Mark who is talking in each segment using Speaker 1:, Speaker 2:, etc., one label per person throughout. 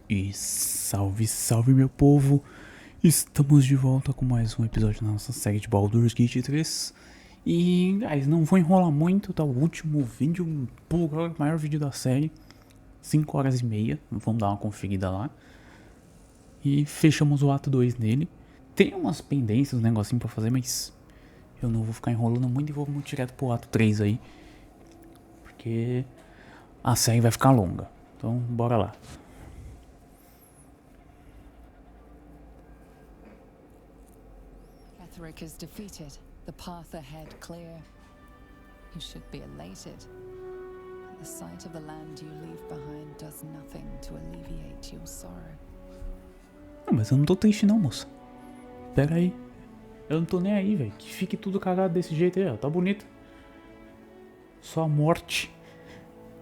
Speaker 1: E salve, salve meu povo! Estamos de volta com mais um episódio da nossa série de Baldur's Gate 3. E, guys, não vou enrolar muito, tá? O último vídeo, o maior vídeo da série, 5 horas e meia. Vamos dar uma conferida lá. E fechamos o ato 2 nele. Tem umas pendências, um negocinho pra fazer, mas eu não vou ficar enrolando muito e vou direto pro ato 3 aí. Porque a série vai ficar longa. Então, bora lá.
Speaker 2: Ketheric is defeated, the path ahead clear. You should be elated. But the sight of the land you leave behind does nothing to alleviate your sorrow.
Speaker 1: Não, mas eu não tô triste não, moça. Pera aí. Eu não tô nem aí, velho. Que fique tudo cagado desse jeito aí, ó. Tá bonito. Só a morte.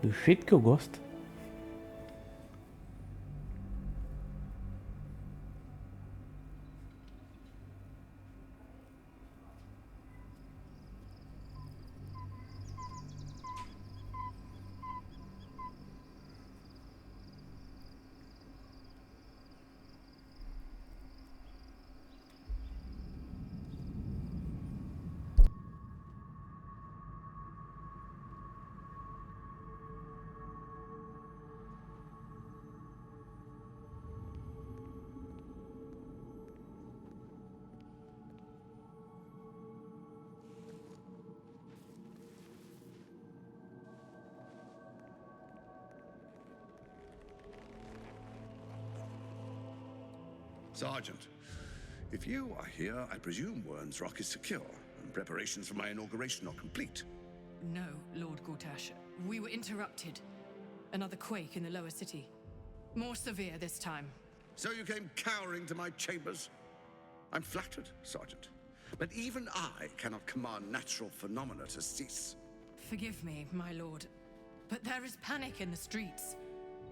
Speaker 1: Do jeito que eu gosto.
Speaker 3: Sergeant, if you are here, I presume Wern's Rock is secure, and preparations for my inauguration are complete.
Speaker 4: No, Lord Gortash. We were interrupted. Another quake in the lower city. More severe this time.
Speaker 3: So you came cowering to my chambers? I'm flattered, Sergeant. But even I cannot command natural phenomena to cease.
Speaker 4: Forgive me, my lord, but there is panic in the streets.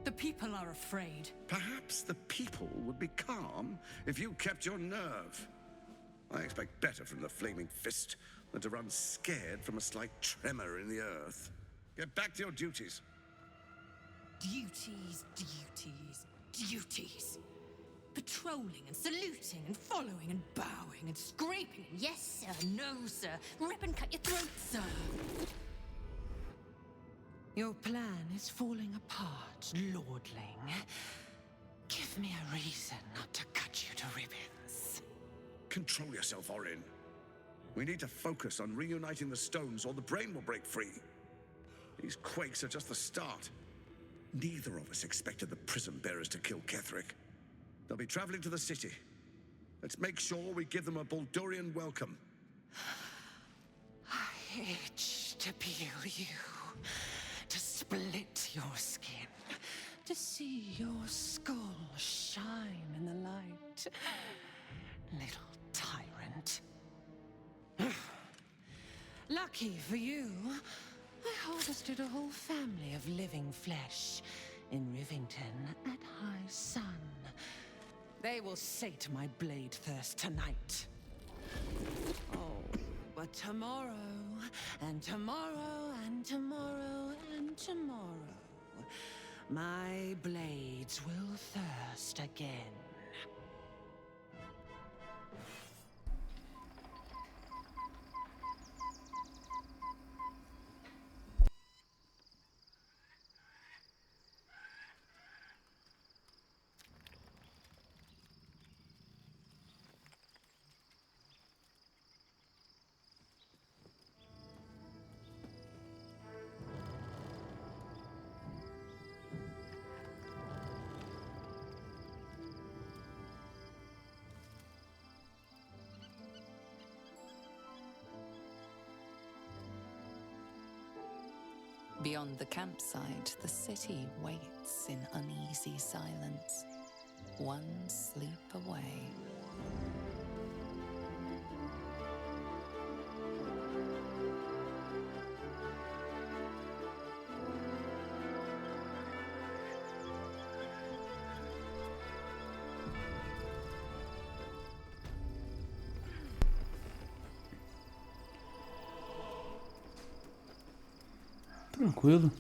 Speaker 4: The people are afraid.
Speaker 3: Perhaps the people would be calm if you kept your nerve. I expect better from the Flaming Fist than to run scared from a slight tremor in the earth. Get back to your duties.
Speaker 4: Duties, duties, duties. Patrolling and saluting and following and bowing and scraping. Yes, sir. No, sir. Rip and cut your throat, sir.
Speaker 5: Your plan is falling apart, lordling. Give me a reason not to cut you to ribbons.
Speaker 3: Control yourself, Orin. We need to focus on reuniting the stones or the brain will break free. These quakes are just the start. Neither of us expected the prison bearers to kill Ketheric. They'll be traveling to the city. Let's make sure we give them a Baldurian welcome.
Speaker 5: I itch to peel you, to split your skin, to see your skull shine in the light. Little tyrant. Lucky for you, I harvested a whole family of living flesh in Rivington at high sun. They will sate my blade thirst tonight. Oh, but tomorrow, and tomorrow, and tomorrow, and tomorrow, my blades will thirst again.
Speaker 2: Beyond the campsite, the city waits in uneasy silence, one sleep away.
Speaker 1: Tranquilo.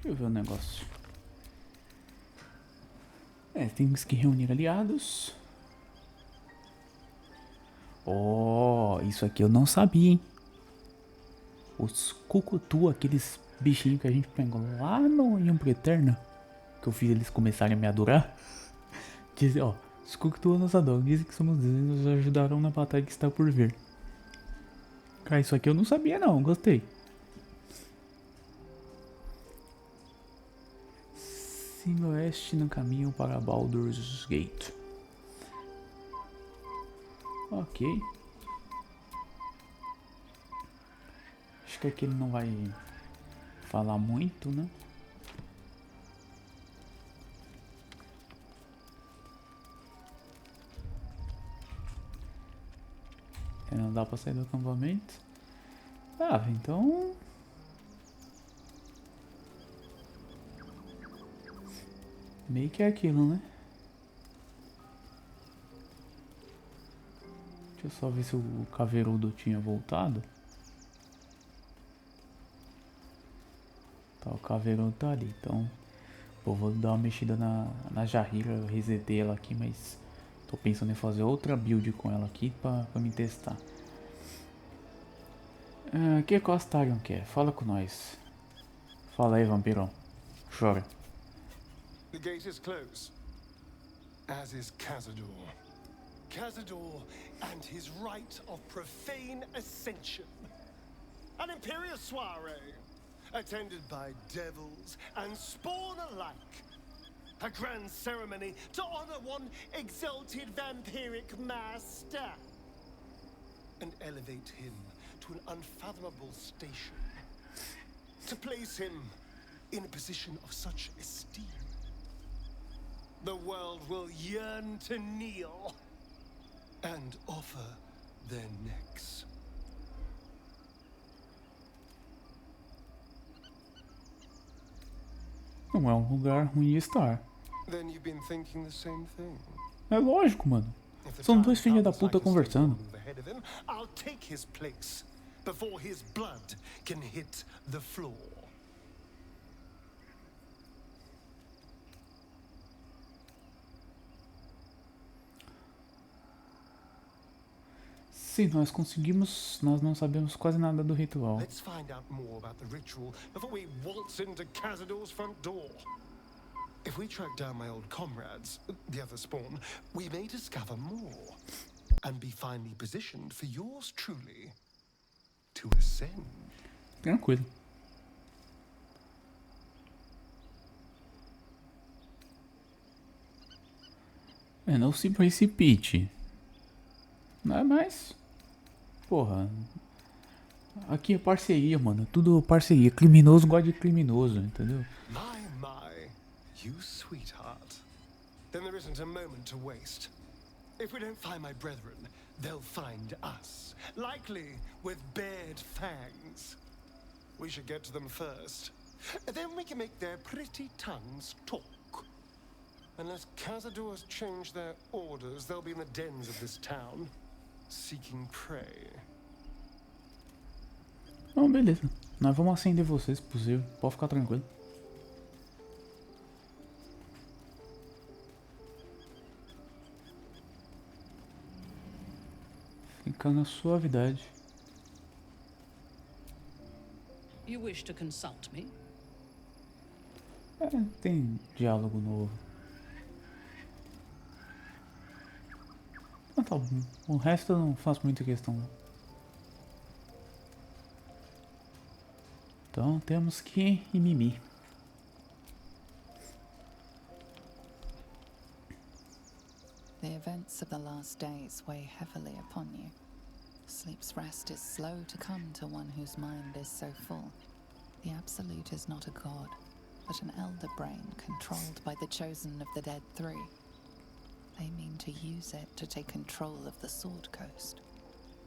Speaker 1: Deixa eu ver o negócio. Temos que reunir aliados. Oh, isso aqui eu não sabia, hein? Os cucutu, aqueles bichinhos que a gente pegou lá no Umbra Eterna, que eu fiz eles começarem a me adorar. Dizem, ó, os cucutu nos adoram, dizem que somos deuses e nos ajudarão na batalha que está por vir. Cara, isso aqui eu não sabia não, gostei. Siga oeste no caminho para Baldur's Gate. Ok. Acho que aqui ele não vai falar muito, né? Não dá pra sair do acampamento. Ah, então... meio que é aquilo, né? Deixa eu só ver se o caveirudo tinha voltado. Tá, o caveirudo tá ali, então... pô, vou dar uma mexida na Jarrira, eu resetei ela aqui, mas... tô pensando em fazer outra build com ela aqui pra me testar. O que o Astarion quer? Fala com nós. Fala aí, vampirão. Chora.
Speaker 6: The gate is closed, as is Cazador. Cazador and his rite of profane ascension. An imperial soiree, attended by devils and spawn alike. A grand ceremony to honor one exalted vampiric master. And elevate him to an unfathomable station. To place him in a position of such esteem. The world will yearn to kneel and offer their necks.
Speaker 1: Não é um lugar ruim de estar.
Speaker 6: Then you've been thinking the same thing.
Speaker 1: É lógico, mano.
Speaker 6: If the
Speaker 1: São
Speaker 6: time
Speaker 1: dois filhos da
Speaker 6: comes, I
Speaker 1: puta
Speaker 6: can stay
Speaker 1: conversando.
Speaker 6: one move ahead of him. I'll take his place before his blood can hit the floor.
Speaker 1: Se nós conseguimos, nós não sabemos quase nada do ritual.
Speaker 6: Let's find out more about the ritual before we waltz into Cazador's front door. If we track down my old comrades, the other spawn, we may discover more and be finally positioned for yours truly to ascend.
Speaker 1: Tranquilo. Não se precipite. Não é mais. Porra. Aqui é parceria, mano. Tudo parceria. Criminoso gosta de criminoso, entendeu?
Speaker 6: My, you sweetheart. Then there isn't a moment to waste. If we don't find my brethren, they'll find us. Likely with bared fangs. We should get to them first. Then we can make their pretty tongues talk. Unless Cazadors change their orders, they'll be in the dens of this town, seeking prey.
Speaker 1: Não, beleza. Nós vamos acender vocês, se possível. Pode ficar tranquilo. Fica na suavidade.
Speaker 7: You wish to consult me?
Speaker 1: Tem diálogo novo. Ah, tá bom. O resto eu não faço muita questão. Então temos que ir mimir.
Speaker 2: The events of the last days weigh heavily upon you. Sleep's rest is slow to come to one whose mind is so full. The Absolute is not a god, but an elder brain controlled by the chosen of the Dead Three. They mean to use it to take control of the Sword Coast.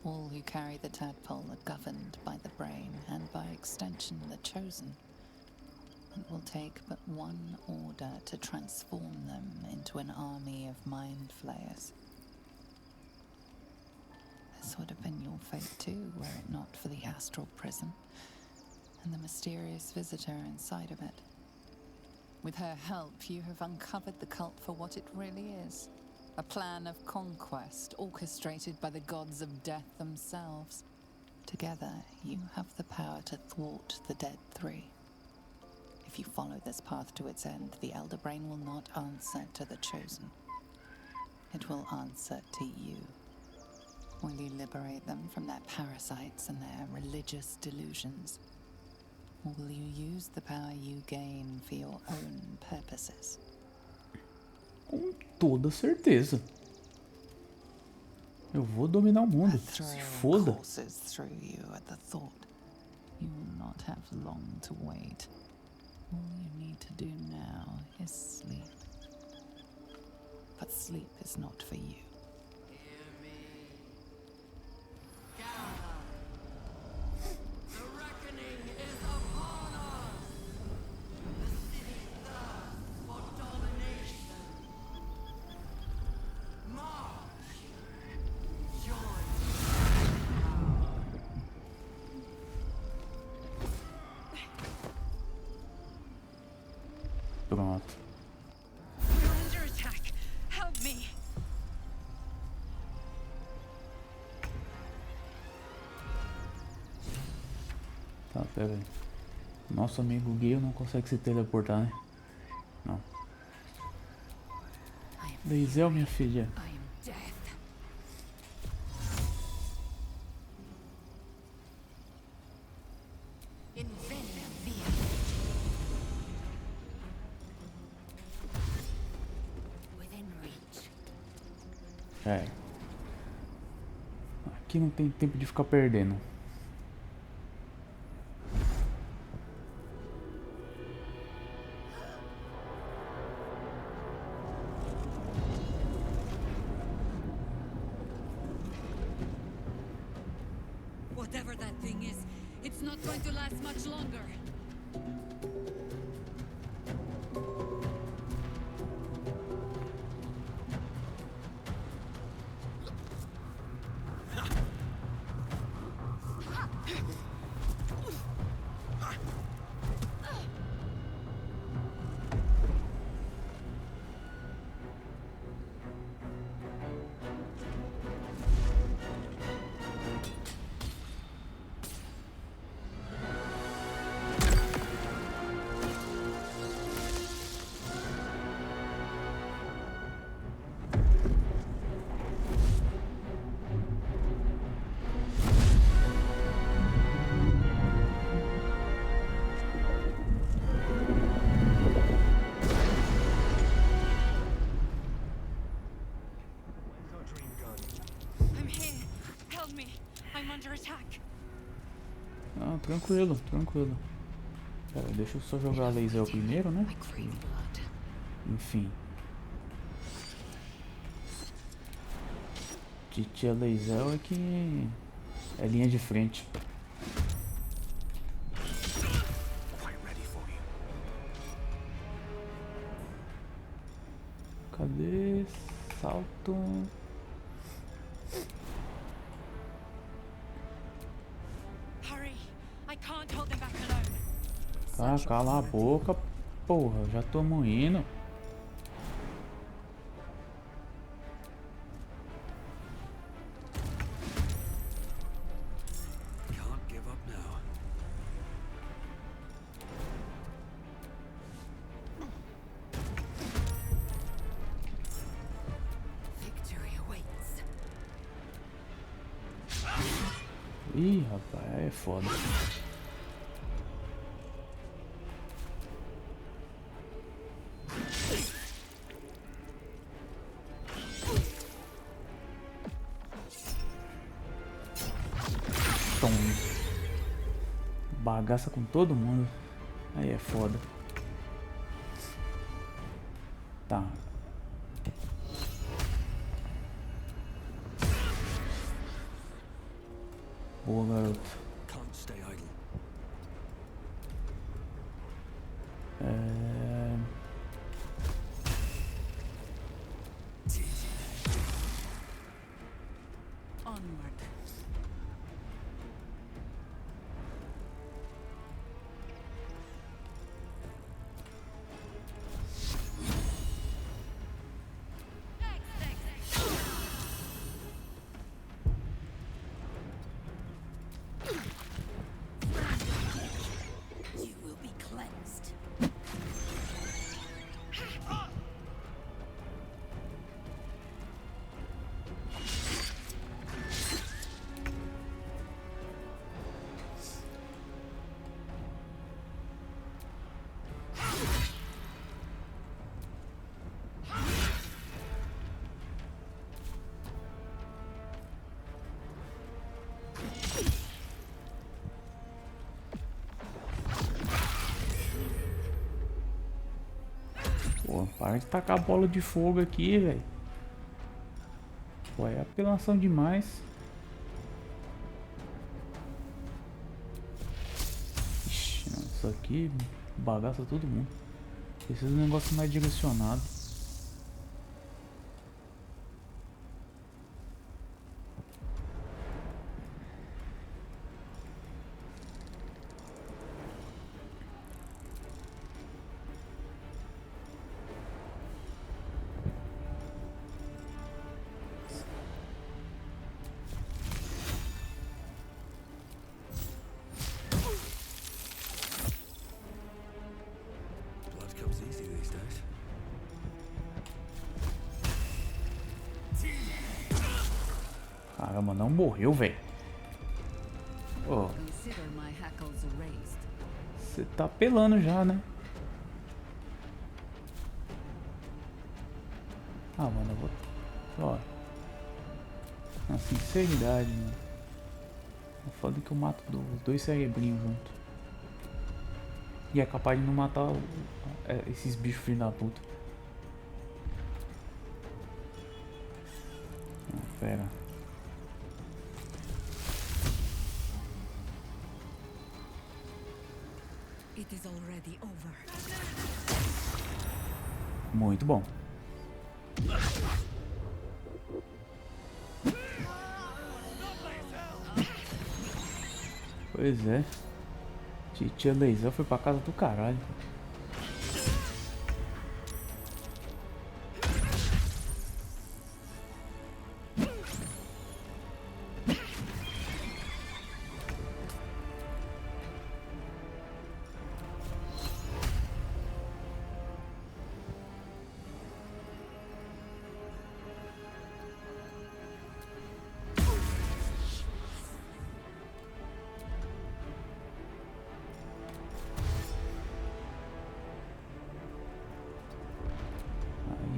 Speaker 2: All who carry the tadpole are governed by the brain, and by extension the chosen. It will take but one order to transform them into an army of mind flayers. This would have been your fate too, were it not for the astral prison and the mysterious visitor inside of it. With her help, you have uncovered the cult for what it really is. A plan of conquest orchestrated by the gods of death themselves. Together, you have the power to thwart the Dead Three. If you follow this path to its end, the Elder Brain will not answer to the Chosen. It will answer to you. Will you liberate them from their parasites and their religious delusions? Or will you use the power you gain for your own purposes?
Speaker 1: Com toda certeza. Eu vou dominar o mundo. Se foda.
Speaker 2: Courses through you at the thought. You will not have long to wait. All you need to do now is sleep. But sleep is not for you.
Speaker 1: Pronto.
Speaker 4: We're under attack. Help me.
Speaker 1: Tá, pera aí. Nosso amigo Gale não consegue se teleportar, né? Não. Leisel, minha filha.
Speaker 4: I am death. Invena via. Within reach.
Speaker 1: É. Aqui não tem tempo de ficar perdendo.
Speaker 4: Whatever that thing is, it's not going to last much longer. I'm here. Help me. I'm under attack.
Speaker 1: Ah, tranquilo, tranquilo. Pera, deixa eu só jogar a Leisel primeiro, né?
Speaker 4: I crave blood.
Speaker 1: Enfim. Titia Leisel é que é linha de frente.
Speaker 3: Quite ready for you.
Speaker 1: Cadê? Salto.
Speaker 4: Hurry. I can't hold them back alone.
Speaker 1: Tá, cala a boca, porra, já tô indo.
Speaker 3: Can't give up now.
Speaker 4: Victory awaits.
Speaker 1: Ih, rapaz, é foda. Tom. Bagaça com todo mundo. Aí é foda. Tá. Boa, garoto.
Speaker 3: Can't stay idle.
Speaker 4: Onward.
Speaker 1: Para de tacar bola de fogo aqui, velho. Pô, é apelação demais. Ixi, isso aqui bagaça todo mundo. Precisa de um negócio mais direcionado. Caramba, não morreu, velho. Ó, você tá apelando já, né? Ah, mano, eu vou... Ó, na sinceridade, mano. É foda que eu mato os dois cerebrinhos junto. E é capaz de não matar esses bichos filhos da puta. Ah, pera.
Speaker 4: It is already over.
Speaker 1: Muito bom. Pois é. Titia Leizão foi pra casa do caralho.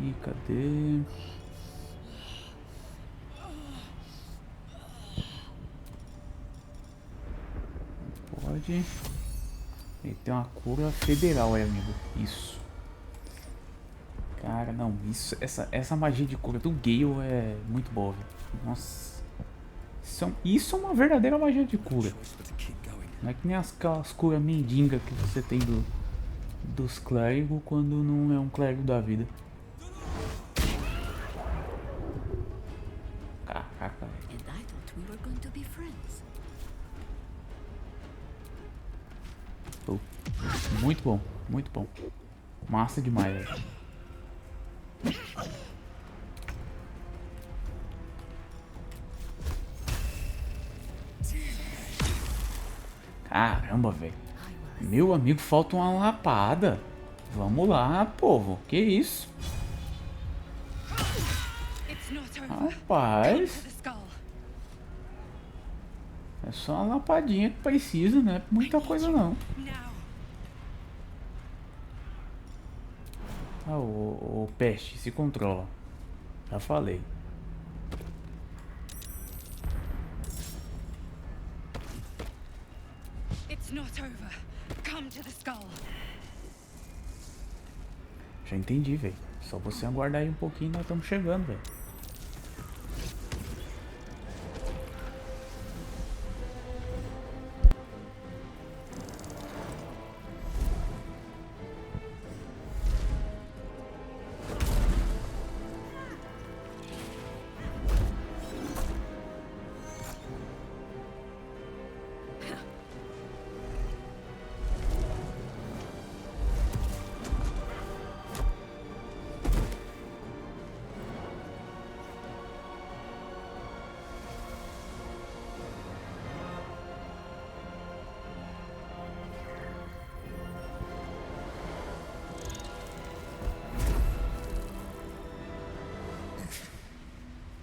Speaker 1: Aí, cadê? Pode. Ele tem uma cura federal aí, amigo. Isso. Cara, não. Essa magia de cura do Gale é muito boa, velho. Nossa. Isso é uma verdadeira magia de cura. Não é que nem aquelas curas mendigas que você tem dos clérigos quando não é um clérigo da vida. Caraca. Muito bom, muito bom. Massa demais, velho. Caramba, velho. Meu amigo, falta uma lapada. Vamos lá, povo. Que isso? Rapaz. É só uma lapadinha que precisa, né? Muita coisa não. Ah, o peste se controla. Já falei. Já entendi, velho. Só você aguardar aí um pouquinho, nós estamos chegando, velho.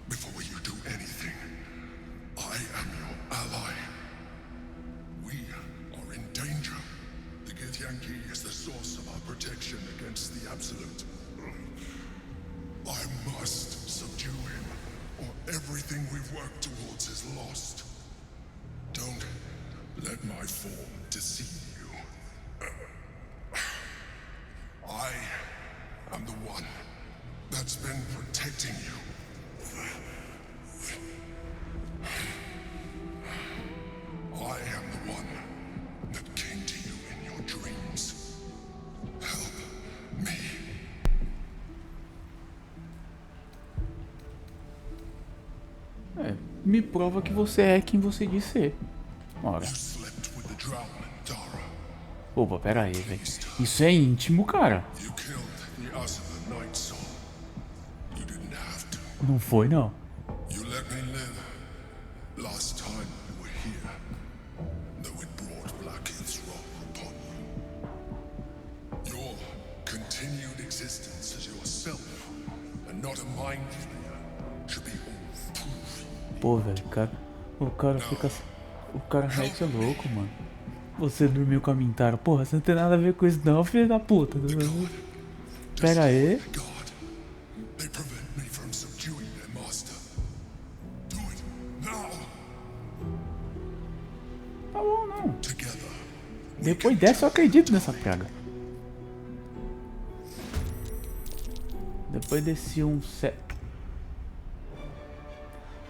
Speaker 3: Before you do anything, I am your ally. We are in danger. The Githyanki is the source of our protection against the Absolute. I must subdue him, or everything we've worked towards is lost. Don't let my form deceive you. I am the one
Speaker 8: that's been protecting you. I am the one that came to you in your dreams. Help me.
Speaker 1: Me prova que você é quem você diz ser. Ora.
Speaker 8: You slept with the drowned Dara.
Speaker 1: Opa, pera aí, velho. Isso é íntimo, cara.
Speaker 8: You killed the Asa Night Soul. You didn't have to.
Speaker 1: Não foi, não.
Speaker 8: You let me live. Last time you were here, though it brought Blackheath's wrath upon you. Your continued existence as yourself, and not a mind flayer, should be all proof.
Speaker 1: Pô, velho, o cara fica... O cara realmente é louco, mano. Você dormiu com a Mintara. Porra, você não tem nada a ver com isso não, filho da puta. Pera aí.
Speaker 8: They prevent me from subduing their master. Do it now.
Speaker 1: Tá bom, não.
Speaker 8: Together.
Speaker 1: Depois dessa eu acredito nessa praga. Depois desse um set.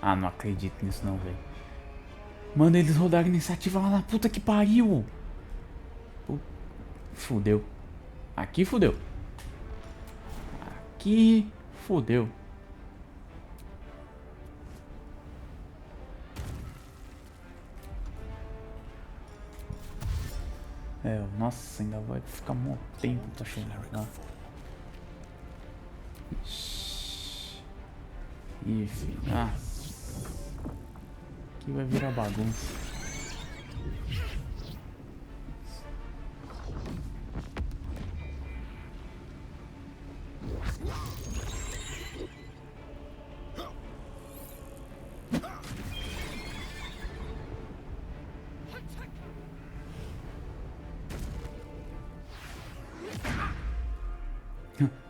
Speaker 1: Ah, não acredito nisso não, velho. Mano, eles rodaram iniciativa lá na puta que pariu. Fudeu. Aqui fudeu. Aqui fudeu. Nossa, ainda vai ficar mó tempo pra chegar lá. Ih, filho. Aqui vai virar bagunça.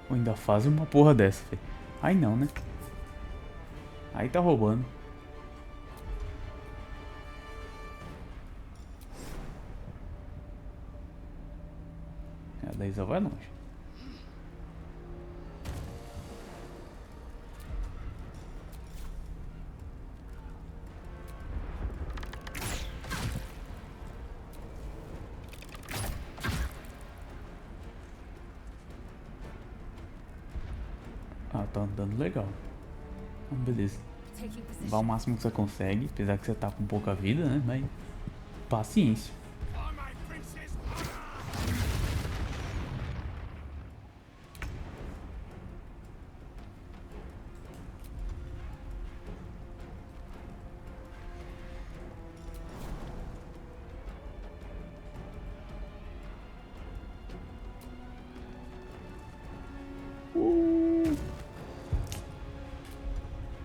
Speaker 1: Ainda fazem uma porra dessa, velho. Aí não, né? Aí tá roubando. Daí só vai longe. Tá andando legal. Beleza. Vá o máximo que você consegue, apesar que você tá com pouca vida, né? Mas paciência.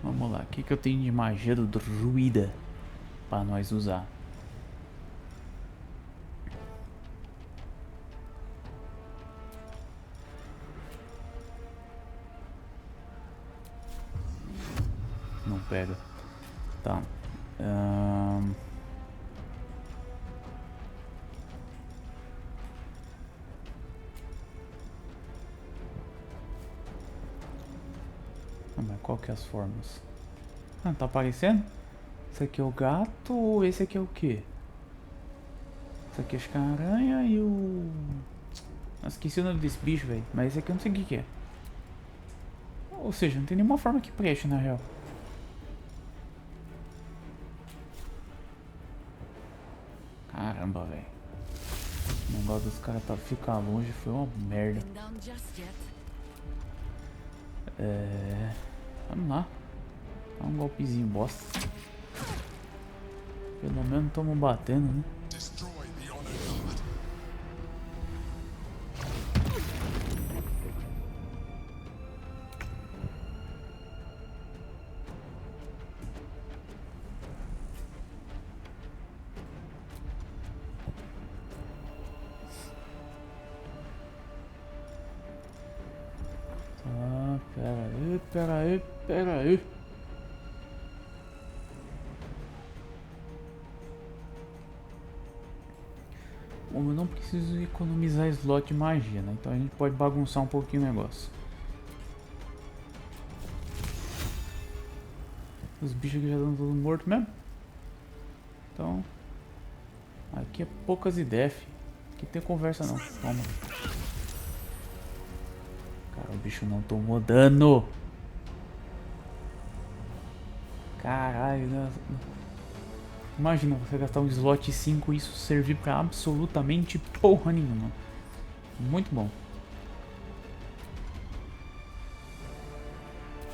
Speaker 1: Vamos lá, o que eu tenho de magia do druida para nós usar? Não pega. Tá. Mas qual que é as formas? Ah, tá aparecendo? Esse aqui é o gato, esse aqui é o quê? Esse aqui acho que é a aranha e o... Nossa, esqueci o nome desse bicho, velho. Mas esse aqui eu não sei o que é. Ou seja, não tem nenhuma forma que preste, na real. Caramba, velho. O negócio dos caras pra ficar longe foi uma merda. Vamos lá. Dá um golpezinho bosta. Pelo menos estamos batendo, né? Pera aí. Bom, eu não preciso economizar slot de magia, né? Então a gente pode bagunçar um pouquinho o negócio. Os bichos aqui já estão todos mortos mesmo. Então, aqui é poucas ideias, fi. Aqui tem conversa não. Toma. Cara, o bicho não tomou dano. Caralho, né? Imagina você gastar um slot 5 e isso servir pra absolutamente porra nenhuma. Muito bom.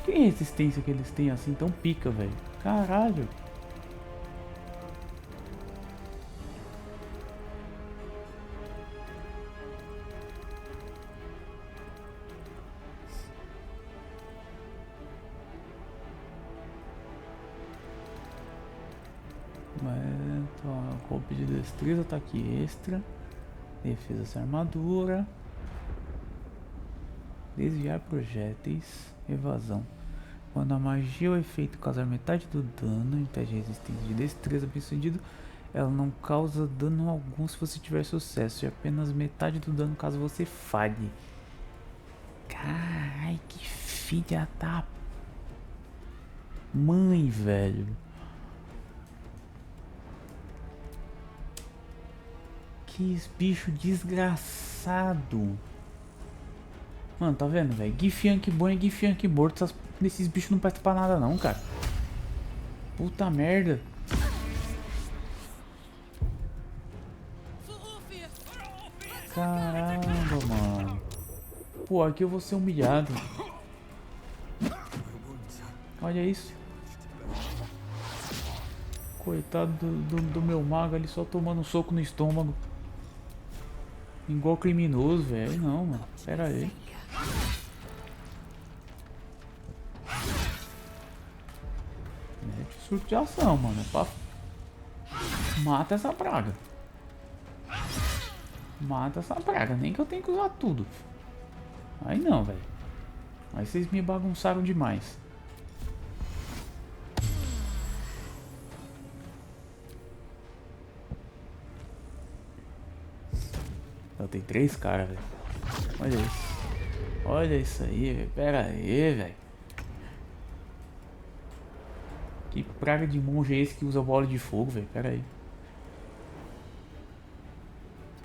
Speaker 1: Que resistência que eles têm assim tão pica, velho? Caralho. Então, golpe de destreza, ataque extra, defesa sem armadura, desviar projéteis, evasão. Quando a magia ou efeito causar metade do dano, em teste de resistência de destreza bem sucedido, ela não causa dano algum se você tiver sucesso, e apenas metade do dano caso você falhe. Carai, que filha da mãe, velho. Que bicho desgraçado. Mano, tá vendo, velho? Gif bom e Gif morto. Esses bichos não prestam pra nada não, cara. Puta merda. Caramba, mano. Pô, aqui eu vou ser humilhado. Olha isso. Coitado do meu mago ali só tomando um soco no estômago. Igual criminoso, velho. Não, mano. Pera aí. Mete o surto de ação, mano. Mata essa praga. Mata essa praga. Nem que eu tenha que usar tudo. Aí não, velho. Aí vocês me bagunçaram demais. Então tem 3 caras, velho. Olha isso. Olha isso aí, velho. Pera aí, velho. Que praga de monge é esse que usa bola de fogo, velho? Pera aí.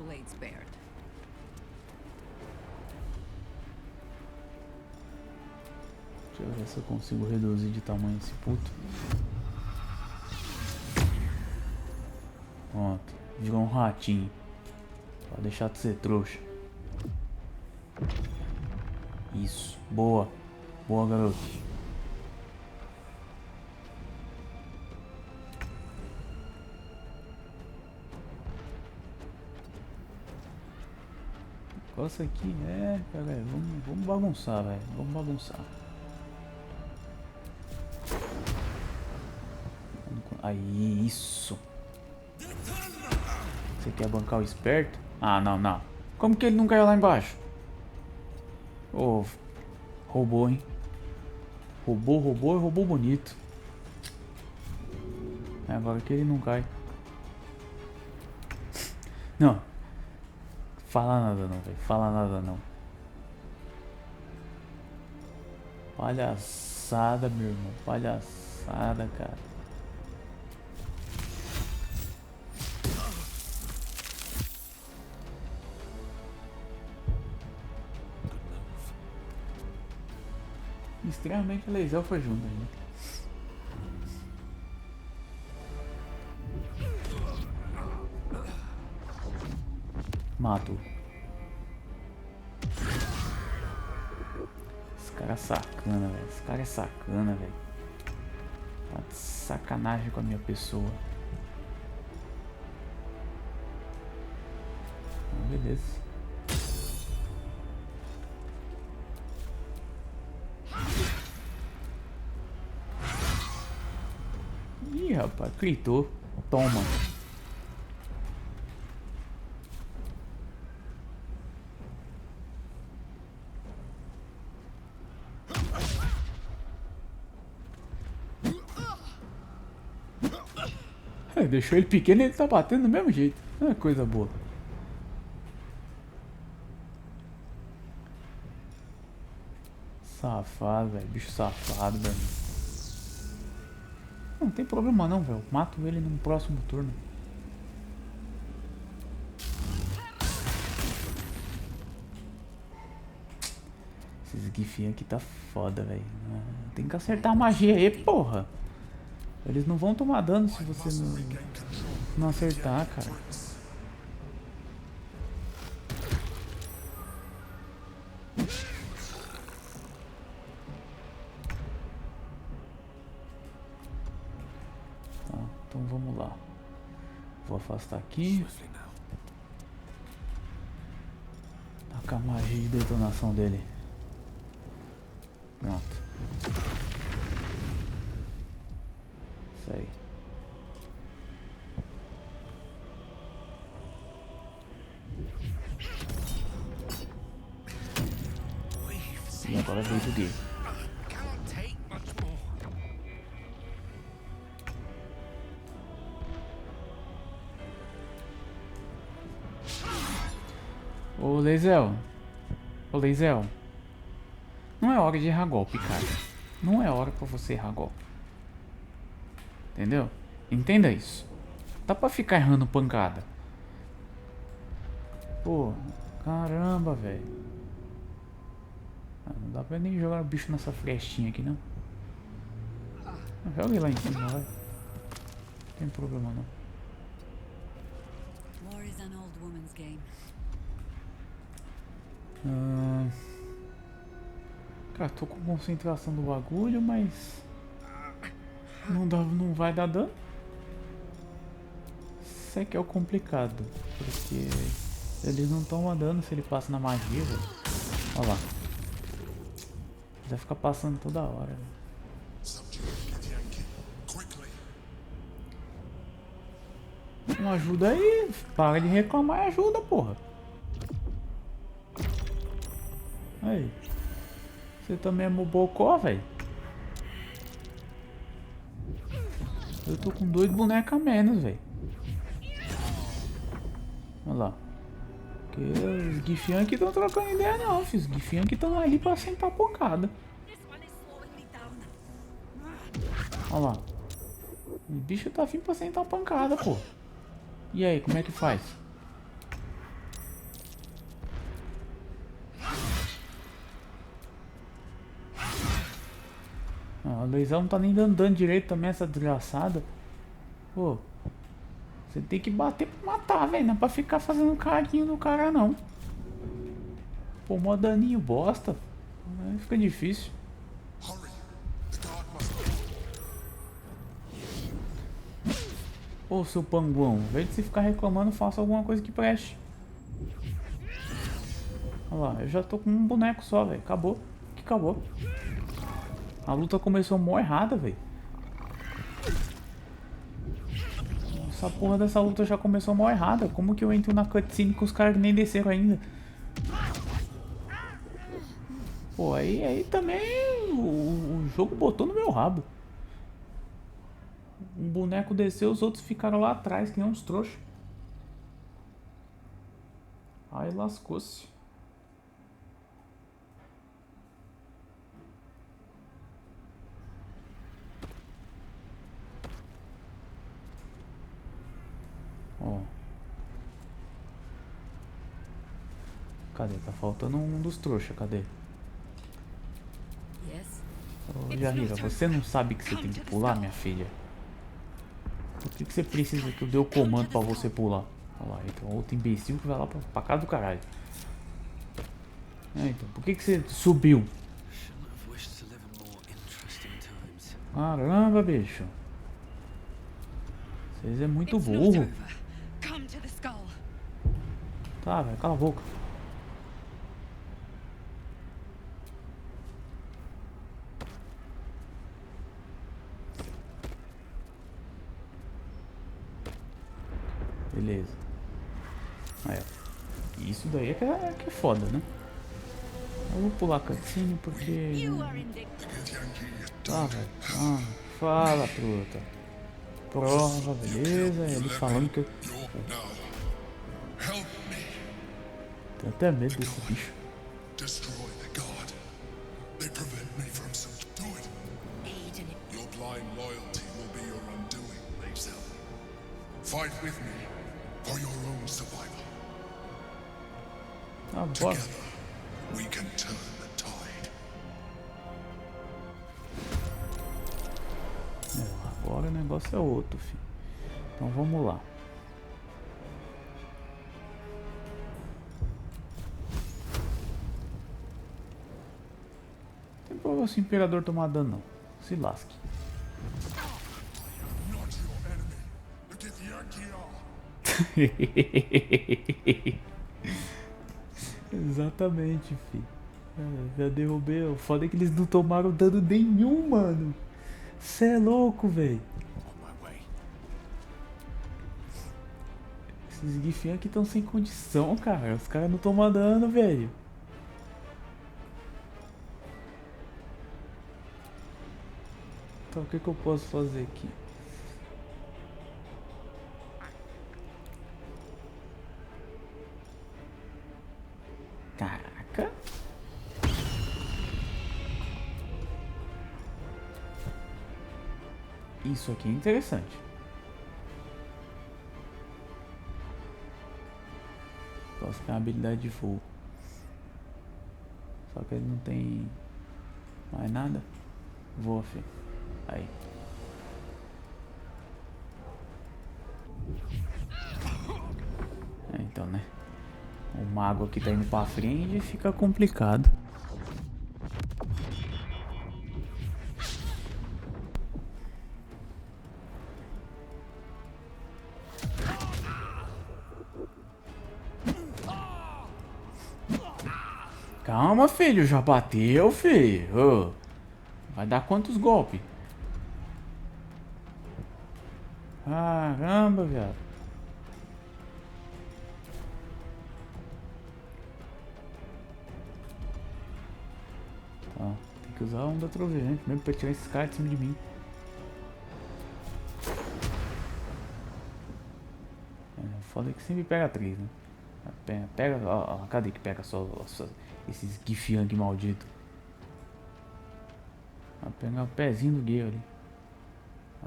Speaker 5: Blades bared.
Speaker 1: Deixa eu ver se eu consigo reduzir de tamanho esse puto. Pronto. Virou um ratinho. Pode deixar de ser trouxa. Isso. Boa. Boa, garoto. O negócio aqui é... Pera aí, vamos bagunçar, velho. Vamos bagunçar. Aí, isso. Você quer bancar o esperto? Ah, não, não. Como que ele não caiu lá embaixo? Ô, roubou, hein? Roubou e roubou bonito. É, agora que ele não cai. Não. Fala nada não, velho. Fala nada não. Palhaçada, meu irmão. Palhaçada, cara. Extremamente legal foi junto ainda. Mato. Esse cara é sacana, velho. Esse cara é sacana, velho. Tá de sacanagem com a minha pessoa. Ah, beleza. Ih, rapaz, gritou. Toma. Deixou ele pequeno e ele tá batendo do mesmo jeito. É coisa boa. Safado, velho. Bicho safado, velho. Não tem problema não, velho. Mato ele no próximo turno. Esses gifs aqui tá foda, velho. Tem que acertar a magia aí, porra. Eles não vão tomar dano se você não acertar, cara. Tá, então vamos lá. Vou afastar aqui. Tacar a magia de detonação dele. Pronto. Isso aí. E agora veio do game. Ô Leizel. Ô Leizel. Não é hora de errar golpe, cara. Não é hora pra você errar golpe. Entendeu? Entenda isso. Dá pra ficar errando pancada. Pô, caramba, velho. Não dá pra nem jogar o bicho nessa flechinha aqui, não. Joga ele lá em cima, vai. Não tem problema, não.
Speaker 4: War is an old woman's game.
Speaker 1: Cara, tô com concentração do bagulho, mas não vai dar dano. Isso é que é o complicado, porque eles não tomam dano se ele passa na magia, velho. Olha lá. Vai ficar passando toda hora, velho. Não ajuda aí, para de reclamar e ajuda, porra. Aí. Você também é mobocó, velho. Eu tô com 2 bonecos a menos, velho. Olha lá. Porque os gifian aqui estão trocando ideia não, filho. Os gifian aqui estão ali pra sentar pancada. Olha lá. O bicho tá vindo pra sentar pancada, pô. E aí, como é que faz? A Luizão não tá nem dando dano direito também, essa desgraçada. Pô, você tem que bater pra matar, velho. Não é pra ficar fazendo carinho no cara, não. Pô, mó daninho bosta. Aí fica difícil. Ô, seu panguão, em vez de você ficar reclamando, faça alguma coisa que preste. Olha lá, eu já tô com um boneco só, velho. Acabou. Que acabou. A luta começou mó errada, velho. Essa porra dessa luta já começou mó errada. Como que eu entro na cutscene com os caras que nem desceram ainda? Pô, aí também o jogo botou no meu rabo. Um boneco desceu, os outros ficaram lá atrás, que nem uns trouxas. Aí lascou-se. Ó. Cadê? Tá faltando um dos trouxas, cadê? Ô, Jarira, você não sabe que você tem que pular, minha filha? Por que você precisa que eu dê o comando pra você pular? Olha lá, então outro imbecil que vai lá pra casa do caralho. Então, por que você subiu? Caramba, bicho. Vocês é muito burro. Tá, velho, cala a boca. Beleza. Aí, ó. Isso daí é que é foda, né? Eu vou pular a cutscene porque... Tá, velho. Fala, truta. Prova, beleza. Ele falando que eu... Tenho até medo desse bicho.
Speaker 8: Fight with me for your own survival.
Speaker 1: Ah, bora.
Speaker 8: Together, we can turn the tide.
Speaker 1: Agora o negócio é outro, filho. Então vamos lá. Não tem problema se o imperador tomar dano, não. Se lasque.
Speaker 8: Not your enemy. Look at Yankee.
Speaker 1: Exatamente, filho. Já derrubei. O foda é que eles não tomaram dano nenhum, mano. Cê é louco, velho. Esses gifinhos aqui estão sem condição, cara. Os caras não tomam dano, velho. Então o que eu posso fazer aqui? Caraca. Isso aqui é interessante. Posso ter uma habilidade de fogo. Só que ele não tem mais nada. Voa, filho. Aí. Então, né? O mago aqui tá indo pra frente e fica complicado. Calma, filho, já bateu, filho. Vai dar quantos golpes? Caramba, viado. Tá, tem que usar onda trovejante mesmo pra tirar esses caras de cima de mim. Foda que sempre pega 3, né? Pega, ó, cadê que pega só esses gifiang maldito? Vai pegar o pezinho do gay ali.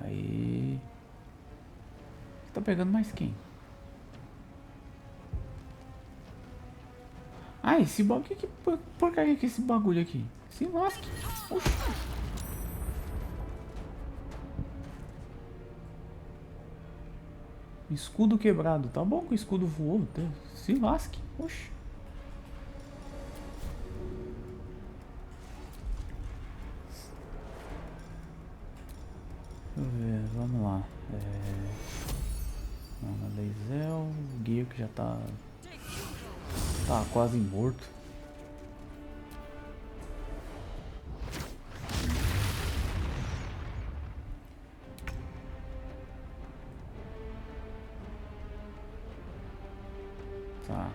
Speaker 1: Aí. Tá pegando mais quem? Ah, esse bagulho, que porcaria que é esse bagulho aqui? Se lasque. Oxi. Escudo quebrado. Tá bom que o escudo voou. Se lasque. Oxi. Deixa eu ver. Vamos lá. Leisel. O Guia que já tá quase morto. Tá.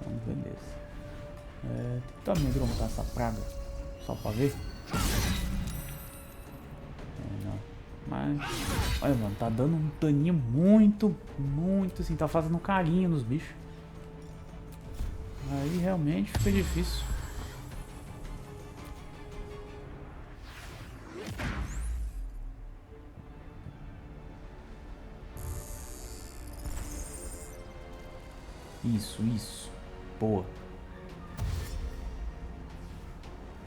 Speaker 1: Então, beleza. Tem que também derrotar essa praga. Só pra ver. Mas, olha, mano, tá dando um daninho muito assim, tá fazendo carinho nos bichos. Aí realmente fica difícil. Isso. Boa.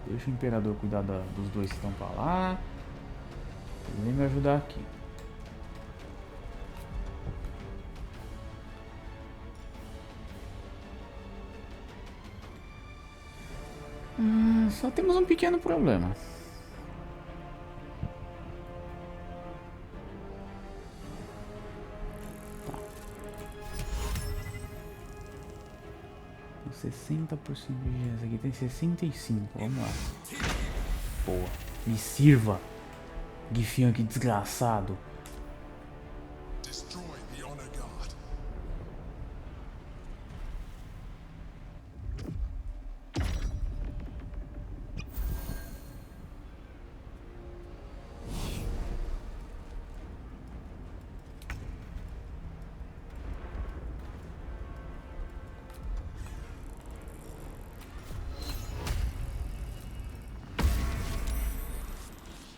Speaker 1: Deixa o imperador cuidar dos dois que estão pra lá. Ele vem me ajudar aqui. Só temos um pequeno problema. Tá. 60% de vigilância. Aqui tem 65%. Vamos lá. Boa. Me sirva. Gifinho aqui desgraçado.
Speaker 8: Destroy the honor guard.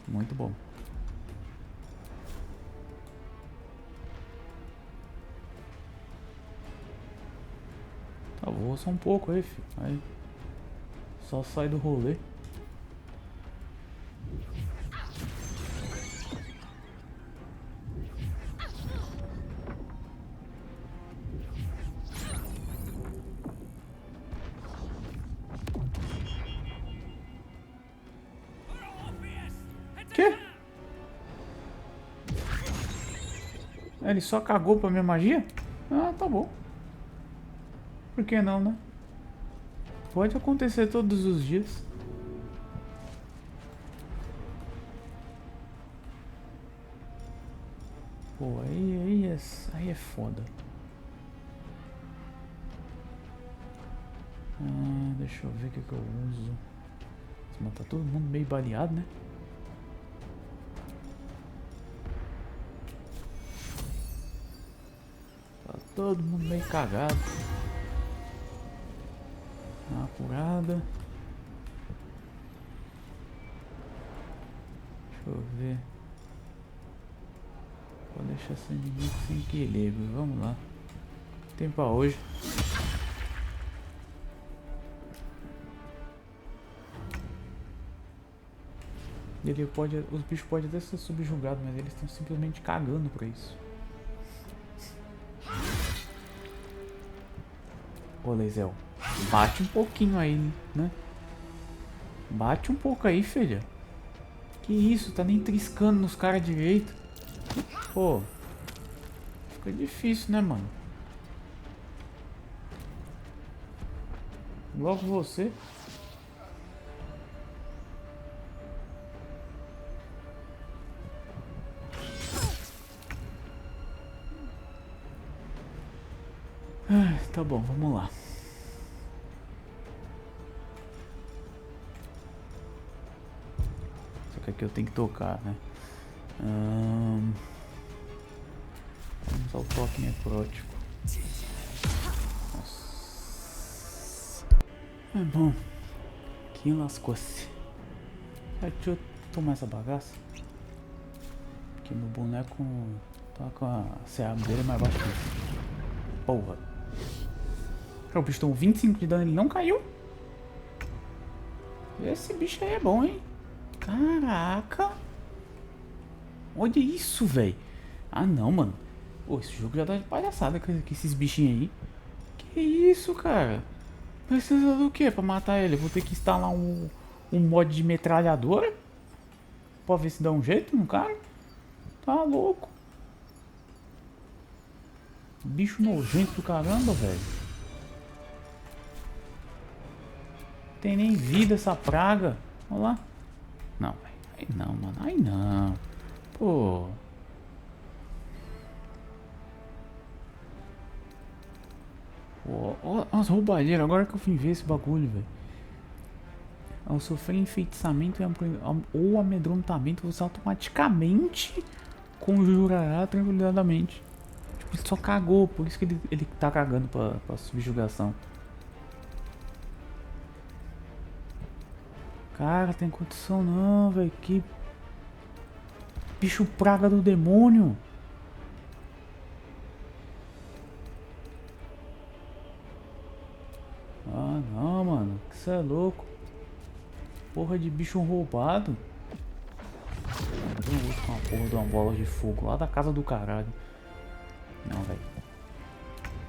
Speaker 1: Muito bom. Tá, vou só um pouco aí, filho. Aí só sai do rolê. Que? Ele só cagou pra minha magia? Ah, tá bom. Por que não, né? Pode acontecer todos os dias. Pô, aí é foda. Deixa eu ver o que eu uso. Mas tá todo mundo meio baleado, né? Tá todo mundo meio cagado. Uma curada. Deixa eu ver. Vou deixar esse inimigo sem equilíbrio. Vamos lá. Tem pra hoje. Ele pode, os bichos podem até ser subjugados, mas eles estão simplesmente cagando pra isso. Ô, Lezel, bate um pouquinho aí, né? Bate um pouco aí, filha. Que isso, tá nem triscando nos caras direito. Pô, fica difícil, né, mano? Logo você. Tá bom, vamos lá. Só que aqui eu tenho que tocar, né? Vamos ao toque necrótico. Nossa. É bom. Que lascou-se. Deixa eu tomar essa bagaça. Porque meu boneco tá com a CA dele mais baixa. Porra. O bicho tomou 25 de dano, ele não caiu. Esse bicho aí é bom, hein? Caraca. Olha isso, velho. Ah, não, mano. Pô, esse jogo já tá de palhaçada com esses bichinhos aí. Que isso, cara? Precisa do que pra matar ele? Vou ter que instalar um mod de metralhadora? Pra ver se dá um jeito no cara? Tá louco. Bicho nojento do caramba, velho. Tem nem vida essa praga. Olha lá. Não, velho. Aí não, mano. Aí não. Pô. Ó, as roubalheiras. Agora que eu fui ver esse bagulho, velho. Ao sofrer enfeitiçamento ou amedrontamento, você automaticamente conjurará tranquilamente. Tipo, ele só cagou. Por isso que ele tá cagando pra subjugação. Cara, tem condição não, velho. Que bicho praga do demônio. Ah, não, mano. Que cê é louco. Porra de bicho roubado. Eu uso com uma porra de uma bola de fogo lá da casa do caralho. Não, velho.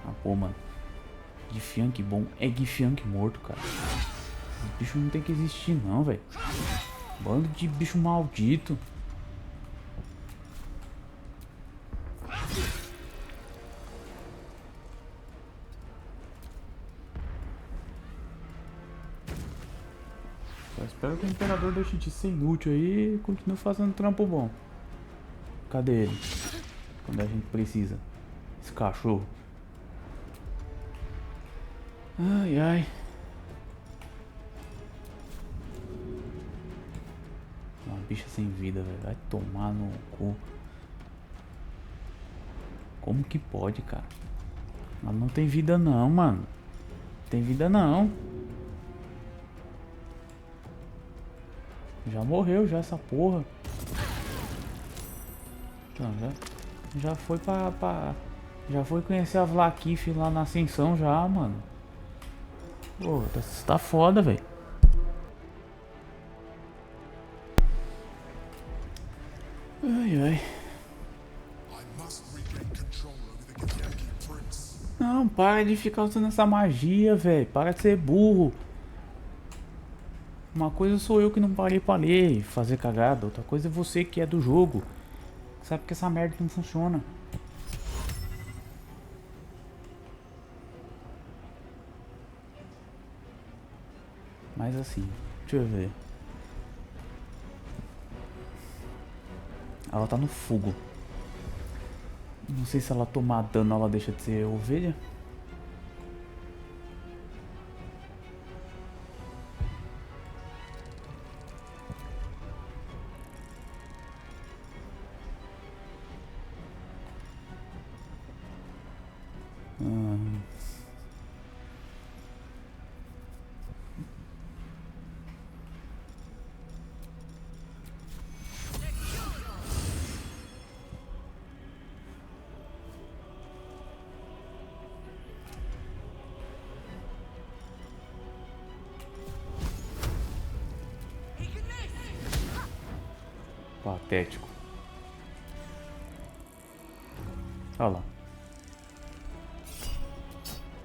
Speaker 1: Ah, pô, mano. Gifiank bom é Gifiank morto, cara. Esse bicho não tem que existir não, velho. Bando de bicho maldito. Só espero que o imperador deixe de ser inútil aí e continue fazendo trampo bom. Cadê ele? Quando a gente precisa. Esse cachorro. Ai, ai. Uma bicha sem vida, velho. Vai tomar no cu. Como que pode, cara? Ela não tem vida não, mano. Tem vida não. Já morreu já essa porra. Então, já foi já foi conhecer a Vlakif lá na Ascensão já, mano. Pô, tá foda, velho. Ai, ai.
Speaker 8: I must regain control over the Githyanki prince.
Speaker 1: Não, para de ficar usando essa magia, velho. Para de ser burro. Uma coisa sou eu que não parei pra ler e fazer cagada. Outra coisa é você que é do jogo. Sabe que essa merda não funciona. Mas assim, deixa eu ver. Ela tá no fogo. Não sei se ela tomar dano ela deixa de ser ovelha. Patético. Olha lá.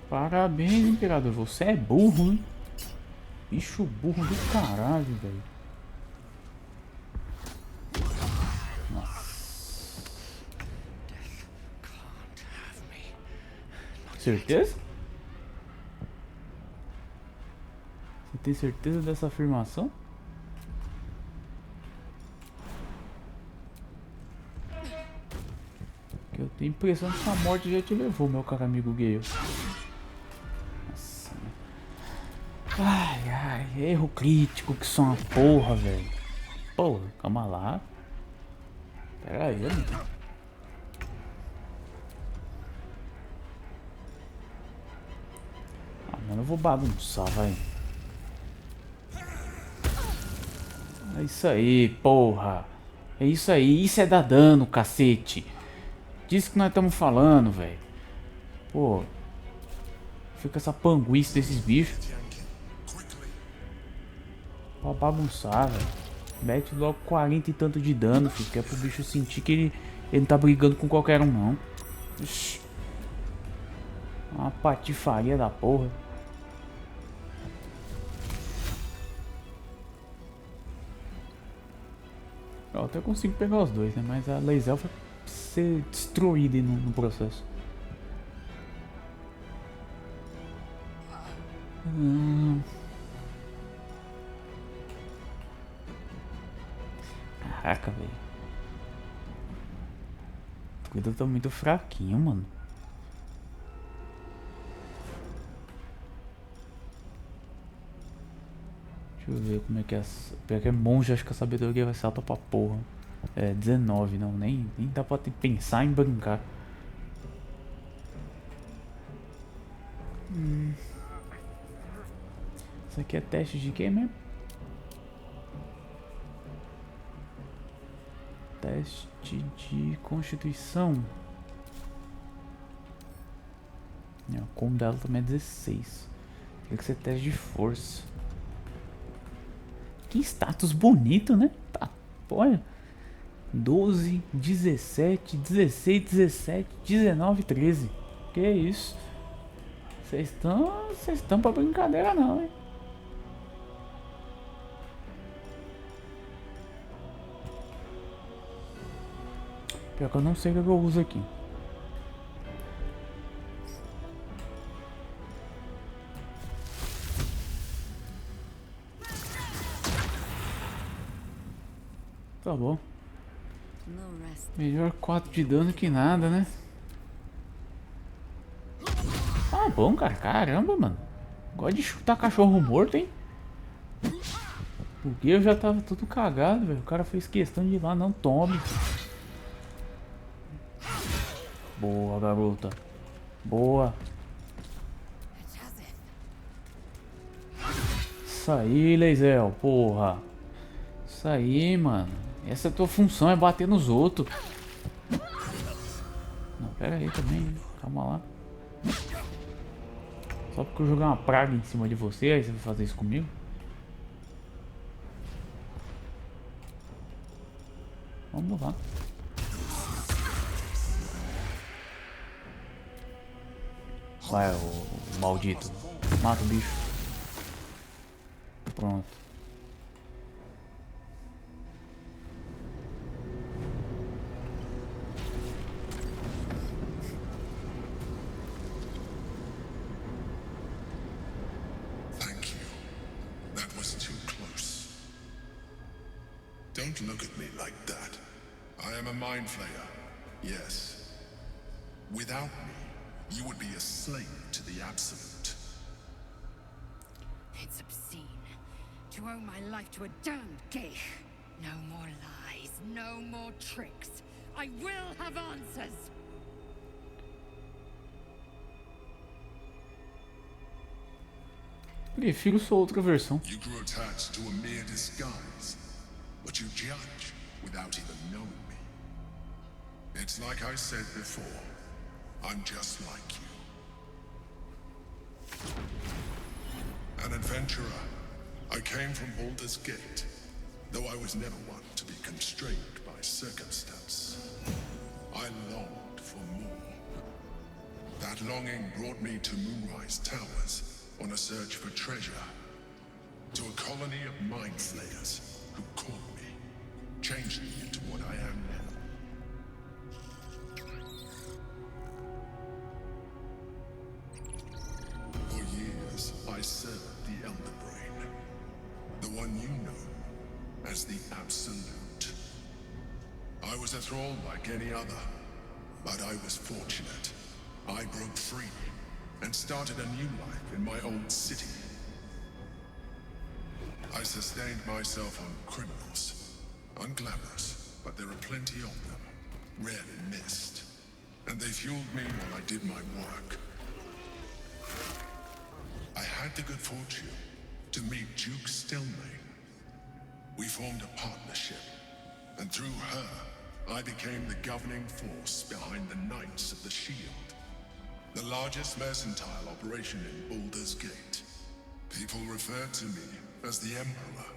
Speaker 1: Parabéns, imperador. Você é burro, hein? Bicho burro do caralho, velho. Nossa. Certeza? Você tem certeza dessa afirmação? Eu tenho a impressão que sua morte já te levou, meu caro amigo Gale. Nossa. Ai, ai, erro crítico que só uma porra, velho. Porra, calma lá. Pera aí, amigo. Ah, mano, eu vou bagunçar, vai. É isso aí, porra. É isso aí, isso é dar dano, cacete. Disso que nós estamos falando, velho. Pô. Fica essa panguice desses bichos. Pra bagunçar, velho. Mete logo 40 e tanto de dano, filho. Que é pro bicho sentir que ele não tá brigando com qualquer um, não. Ixi. Uma patifaria da porra. Eu até consigo pegar os dois, né? Mas a laser vai ser destruída no processo. Caraca, velho. O druida tá muito fraquinho, mano. Deixa eu ver como é que é. Pior que é monge, acho que a sabedoria vai ser alta pra porra. É, 19, não. Nem dá pra pensar em brincar. Isso aqui é teste de quê mesmo? Teste de constituição. O combo dela também é 16. Tem que ser teste de força. Que status bonito, né? Tá, olha. 12, 17, 16, 17, 19, 13. Que isso? Vocês estão pra brincadeira não, hein? Pior que eu não sei o que eu uso aqui. Tá bom. Melhor 4 de dano que nada, né? Tá bom, cara. Caramba, mano. Gosta de chutar cachorro morto, hein? Porque eu já tava tudo cagado, velho. O cara fez questão de ir lá, não tome. Boa, garota. Boa. Isso aí, Leisel, porra. Isso aí, mano. Essa é a tua função, é bater nos outros. pera aí também, calma lá. Só porque eu jogar uma praga em cima de você, aí você vai fazer isso comigo? Vamos lá. Vai, o maldito. Mata o bicho. Pronto.
Speaker 8: Thank you. That was too close. Don't look at me like that. I am a mind flayer. Yes. Without me, you would be a slave to the Absolute.
Speaker 4: It's obscene to owe my life to a damned geich. No more lies, no more tricks. I will have answers.
Speaker 1: Prefiro sua outra versão.
Speaker 8: You grew attached to a mere disguise, but you judge without even knowing me. It's like I said before, I'm just like you. An adventurer, I came from Baldur's Gate, though I was never one to be constrained by circumstance. I longed for more. That longing brought me to Moonrise Towers on a search for treasure, to a colony of mind flayers who caught me, changed me into what I am now. For years, I served the Elder Brain, the one you know as the Absolute. I was a thrall like any other, but I was fortunate. I broke free and started a new life in my old city. I sustained myself on criminals, unglamorous, but there are plenty of them, rarely missed, and they fueled me while I did my work. I had the good fortune to meet Duke Stelmane. We formed a partnership, and through her, I became the governing force behind the Knights of the Shield, the largest mercantile operation in Baldur's Gate. People referred to me as the Emperor.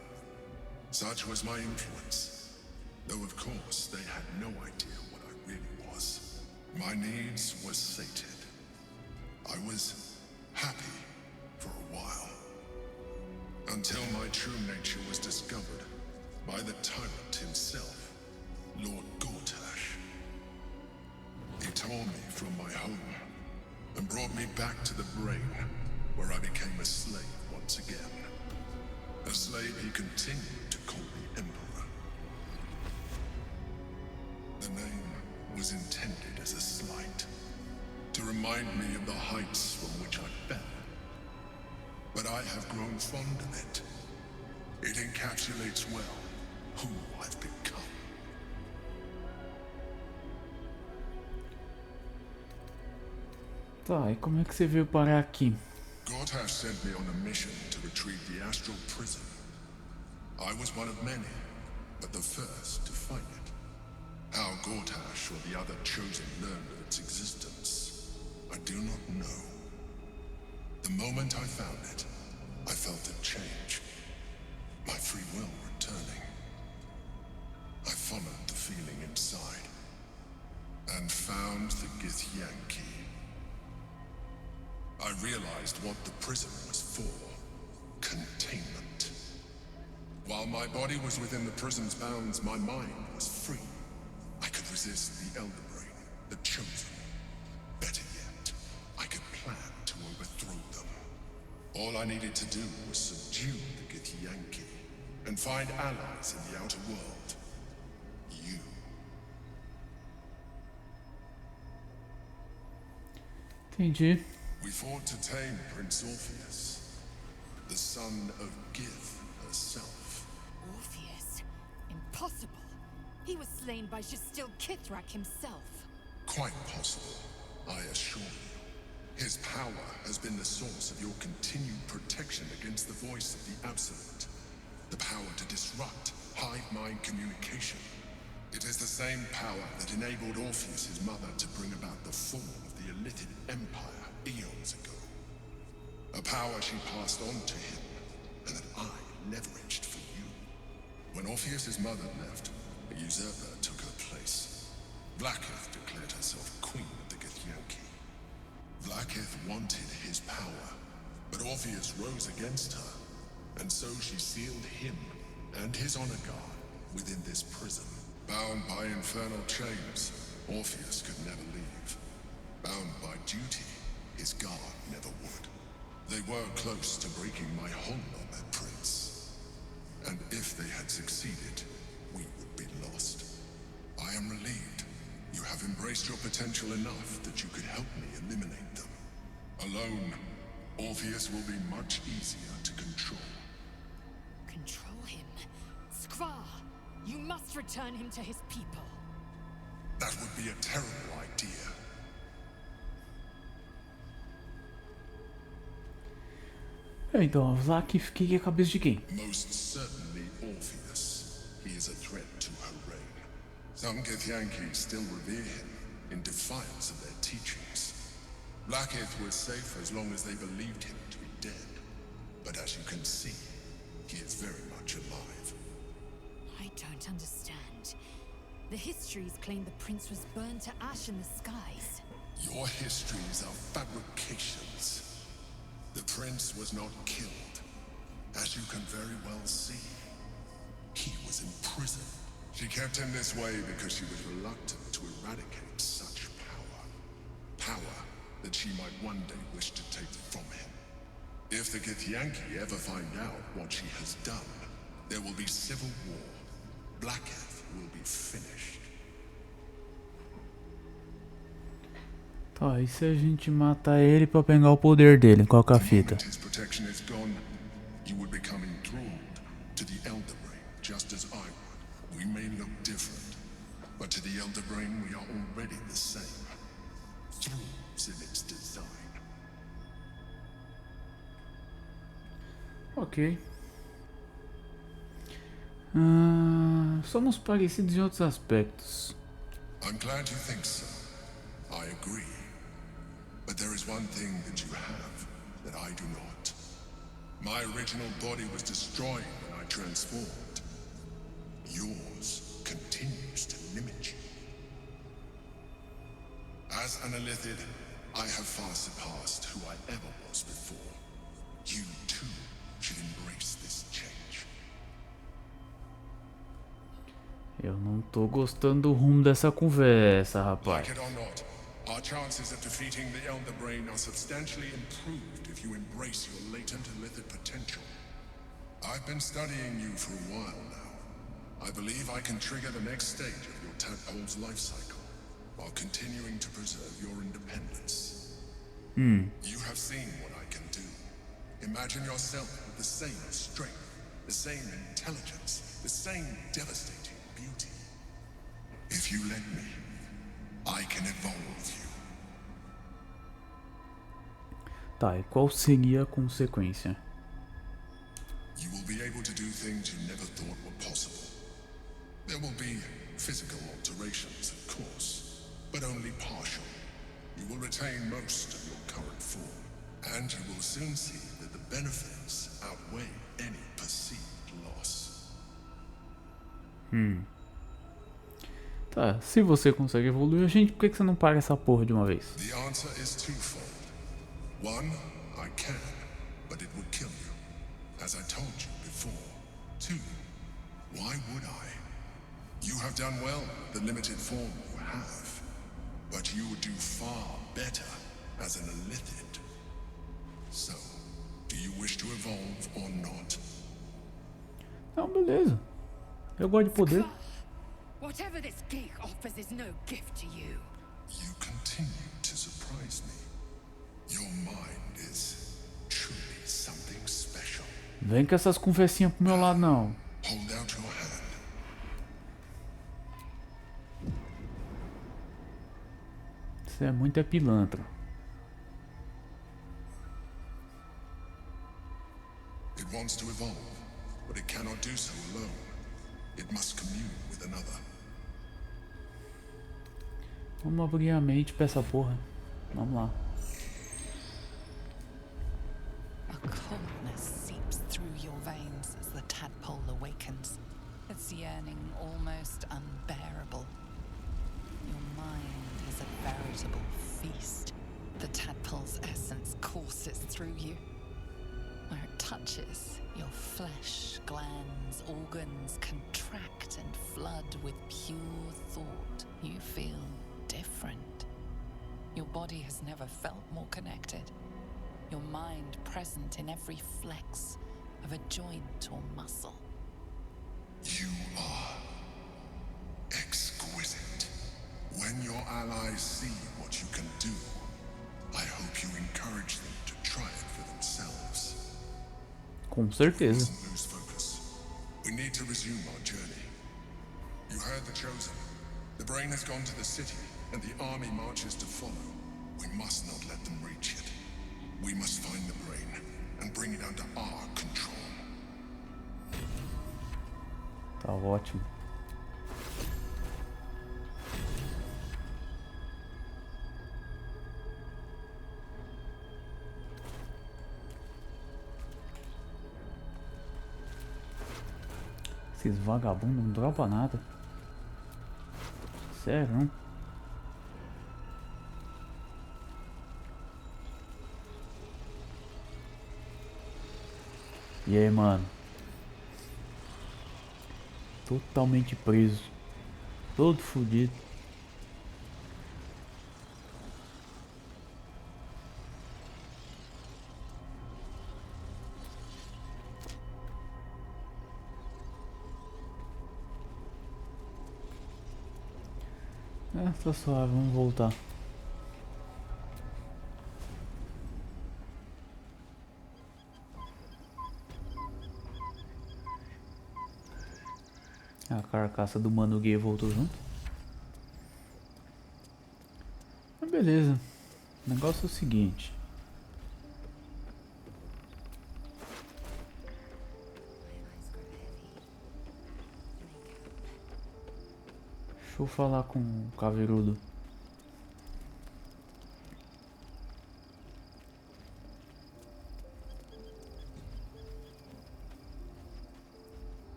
Speaker 8: Such was my influence, though of course they had no idea what I really was. My needs were sated. I was happy for a while, until my true nature was discovered by the tyrant himself, Lord Gortash. He tore me from my home and brought me back to the Brain, where I became a slave once again. A slave he continued to call the Emperor. The name was intended as a slight, to remind me of the heights from which I fell. But I have grown fond of it. It encapsulates well who I've become.
Speaker 1: Tá, e como é que você veio parar aqui?
Speaker 8: Gortash sent me on a mission to retrieve the astral prison. I was one of many, but the first to find it. How Gortash or the other chosen learned of its existence, I do not know. The moment I found it, I felt a change. My free will returning. I followed the feeling inside, and found the Githyanki. I realized what the prison was for. Containment. While my body was within the prison's bounds, my mind was free. I could resist the Elder Brain, the Chosen. Better yet, I could plan to overthrow them. All I needed to do was subdue the Githyanki and find allies in the outer world. You.
Speaker 1: Entendi.
Speaker 8: We fought to tame Prince Orpheus, the son of Gith herself.
Speaker 4: Orpheus? Impossible. He was slain by Justil Kithrak himself.
Speaker 8: Quite possible, I assure you. His power has been the source of your continued protection against the voice of the Absolute. The power to disrupt hive mind communication. It is the same power that enabled Orpheus' mother to bring about the fall of the Illithid Empire eons ago. A power she passed on to him, and that I leveraged for you. When Orpheus' mother left, a usurper took her place. Blackith declared herself queen of the Githyanki. Blackith wanted his power, but Orpheus rose against her, and so she sealed him and his honor guard within this prison. Bound by infernal chains, Orpheus could never leave. Bound by duty, his guard never would. They were close to breaking my hold on that prince. And if they had succeeded, we would be lost. I am relieved. You have embraced your potential enough that you could help me eliminate them. Alone, Orpheus will be much easier to control.
Speaker 4: Control him? Skra! You must return him to his people.
Speaker 8: That would be a terrible idea.
Speaker 1: Então, a Vlakith que é a cabeça de quem?
Speaker 8: Most certainly Orpheus. He is a threat to her reign. Some Githyanki still revere him, in defiance of their teachings. Blackith was safe as long as they believed him to be dead. But as you can see, he is very much alive.
Speaker 4: I don't understand. The histories claim the prince was burned to ash in the skies.
Speaker 8: Your histories are fabrications. The prince was not killed. As you can very well see, he was in prison. She kept him this way because she was reluctant to eradicate such power. Power that she might one day wish to take from him. If the Githyanki ever find out what she has done, there will be civil war. Blackith will be finished.
Speaker 1: Tá, e se a gente matar ele pra pegar o poder dele? Qual que é a fita?
Speaker 8: His protection is gone. You would become enthralled to the Elder Brain, just as I would. We may look different, but to the Elder Brain we are already the same. Thralls in its design.
Speaker 1: Ok. Somos parecidos em outros aspectos.
Speaker 8: I'm glad you think so. I agree. But there is one thing that you have that I do not. My original body was destroyed when I transformed. Yours continues to limit you. As an Illithid, I have far surpassed who I ever was before. You too should embrace this change.
Speaker 1: Eu não tô gostando do rumo dessa conversa, rapaz.
Speaker 8: Like it or not, our chances of defeating the Elder Brain are substantially improved if you embrace your latent Illithid potential. I've been studying you for a while now. I believe I can trigger the next stage of your tadpole's life cycle, while continuing to preserve your independence. You have seen what I can do. Imagine yourself with the same strength, the same intelligence, the same devastating beauty. If you let me, I can evolve you.
Speaker 1: Tá, e qual seria a consequência?
Speaker 8: You will be able to do things you never thought were possible. There will be physical alterations, of course, but only partial. You will retain most of your current form, and you will soon see that the benefits outweigh any perceived loss.
Speaker 1: Tá, se você consegue evoluir a gente, por que você não paga essa porra de uma vez?
Speaker 8: The answer is twofold. One, I can, but it would kill you, as I told you before. Two, why would I? You have done well with the limited form you have, but you would do far better as an Illithid. So, do you wish to evolve or not?
Speaker 1: Não, beleza. Eu gosto de poder.
Speaker 4: Whatever this gig offers is no gift to you.
Speaker 8: You continue to surprise me. Your mind is truly something special.
Speaker 1: Vem com essas conversinhas pro meu lado, não.
Speaker 8: Hold out your hand.
Speaker 1: Você é muito pilantra.
Speaker 8: It wants to evolve, but it cannot do so alone. It must commune with another.
Speaker 1: Vamos abrir a mente pra essa porra. Vamos lá.
Speaker 2: A coldness seeps through your veins as the tadpole awakens, its yearning almost unbearable. Your mind is a veritable feast. The tadpole's essence courses through you. Where it touches, your flesh, glands, organs contract and flood with pure thought. You feel different. Your body has never felt more connected. Your mind present in every flex of a joint or muscle.
Speaker 8: You are exquisite. When your allies see what you can do, I hope you encourage them to try it for themselves.
Speaker 1: Com certeza.
Speaker 8: Mustn't lose focus. We need to resume our journey. You heard the Chosen. The brain has gone to the city, and the army marches to follow. We must not let them reach it. We must find the brain and bring it under our control.
Speaker 1: Tá ótimo. Esses vagabundos não dropam nada. Sério, não? E aí, mano? Totalmente preso. Todo fodido. Tá suave, vamos voltar. A carcaça do mano gay voltou junto. Mas beleza. O negócio é o seguinte. Deixa eu falar com o caveirudo.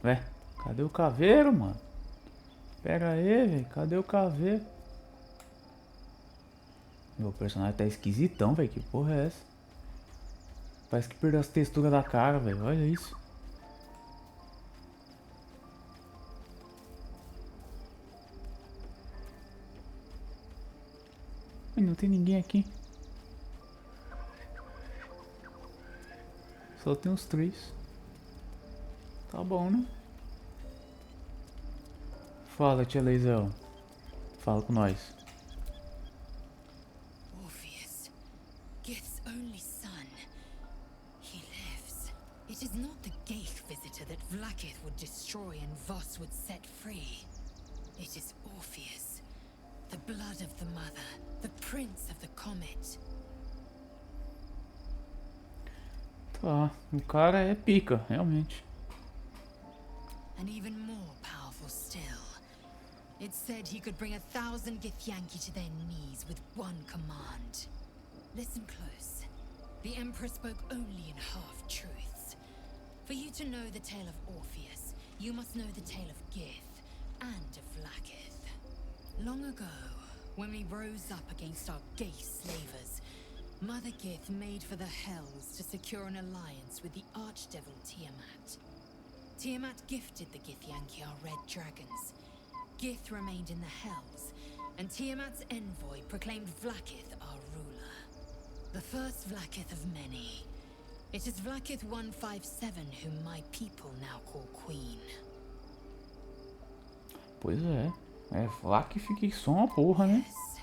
Speaker 1: Ué, cadê o caveiro, mano? Pera aí, velho. Cadê o caveiro? Meu personagem tá esquisitão, velho. Que porra é essa? Parece que perdeu as texturas da cara, velho. Olha isso. Não tem ninguém aqui. Só tem os três. Tá bom, né? Fala, tia Leizão. Fala com nós.
Speaker 4: Orpheus, Gith's only son. He lives. It is not the Ghaik visitor that Vlaakith would destroy and Voss would set free. It is Orpheus, the blood of the mother, the prince of the comet.
Speaker 1: Tá, o cara é pica, realmente.
Speaker 4: And even more powerful still. It said he could bring 1,000 Githyanki to their knees with one command. Listen close. The Emperor spoke only in half-truths. For you to know the tale of Orpheus, you must know the tale of Gith and of Vlaakith. Long ago, when we rose up against our gay slavers, Mother Gith made for the Hells to secure an alliance with the Archdevil Tiamat. Tiamat gifted the Githyanki our red dragons. Gith remained in the Hells, and Tiamat's envoy proclaimed Vlaakith our ruler. The first Vlaakith of many. It is Vlaakith 157 whom my people now call Queen.
Speaker 1: Pois é. É Vlaakith que só uma porra, né?
Speaker 4: Yes.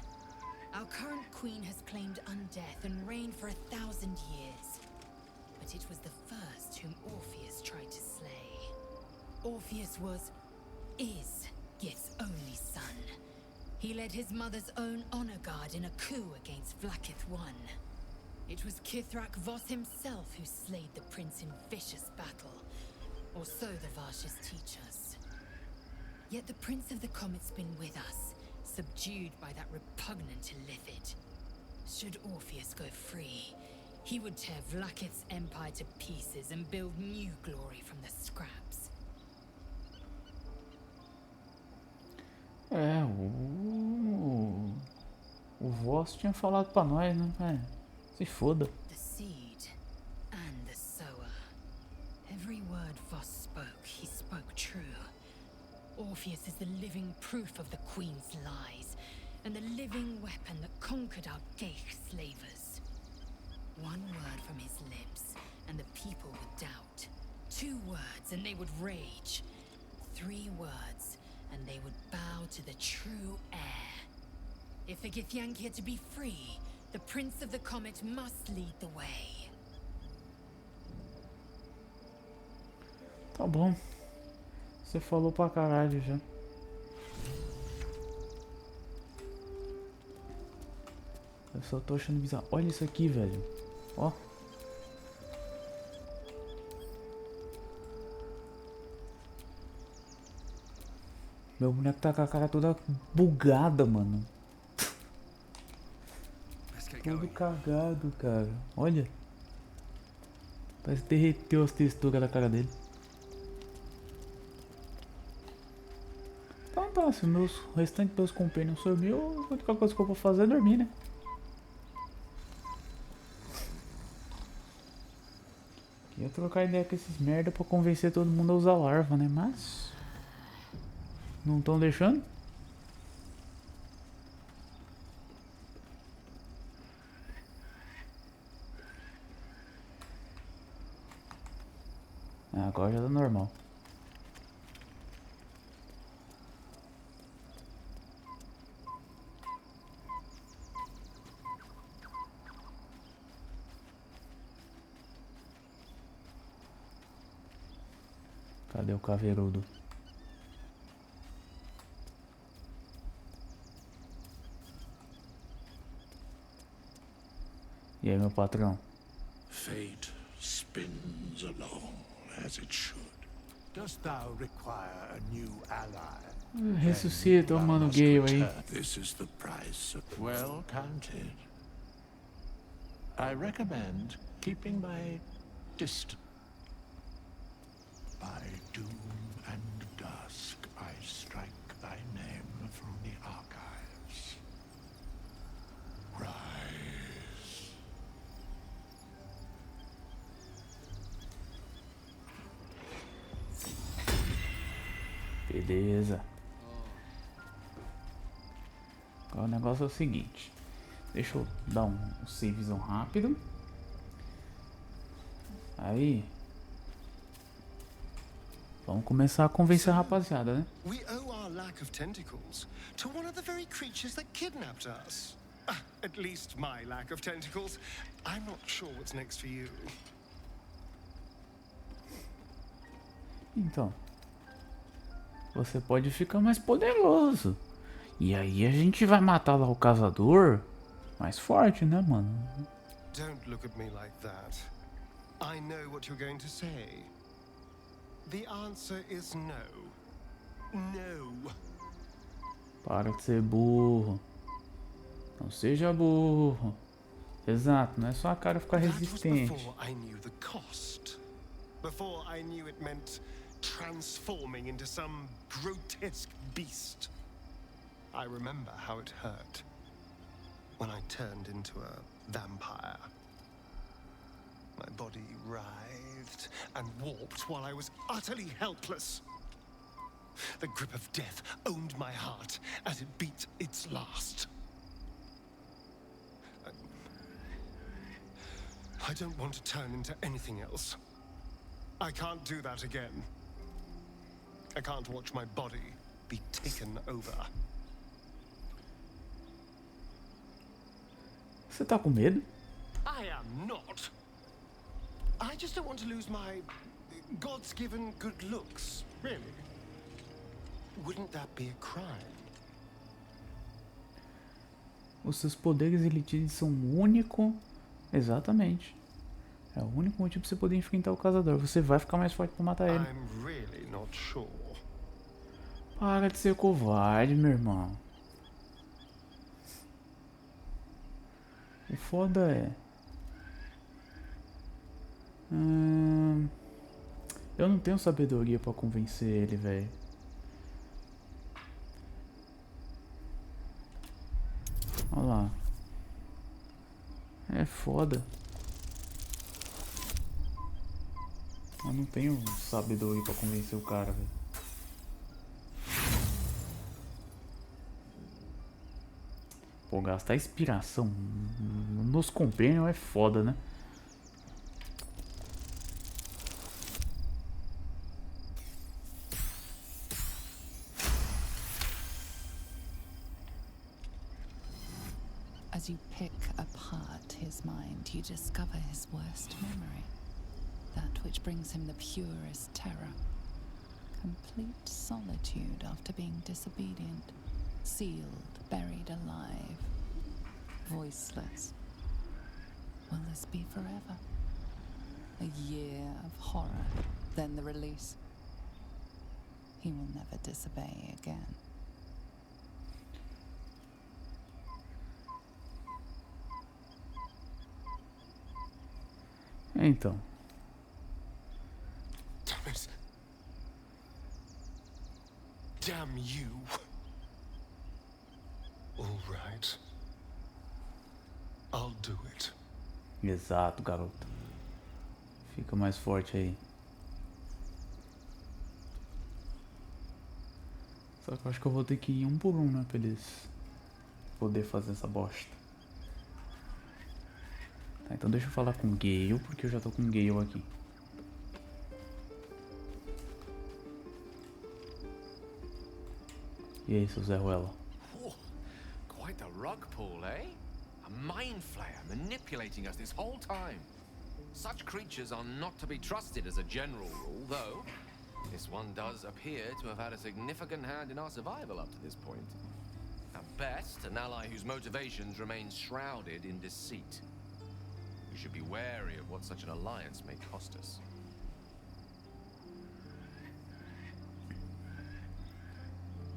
Speaker 4: Our current queen has claimed undeath and reigned for 1,000 years. But it was the first whom Orpheus tried to slay. Orpheus is Gith's only son. He led his mother's own honor guard in a coup against Vlaakith I. It was Kithrak Voss himself who slayed the prince in vicious battle, or so the Varshes teach us. Yet the Prince of the Comet's been with us, subdued by that repugnant Illithid. Should Orpheus go free, he would tear Vlaakith's empire to pieces and build new glory from the scraps.
Speaker 1: O Voss tinha falado pra nós, né? Se foda.
Speaker 4: The seed and the sower. Every word Voss spoke, he spoke true. Orpheus is the living proof of the Queen's lies, and the living weapon that conquered our Geich slavers. One word from his lips, and the people would doubt. 2 words, and they would rage. 3 words, and they would bow to the true heir. If the Githyanki are to be free, the Prince of the Comet must lead the way.
Speaker 1: Tá bom. Você falou pra caralho já. Eu só tô achando bizarro. Olha isso aqui, velho. Ó. Meu boneco tá com a cara toda bugada, mano. Todo cagado, cara. Olha. Parece que derreteu as texturas da cara dele. Então tá, se o restante dos companheiros sumiu, a única coisa que eu vou fazer é dormir, né? Ia trocar ideia com esses merda pra convencer todo mundo a usar larva, né? Mas... não estão deixando? Agora já tá normal. Cadê o caveirudo? E aí, meu patrão?
Speaker 3: Fate spins along as it should.
Speaker 9: Dost thou require a new ally?
Speaker 1: Ressuscita o mano gay aí.
Speaker 3: This is the price of
Speaker 9: Well counted. I recommend keeping my distance. By doom and dusk, I strike thy name from the archives. Rise.
Speaker 1: Beleza. Agora o negócio é o seguinte. Deixa eu dar um savezão rápido. Aí. Vamos começar a convencer a rapaziada, né?
Speaker 6: We owe our lack of tentacles to one of the very creatures that kidnapped us. At least my lack of tentacles. I'm not sure what's next for you.
Speaker 1: Então. Você pode ficar mais poderoso. E aí a gente vai matar lá o caçador mais forte, né, mano?
Speaker 6: Don't look at me like that. I know what you're going to say. The answer is no. No.
Speaker 1: Para de ser burro. Não seja burro. Exato, não é só a cara ficar resistente.
Speaker 6: Before I knew the cost. Before I knew it meant transforming into some grotesque beast. I remember how it hurt when I turned into a vampire. My body writhed and warped while I was utterly helpless. The grip of death owned my heart as it beat its last. I don't want to turn into anything else. I can't do that again. I can't watch my body be taken over.
Speaker 1: Você tá com medo?
Speaker 6: I am not. I just don't want to lose my God's given good looks, really. Wouldn't that be a crime?
Speaker 1: Os seus poderes ele dizem são únicos. Exatamente. É o único motivo pra você poder enfrentar o caçador. Você vai ficar mais forte pra matar ele.
Speaker 6: I'm really not sure.
Speaker 1: Para de ser covarde, meu irmão. O foda é... eu não tenho sabedoria pra convencer ele, velho. Olha lá. É foda. Eu não tenho sabedoria pra convencer o cara, velho. Pô, gastar inspiração nos companions é foda, né?
Speaker 2: As you pick apart his mind, you discover his worst memory. That which brings him the purest terror. Complete solitude after being disobedient. Sealed, buried alive. Voiceless. Will this be forever? A year of horror, then the release. He will never disobey again.
Speaker 1: Então.
Speaker 6: Damn it. Damn you. All right. I'll do it.
Speaker 1: Exato, garoto. Fica mais forte aí. Só que eu acho que eu vou ter que ir um por um, né? Pra eles poder fazer essa bosta. Tá, então deixa eu falar com o Gale, porque eu já tô com o Gale aqui. E aí, seu Zé Ruela?
Speaker 10: Quite the rug pull, eh? A mind flayer manipulating us this whole time. Such creatures are not to be trusted as a general rule, though this one does appear to have had a significant hand in our survival up to this point. At best, an ally whose motivations remain shrouded in deceit. We should be wary of what such an alliance may cost us.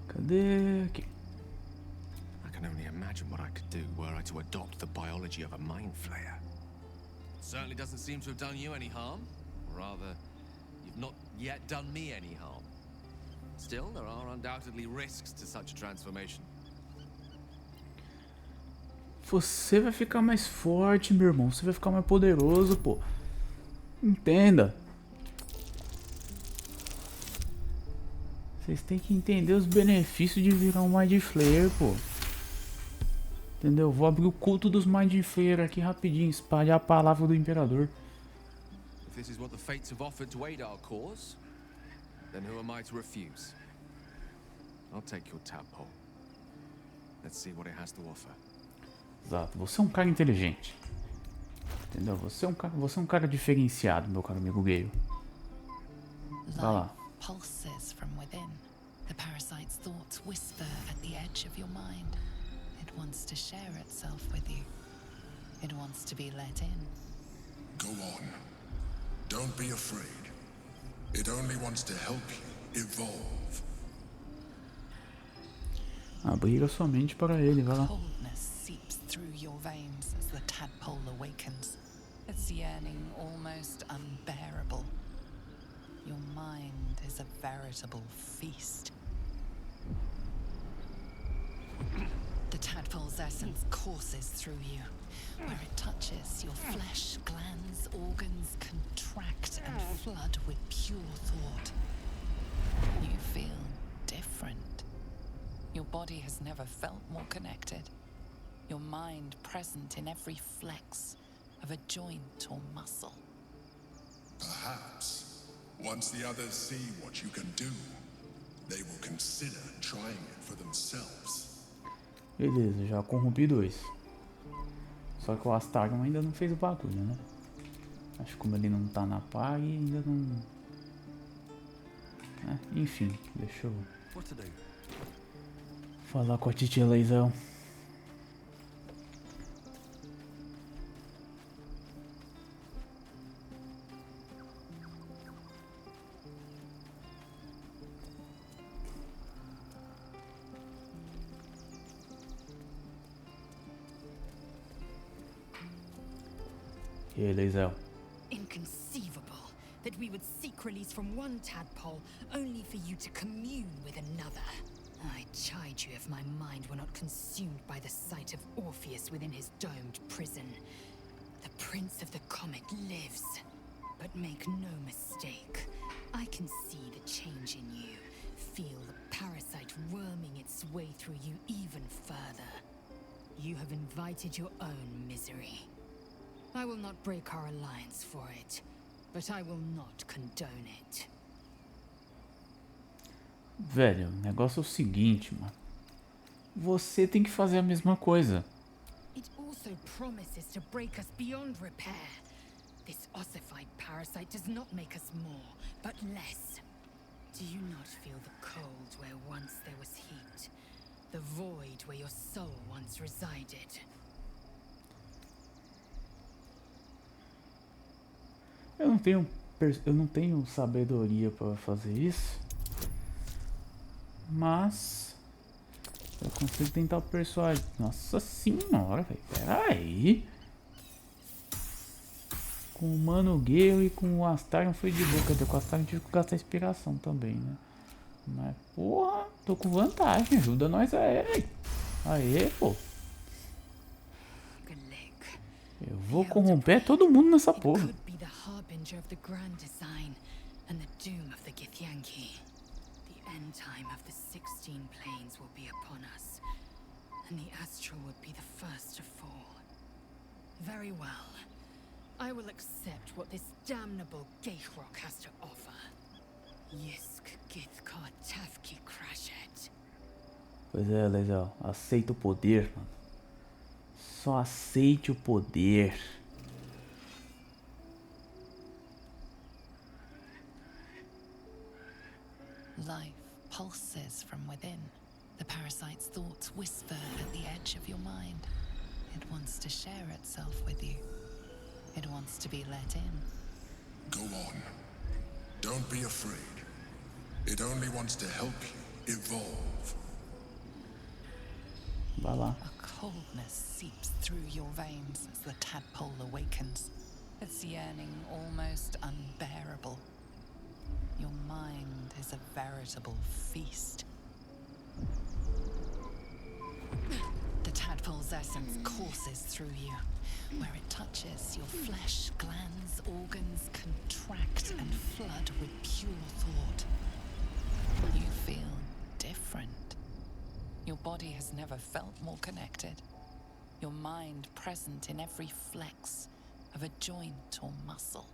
Speaker 1: Cadê aqui?
Speaker 10: I can only imagine what I could do were I to adopt the biology of a mind flayer. It certainly doesn't seem to have done you any harm. Or rather, you've not yet done me any harm. Still, there are undoubtedly risks to such a transformation.
Speaker 1: Você vai ficar mais forte, meu irmão. Você vai ficar mais poderoso, pô. Entenda. Vocês têm que entender os benefícios de virar um Mind Flayer, pô. Entendeu? Vou abrir o culto dos Mind Flayer aqui rapidinho. Espalhar a palavra do Imperador.
Speaker 10: If this is what the fates have offered to aid our cause, then who am I to refuse? I'll take your tadpole. Let's see what it has to offer.
Speaker 1: Exato. Você é um cara inteligente. Entendeu? Você é um cara diferenciado, meu caro amigo Gale. Vai lá.
Speaker 2: Pulses from within. The parasite's thoughts whisper at the edge of your mind. It wants to share itself with you. It wants to be let in.
Speaker 8: Go on. Don't be afraid. It only wants to help you evolve.
Speaker 1: Abrir a sua mente para ele, vai lá.
Speaker 2: Coldness seeps through your veins as the tadpole awakens. Its yearning almost unbearable. Your mind is a veritable feast. The tadpole's essence courses through you. Where it touches, your flesh, glands, organs contract and flood with pure thought. You feel different. Your body has never felt more connected. Your mind present in every flex of a joint or muscle.
Speaker 8: Perhaps, once the others see what you can do, they will consider trying it for themselves.
Speaker 1: Beleza, já corrompi 2. Só que o Astarion ainda não fez o bagulho, né? Acho que como ele não tá na PAG, ainda não... enfim, deixa eu falar com a titia Leizão. Que, Leisel?
Speaker 4: Inconceivable that we would seek release from one tadpole only for you to commune with another. I chide you if my mind were not consumed by the sight of Orpheus within his domed prison. The Prince of the Comet lives. But make no mistake, I can see the change in you. Feel the parasite worming its way through you even further. You have invited your own misery. I will not break our alliance for it, but I will not condone it.
Speaker 1: Velho, o negócio é o seguinte, mano. Você tem que fazer a mesma coisa.
Speaker 4: It also promises to break us beyond repair. This ossified parasite does not make us more, but less. Do you not feel the cold where once there was heat? The void where your soul once resided?
Speaker 1: Eu não tenho sabedoria pra fazer isso. Mas eu consigo tentar persuadir. Nossa senhora, velho. Pera aí. Com o Mano Gale e com o Astarion foi de boa. Cadê? Com o Astarion tive que gastar inspiração também, né? Mas, porra, tô com vantagem. Ajuda nós aí. Aê, pô. Eu vou corromper todo mundo nessa porra.
Speaker 4: End time of the 16 planes will be upon us, and the astral would be the first to fall. Very well. I will accept what this damnable Geithrock has to offer. Yisk Githkar Tafki Crashet.
Speaker 1: Pois é, legal. Aceita o poder, mano. Só aceite o poder.
Speaker 2: Life pulses from within. The parasite's thoughts whisper at the edge of your mind. It wants to share itself with you. It wants to be let in.
Speaker 8: Go on. Don't be afraid. It only wants to help you evolve.
Speaker 1: Vai lá.
Speaker 2: A coldness seeps through your veins as the tadpole awakens. Its yearning almost unbearable. Your mind is a veritable feast. The tadpole's essence courses through you. Where it touches, your flesh, glands, organs contract and flood with pure thought. You feel different. Your body has never felt more connected. Your mind present in every flex of a joint or muscle.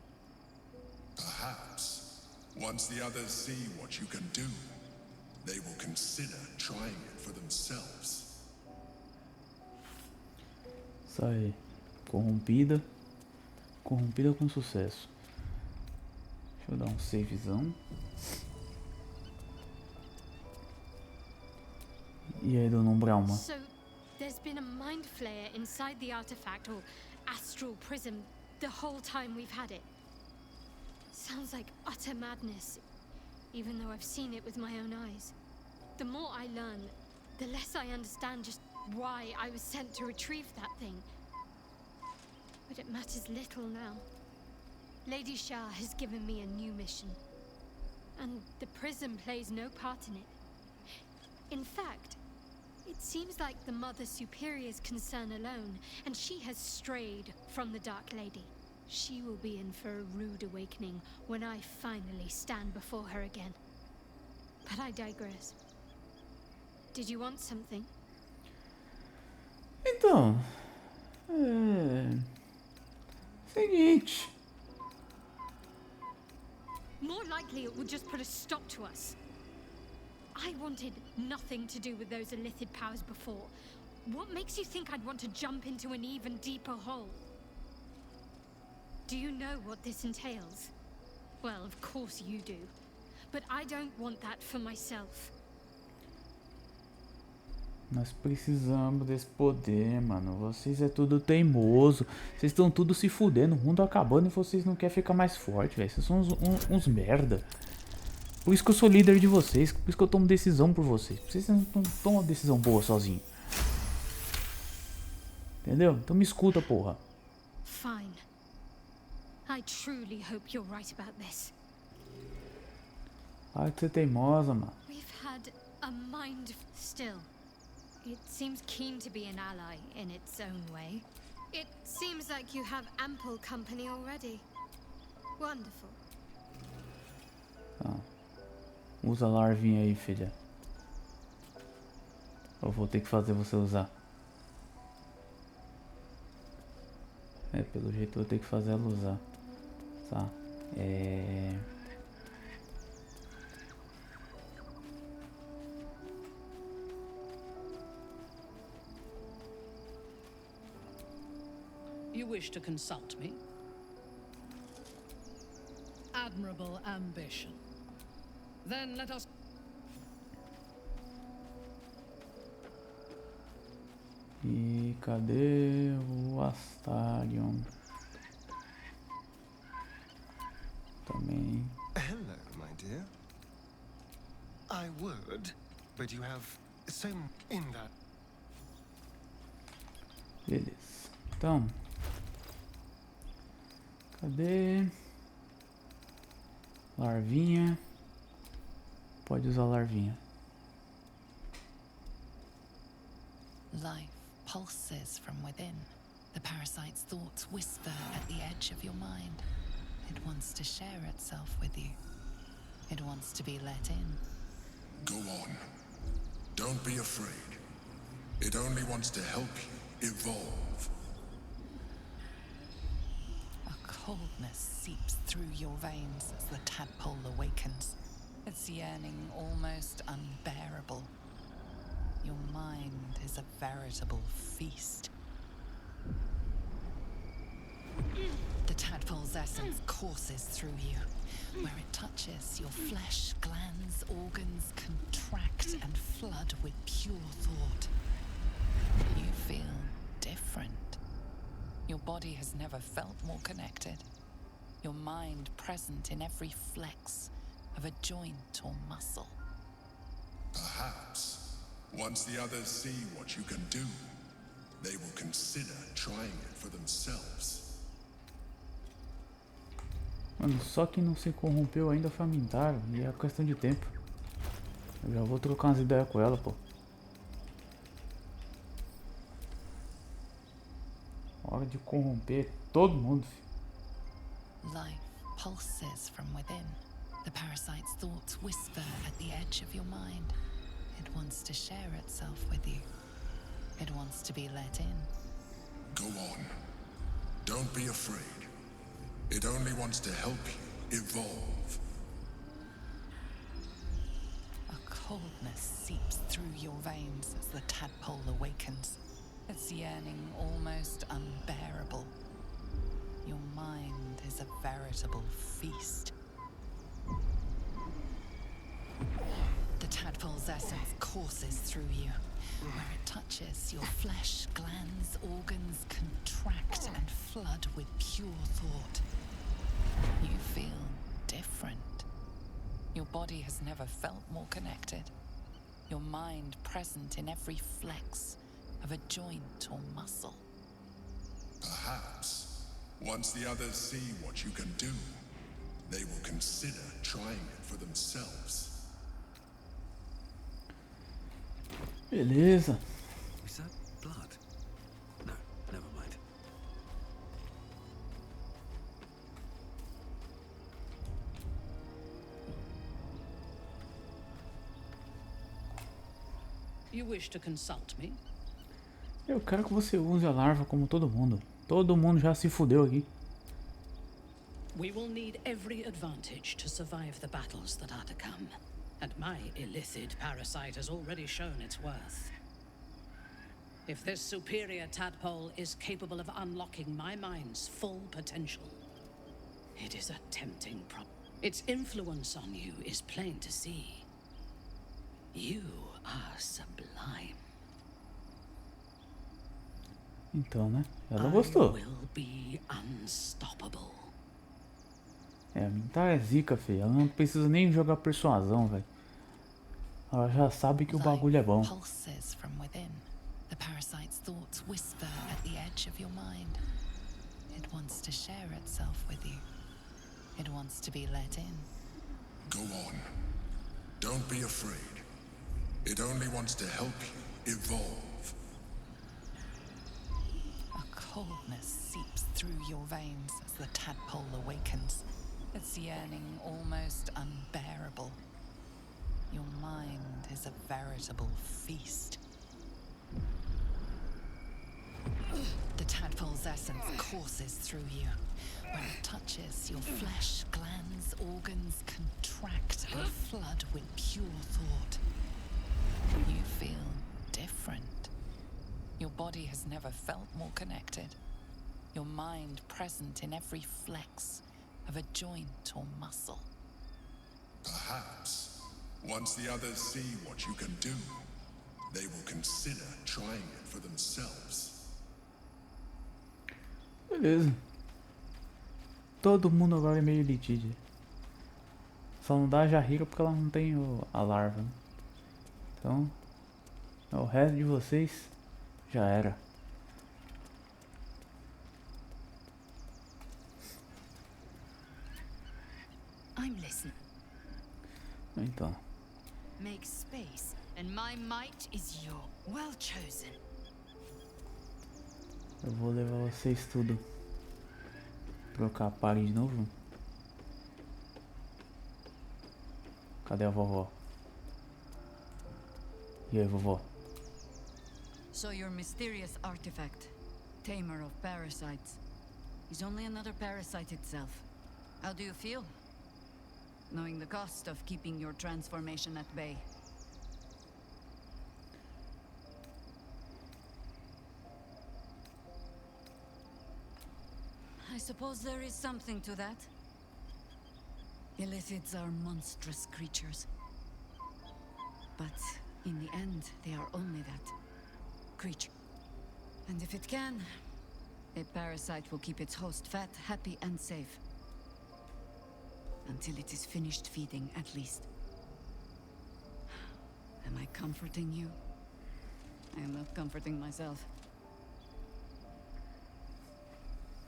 Speaker 8: Perhaps. Once the others see what you can do, they will consider trying it for themselves.
Speaker 1: Isso aí. Corrompida. Corrompida com sucesso. Deixa eu dar um savezão. E aí, Dona Umbralma?
Speaker 11: So, there's been a mind flayer inside the artifact or astral prism the whole time we've had it. Sounds like utter madness, even though I've seen it with my own eyes. The more I learn, the less I understand just why I was sent to retrieve that thing. But it matters little now. Lady Shah has given me a new mission, and the prism plays no part in it. In fact, it seems like the Mother Superior's concern alone, and she has strayed from the Dark Lady. She will be in for a rude awakening when I finally stand before her again. But I digress. Did you want something?
Speaker 1: Então, seguinte.
Speaker 11: More likely it would just put a stop to us. I wanted nothing to do with those illithid powers before. What makes you think I'd want to jump into an even deeper hole? Do you know what this entails? Well, of course you do. But I don't want that for myself.
Speaker 1: Nós precisamos desse poder, mano. Vocês é tudo teimoso. Vocês estão tudo se fudendo. O mundo acabando e vocês não querem ficar mais forte, velho. Vocês são uns merda. Por isso que eu sou líder de vocês. Por isso que eu tomo decisão por vocês. Vocês não tomam decisão boa sozinho. Entendeu? Então me escuta, porra.
Speaker 11: Fine. I truly hope you're right about this.
Speaker 1: Ai, que você é teimosa, mano.
Speaker 11: We've had a mind still. It seems keen to be an ally in its own way. It seems like you have ample company already. Wonderful.
Speaker 1: Tá. Usa a larvinha aí, filha. Eu vou ter que fazer você usar. É, pelo jeito eu vou ter que fazer ela usar. Tá.
Speaker 7: You wish to consult me? Admirable ambition. Then let us...
Speaker 1: E cadê o Astarion? Também.
Speaker 6: Hello, my dear. I would, but you have so in that.
Speaker 1: Beleza. Então. Cadê? Larvinha. Pode usar a larvinha.
Speaker 2: Life pulses from within. The parasite's thoughts whisper at the edge of your mind. It wants to share itself with you. It wants to be let in.
Speaker 8: Go on. Don't be afraid. It only wants to help you evolve.
Speaker 2: A coldness seeps through your veins as the tadpole awakens. Its yearning almost unbearable. Your mind is a veritable feast. The tadpole's essence courses through you. Where it touches, your flesh, glands, organs contract and flood with pure thought. You feel different. Your body has never felt more connected. Your mind present in every flex of a joint or muscle.
Speaker 8: Perhaps, once the others see what you can do, they will consider trying it for themselves.
Speaker 1: Mano, só que não se corrompeu ainda famintaram. E é questão de tempo. Eu já vou trocar umas ideias com ela, pô. Hora de corromper todo mundo, filho.
Speaker 2: Life pulses from within. The parasite's thoughts whisper at the edge of your mind. It wants to share itself with you. It wants to be let in.
Speaker 8: Go on. Don't be afraid. It only wants to help you evolve.
Speaker 2: A coldness seeps through your veins as the tadpole awakens. Its yearning almost unbearable. Your mind is a veritable feast. The tadpole's essence courses through you. Where it touches, your flesh, glands, organs contract and flood with pure thought. You feel different. Your body has never felt more connected. Your mind present in every flex of a joint or muscle.
Speaker 8: Perhaps, once the others see what you can do, they will consider trying it for themselves.
Speaker 1: Beleza.
Speaker 3: Is that blood? No, never mind.
Speaker 7: You wish to consult me?
Speaker 1: Eu quero que você use a larva como todo mundo. Todo mundo já se fudeu aqui.
Speaker 7: We will need every advantage to survive the battles that are to come. And my illicit parasite has already shown its worth. If this superior tadpole is capable of unlocking my mind's full potential, it is a tempting problem. Its influence on you is plain to see. You are sublime.
Speaker 1: Então, né? Ela gostou.
Speaker 7: I will be unstoppable.
Speaker 1: É, a minha tá é zica, filho. Ela não precisa nem jogar persuasão, velho. Ela já sabe que o bagulho é bom.
Speaker 2: Pulses from within. The parasite's thoughts whisper at the edge of your mind. It wants to share itself with you. It wants to be let in.
Speaker 8: Go on. Don't be afraid. It only wants to help you evolve.
Speaker 2: A coldness seeps through your veins as the tadpole awakens, its yearning almost unbearable. Your mind is a veritable feast. The tadpole's essence courses through you. When it touches, your flesh, glands, organs contract and flood with pure thought. You feel different. Your body has never felt more connected. Your mind present in every flex of a joint or muscle.
Speaker 8: Perhaps, once the others see what you can do, they will consider trying it for themselves.
Speaker 1: Beleza. Todo mundo agora é meio litígio. Só não dá a Jahira porque ela não tem a larva. Então, o resto de vocês já era.
Speaker 4: I'm listening.
Speaker 1: Então,
Speaker 4: Make space, and my might is your. Well chosen.
Speaker 1: eu vou levar vocês tudo. Trocar a parede de novo. Cadê a vovó? E aí, vovó?
Speaker 12: So your mysterious artifact, tamer of parasites, is only another parasite itself. How do you feel? Knowing the cost of keeping your transformation at bay. I suppose there is something to that. Illithids are monstrous creatures. But in the end, they are only that. Creature. And if it can, a parasite will keep its host fat, happy, and safe. Until it is finished feeding, at least. Am I comforting you? I am not comforting myself.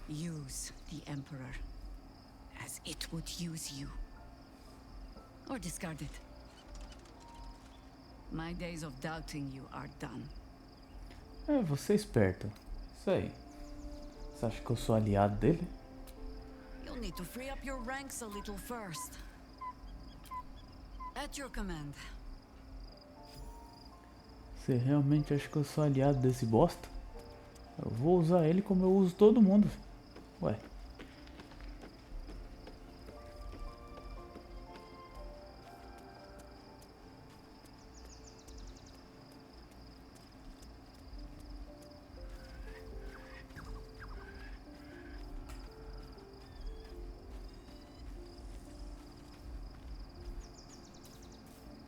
Speaker 12: Use the Emperor as it would use you. Or discard it. My days of doubting you are done.
Speaker 1: É, você é esperto. Isso aí. Você acha que eu sou aliado dele?
Speaker 12: You'll need to free up your ranks a little first. At your command.
Speaker 1: Você realmente acha que eu sou aliado desse bosta? Eu vou usar ele como eu uso todo mundo. Ué.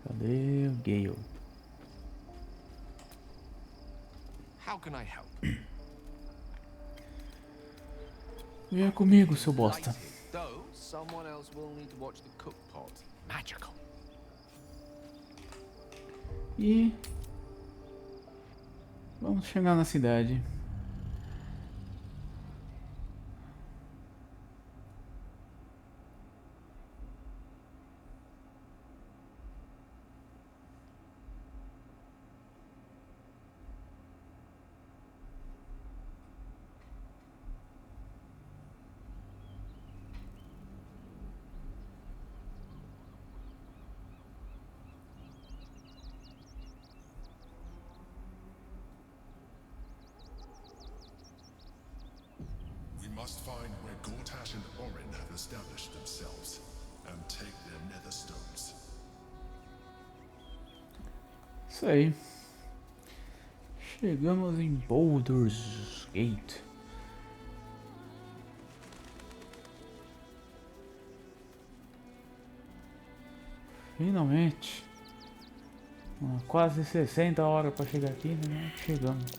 Speaker 1: Cadê o Gale?
Speaker 10: How can I help?
Speaker 1: Venha comigo, seu bosta.
Speaker 10: Though someone else will need to watch the cook pot. Magical.
Speaker 1: E vamos chegar na cidade.
Speaker 8: We must find where Gortash and Orin have established themselves, and take their nether stones.
Speaker 1: Isso aí. Chegamos em Baldur's Gate. Finalmente. Quase 60 horas para chegar aqui, né? Chegamos.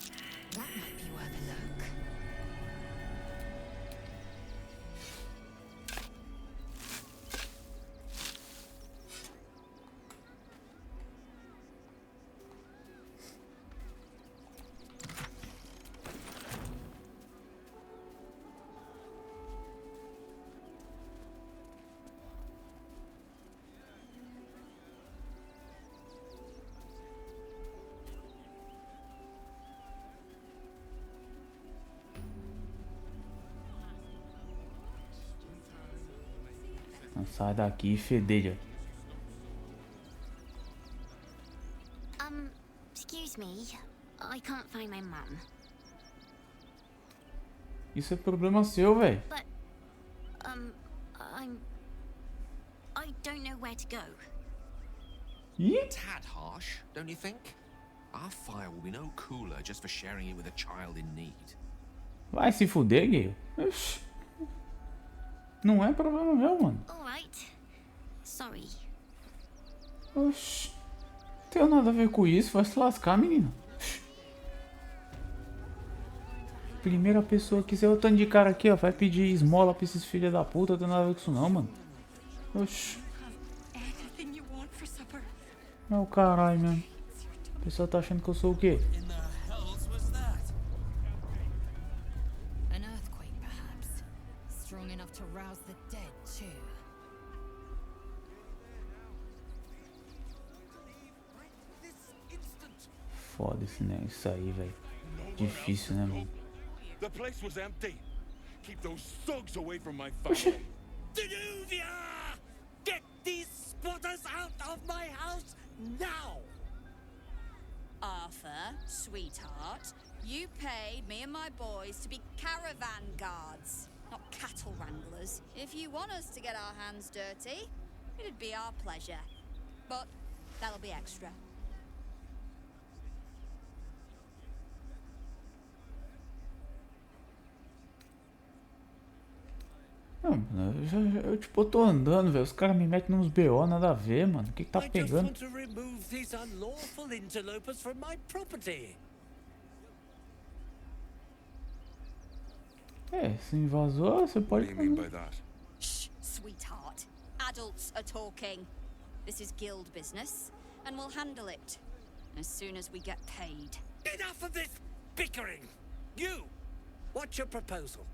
Speaker 2: That might be worth a look.
Speaker 1: Sai daqui, fedelha.
Speaker 13: Excuse me. I can't find my mum.
Speaker 1: Isso é problema seu, velho.
Speaker 13: But, I don't know where to go.
Speaker 10: Tad harsh, don't you think? Our fire will be no cooler just for sharing it with a child in need.
Speaker 1: Vai se fuder, Gale. Oxi. Não é problema meu, mano.
Speaker 13: Alright. Sorry.
Speaker 1: Oxi. Não tem nada a ver com isso. Vai se lascar, menina. Oxi. Primeira pessoa que quiser o tanto de cara aqui, ó. Vai pedir esmola pra esses filhos da puta. Não tem nada a ver com isso não, mano. Oxi. É o caralho mesmo. O pessoal tá achando que eu sou o quê?
Speaker 4: An earthquake, perhaps. Strong enough to rouse the dead, too.
Speaker 1: Foda-se, né? Isso aí, velho. Difícil, né, mano?
Speaker 3: The place was empty. Keep those thugs away from my family.
Speaker 14: Denuvia! Get these squatters out of my house now!
Speaker 12: Arthur, sweetheart, you paid me and my boys to be caravan guards, not cattle wranglers. If you want us to get our hands dirty, it'd be our pleasure. But that'll be extra.
Speaker 1: Não, mano, eu tipo, eu tô andando, velho. Os caras me metem nos BO, nada a ver, mano. O que tá pegando? É, se invasor, você pode.
Speaker 12: Shh, sweetheart. Adults are talking. This is guild business, and we'll handle it as soon as we get paid.
Speaker 14: Enough of this bickering! You! What's your proposal?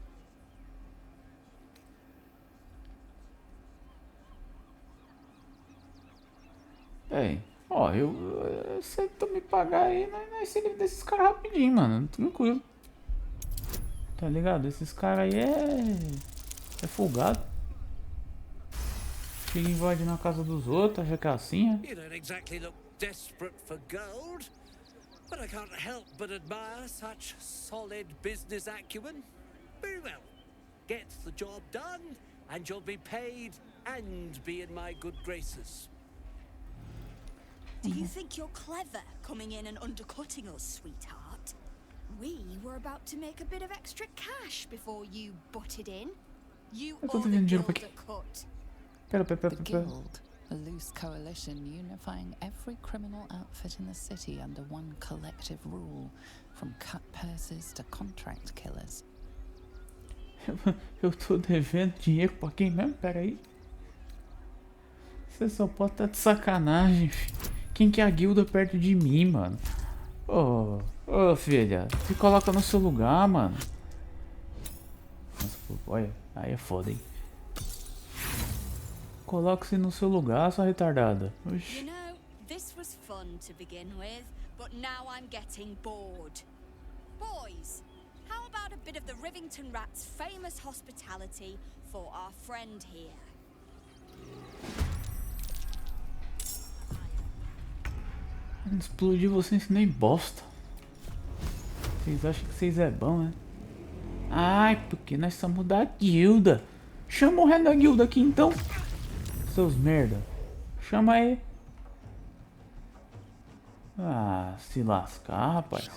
Speaker 1: Bem, ó, se tu me pagar aí, nós segredo desses caras rapidinho, mano. Tranquilo. Tá ligado? Esses caras aí é folgado. Chega e invade na casa dos outros, acha que é assim, é?
Speaker 14: You don't exactly look desperate for gold, but I can't help but admire such solid business acumen. Very well. Get the job done, and you'll be paid and be in my good graces.
Speaker 12: Do you think you're clever coming in and undercutting us, sweetheart? We were about to make a bit of extra cash before you butted in. You
Speaker 1: Eu tô
Speaker 12: owe the
Speaker 1: devendo dinheiro
Speaker 12: guild
Speaker 1: pra quê?
Speaker 12: a cut.
Speaker 2: The Guild, a loose coalition unifying every criminal outfit in the city under one collective rule, from cut purses to contract killers.
Speaker 1: Eu tô devendo dinheiro pra quem mesmo? Pera aí. Você só pode estar de sacanagem, filho. Quem que é a guilda perto de mim, mano? Ô, filha, se coloca no seu lugar, mano. Nossa, olha, aí é foda, hein? Coloque-se no seu lugar, sua retardada. Oxi.
Speaker 12: You know, this was fun to begin with, but now I'm getting bored. Boys, how about a bit of the Rivington Rat's famous hospitality for our friend here?
Speaker 1: Explodir vocês nem bosta. Vocês acham que vocês é bom, né? Ai, porque nós somos da guilda. Chama o resto da guilda aqui então. Seus merda. Chama aí. Ah, se lascar, rapaz.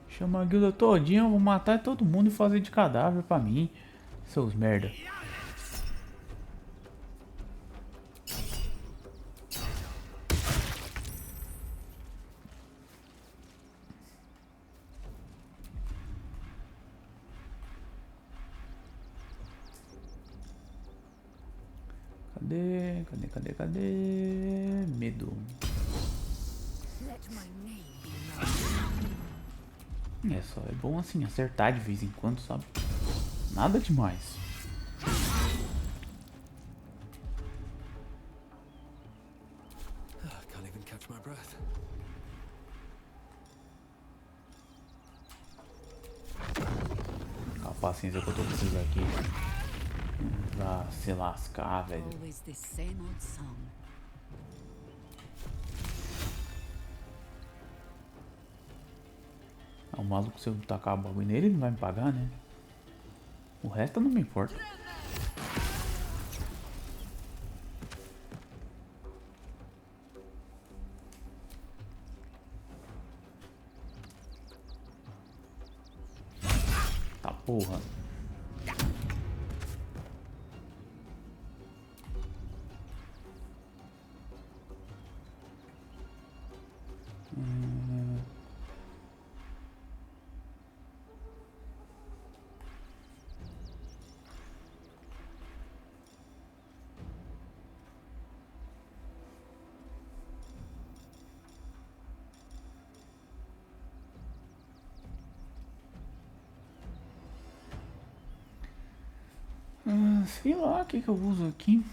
Speaker 1: Chama a guilda todinha, eu vou matar todo mundo e fazer de cadáver pra mim. Seus merda. Cadê? Medo. É só, é bom assim, acertar de vez em quando, sabe? Nada demais.
Speaker 14: Can't even catch my breath.
Speaker 1: paciência que eu tô precisando aqui pra se lascar, velho.
Speaker 12: Always the same old song.
Speaker 1: O maluco, se eu tacar o bagulho nele, ele não vai me pagar, né? O resto não me importa. Tá porra. Sei lá o que eu uso aqui.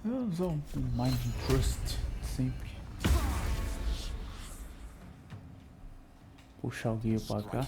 Speaker 1: Eu vou usar um Mind Trust sempre. Puxar o guia pra cá.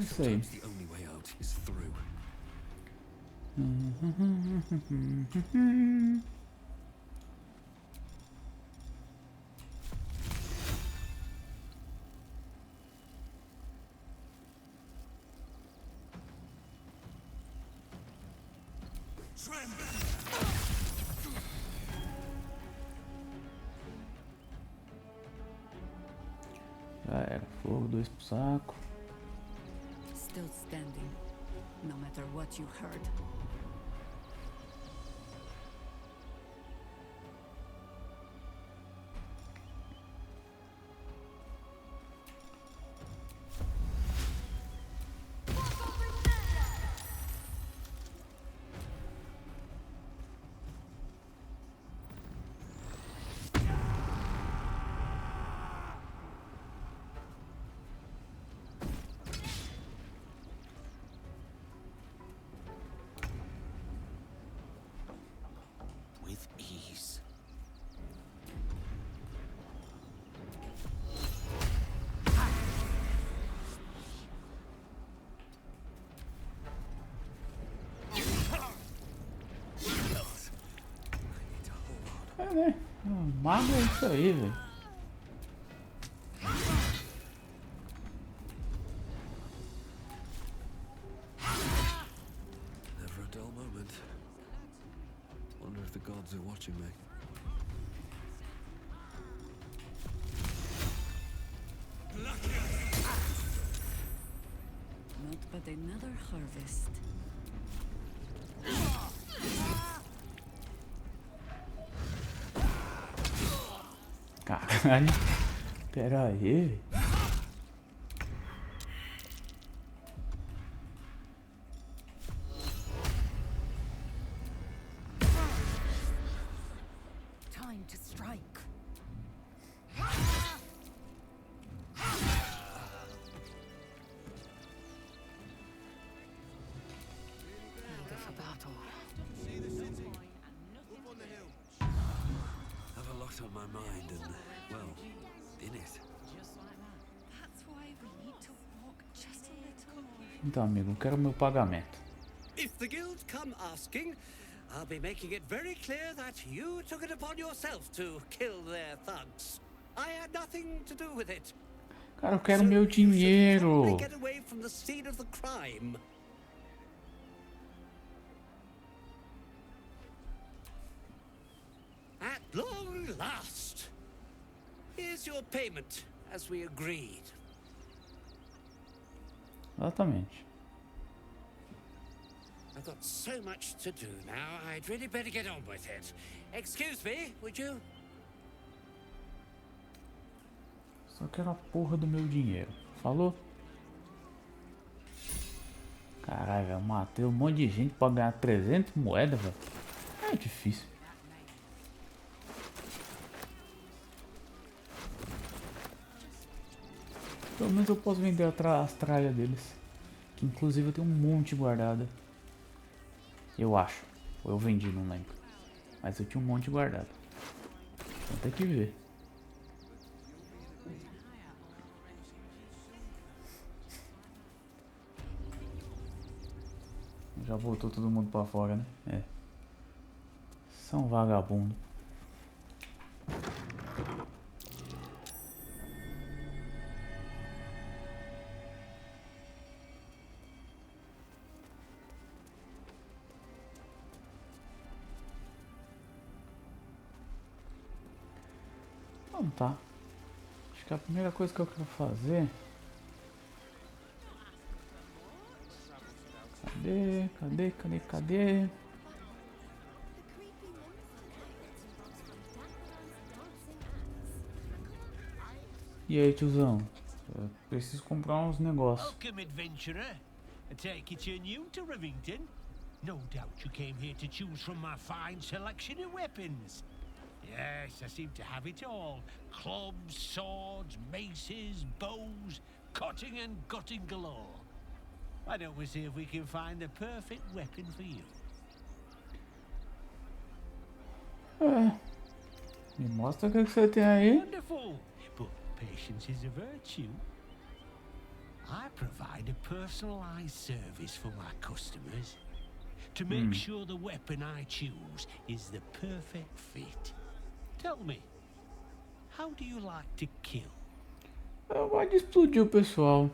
Speaker 1: Isso aí. Já era. Fogo, 2 pro saco.
Speaker 12: Still standing, no matter what you heard. É, né? Mago é isso aí, velho.
Speaker 15: Never a dull moment. Wonder if the gods are watching me.
Speaker 12: Not but another harvest.
Speaker 1: Caralho. Pera aí.
Speaker 5: Time to strike.
Speaker 2: Eager for battle.
Speaker 15: Have a lot on my mind and, well, in it.
Speaker 5: That's why we need to walk just a little more.
Speaker 1: Então, amigo, quero meu pagamento.
Speaker 14: If the guild come asking, I'll be making it very clear that you took it upon yourself to kill their thugs. I had nothing to do with it.
Speaker 1: Cara, eu quero meu dinheiro.
Speaker 14: Get away from the scene of the crime. At long last, here's your payment, as we agreed.
Speaker 1: Exatamente.
Speaker 14: I've got so much to do now, I'd really better get on with it. Excuse me, would you?
Speaker 1: Só quero a porra do meu dinheiro. Falou? Caralho, velho, matei um monte de gente pra ganhar 300 moedas, velho. É difícil. Pelo menos eu posso vender as tralhas deles. Que inclusive eu tenho um monte guardada. Eu acho. Ou eu vendi, não lembro. Mas eu tinha um monte guardado. Então tem que ver. Já voltou todo mundo pra fora, né? É. São vagabundo. Então tá. Acho que a primeira coisa que eu quero fazer... Cadê? E aí, tiozão? Eu preciso comprar uns negócios.
Speaker 16: Welcome, adventurer. I take it you're new to Rivington. No doubt you came here to choose from my fine selection of weapons. Yes, I seem to have it all. Clubs, swords, maces, bows, cutting and gutting galore. Why don't we see if we can find the perfect weapon for you?
Speaker 1: Me mostra o que você tem aí.
Speaker 16: Wonderful, but patience is a virtue. I provide a personalized service for my customers to make sure the weapon I choose is the perfect fit. Tell me, how do you like to kill?
Speaker 1: Eu gosto de explodir o pessoal.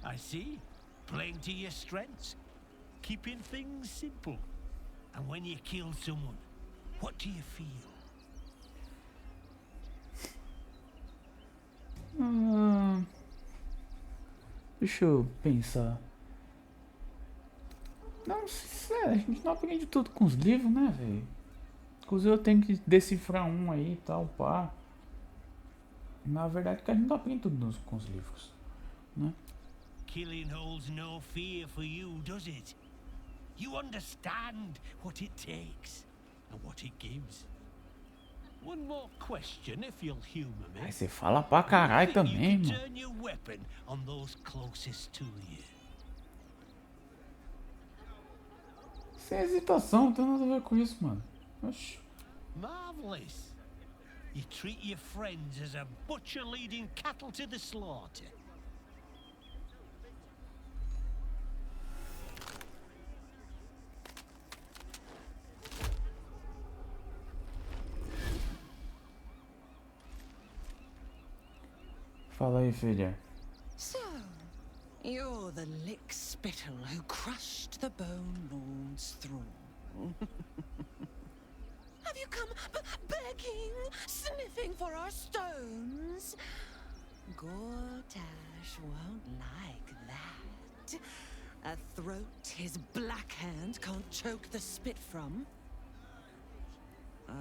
Speaker 16: I see. Playing to your strengths. Keeping things simple. And when you kill someone, what do you feel?
Speaker 1: Deixa eu pensar. Não, a gente não aprende tudo com os livros, né, velho? Inclusive eu tenho que decifrar um aí e tal, pá. Na verdade que a gente não aprende tudo com os livros, né?
Speaker 16: Killing holds no fear for you, does it? You understand what it takes and what it gives. One more question, if you'll humor me.
Speaker 1: Aí você fala pra caralho também, mano.
Speaker 16: Turn your weapon on those closest to you.
Speaker 1: Sem hesitação, não tem nada a ver com isso, mano. Oxi.
Speaker 16: Marvelous. You treat your friends as a butcher leading cattle to the slaughter.
Speaker 1: Fala aí, filha.
Speaker 5: So, you're the lick spittle who crushed the Bone Lord's throne. Have you come begging, sniffing for our stones? Gortash won't like that. A throat his black hand can't choke the spit from. Oh,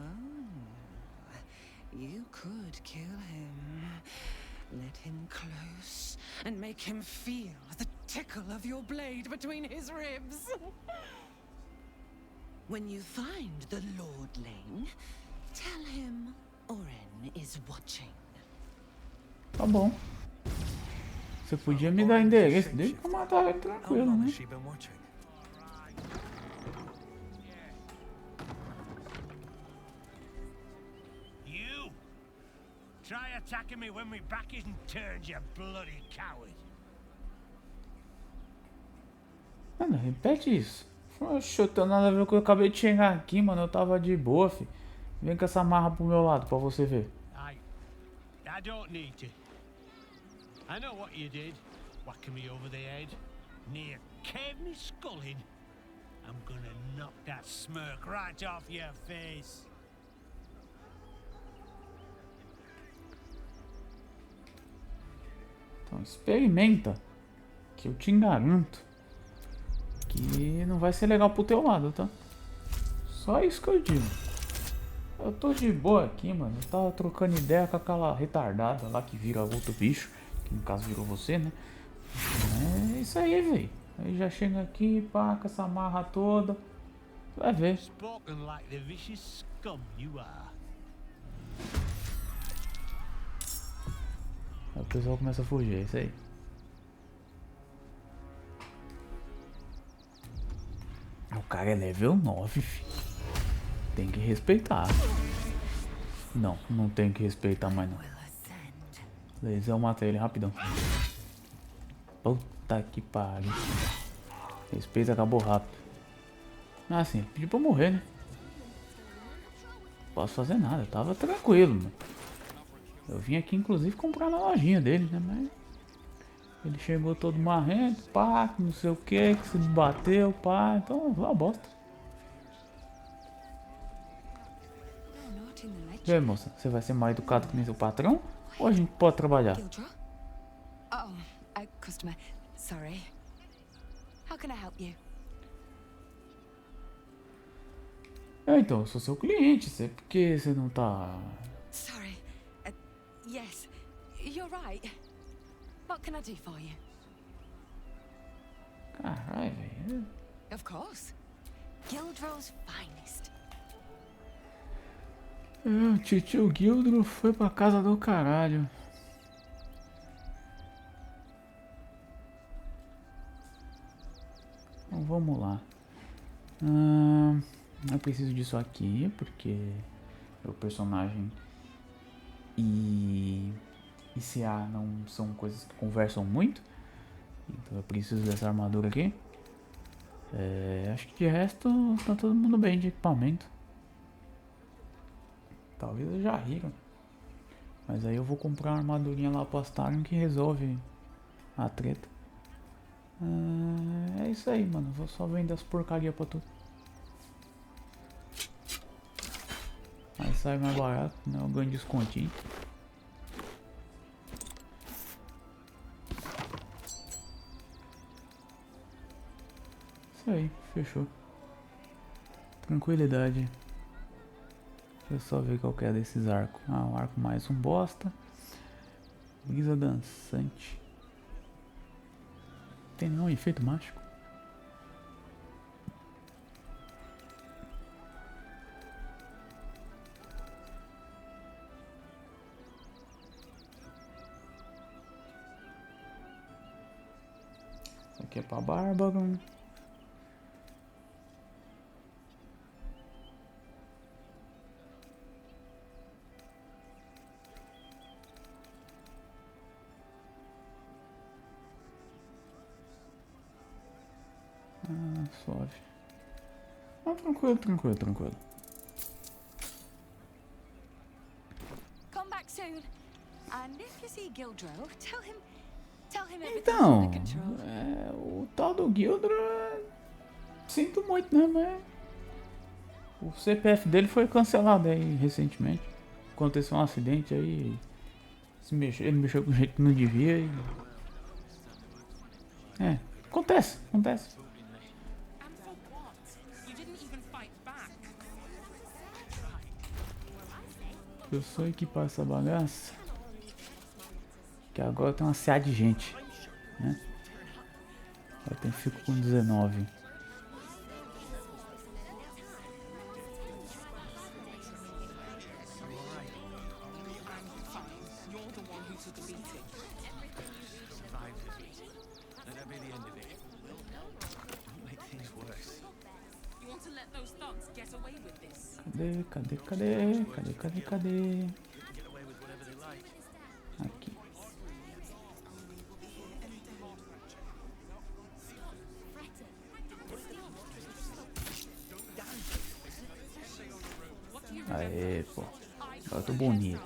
Speaker 5: you could kill him. Let him close and make him feel the tickle of your blade between his ribs. When you find the Lordling, tell him Oren is watching.
Speaker 1: Tá bom. Você podia me dar endereço dele pra matar ele tranquilo, né?
Speaker 16: Try attacking me when my back isn't turned, you bloody coward.
Speaker 1: Mano, repete isso. Oxe, eu tenho nada a ver com o que eu acabei de chegar aqui, mano. Eu tava de boa, fi. Vem com essa marra pro meu lado pra você ver.
Speaker 16: I don't need to. I know what you did. Whacking me over the head. Near caved me skull in. I'm gonna knock that smirk right off your face.
Speaker 1: Então experimenta. Que eu te garanto que não vai ser legal pro teu lado, tá? Só isso que eu digo. Eu tô de boa aqui, mano. Eu tava trocando ideia com aquela retardada lá que vira outro bicho. Que no caso virou você, né? É isso aí, velho. Aí já chega aqui, pá, com essa marra toda. Vai ver.
Speaker 16: Spoken like the vicious scum you are.
Speaker 1: Aí o pessoal começa a fugir, é isso aí. O cara é level 9, filho. Tem que respeitar. Não, não tem que respeitar mais não. Beleza, eu matei ele rapidão. Puta que pariu. Respeito, acabou rápido. Ah, sim, pediu pra morrer, né? Não posso fazer nada, eu tava tranquilo, mano. Eu vim aqui inclusive comprar na lojinha dele, né? Mas ele chegou todo marrento, pá, não sei o que se me bateu, pá. Então, uma bosta. E aí, moça, você vai ser mal educado que nem seu patrão? Ou a gente pode trabalhar?
Speaker 12: Oh, a customer. Sorry. How can I help you?
Speaker 1: Então, eu sou seu cliente, sei por que você não tá...
Speaker 12: Sorry. Yes, you're right. What can I do for you?
Speaker 1: Caralho, velho.
Speaker 12: Of course. Gildrow's finest.
Speaker 1: O tio Gildro foi pra casa do caralho. Então vamos lá. Eu preciso disso aqui porque o personagem e CA não são coisas que conversam muito. Então eu preciso dessa armadura aqui. Acho que de resto tá todo mundo bem de equipamento. Talvez eles já riram. Mas aí eu vou comprar uma armadurinha lá pro Astarion que resolve a treta. É isso aí, mano. Vou só vender as porcarias pra tu. Aí sai mais barato, né? Eu ganho descontinho. Isso aí, fechou. Tranquilidade. Deixa eu só ver qual que é desses arcos. O arco mais um bosta. Brisa dançante. Tem não efeito mágico? Isso aqui é pra bárbaro. Suave. Tranquilo.
Speaker 12: Come back soon. And if you see Gildrow, tell him everything's
Speaker 1: Então,
Speaker 12: under control.
Speaker 1: o tal do Gildro, sinto muito, né, mas o CPF dele foi cancelado aí recentemente. Aconteceu um acidente aí, ele mexeu com o jeito que não devia e... acontece. Eu só equipar essa bagaça. Que agora tem uma CA de gente, né? Eu fico com 19. Cadê? Aqui. Aê, pô. Agora eu tô bonito.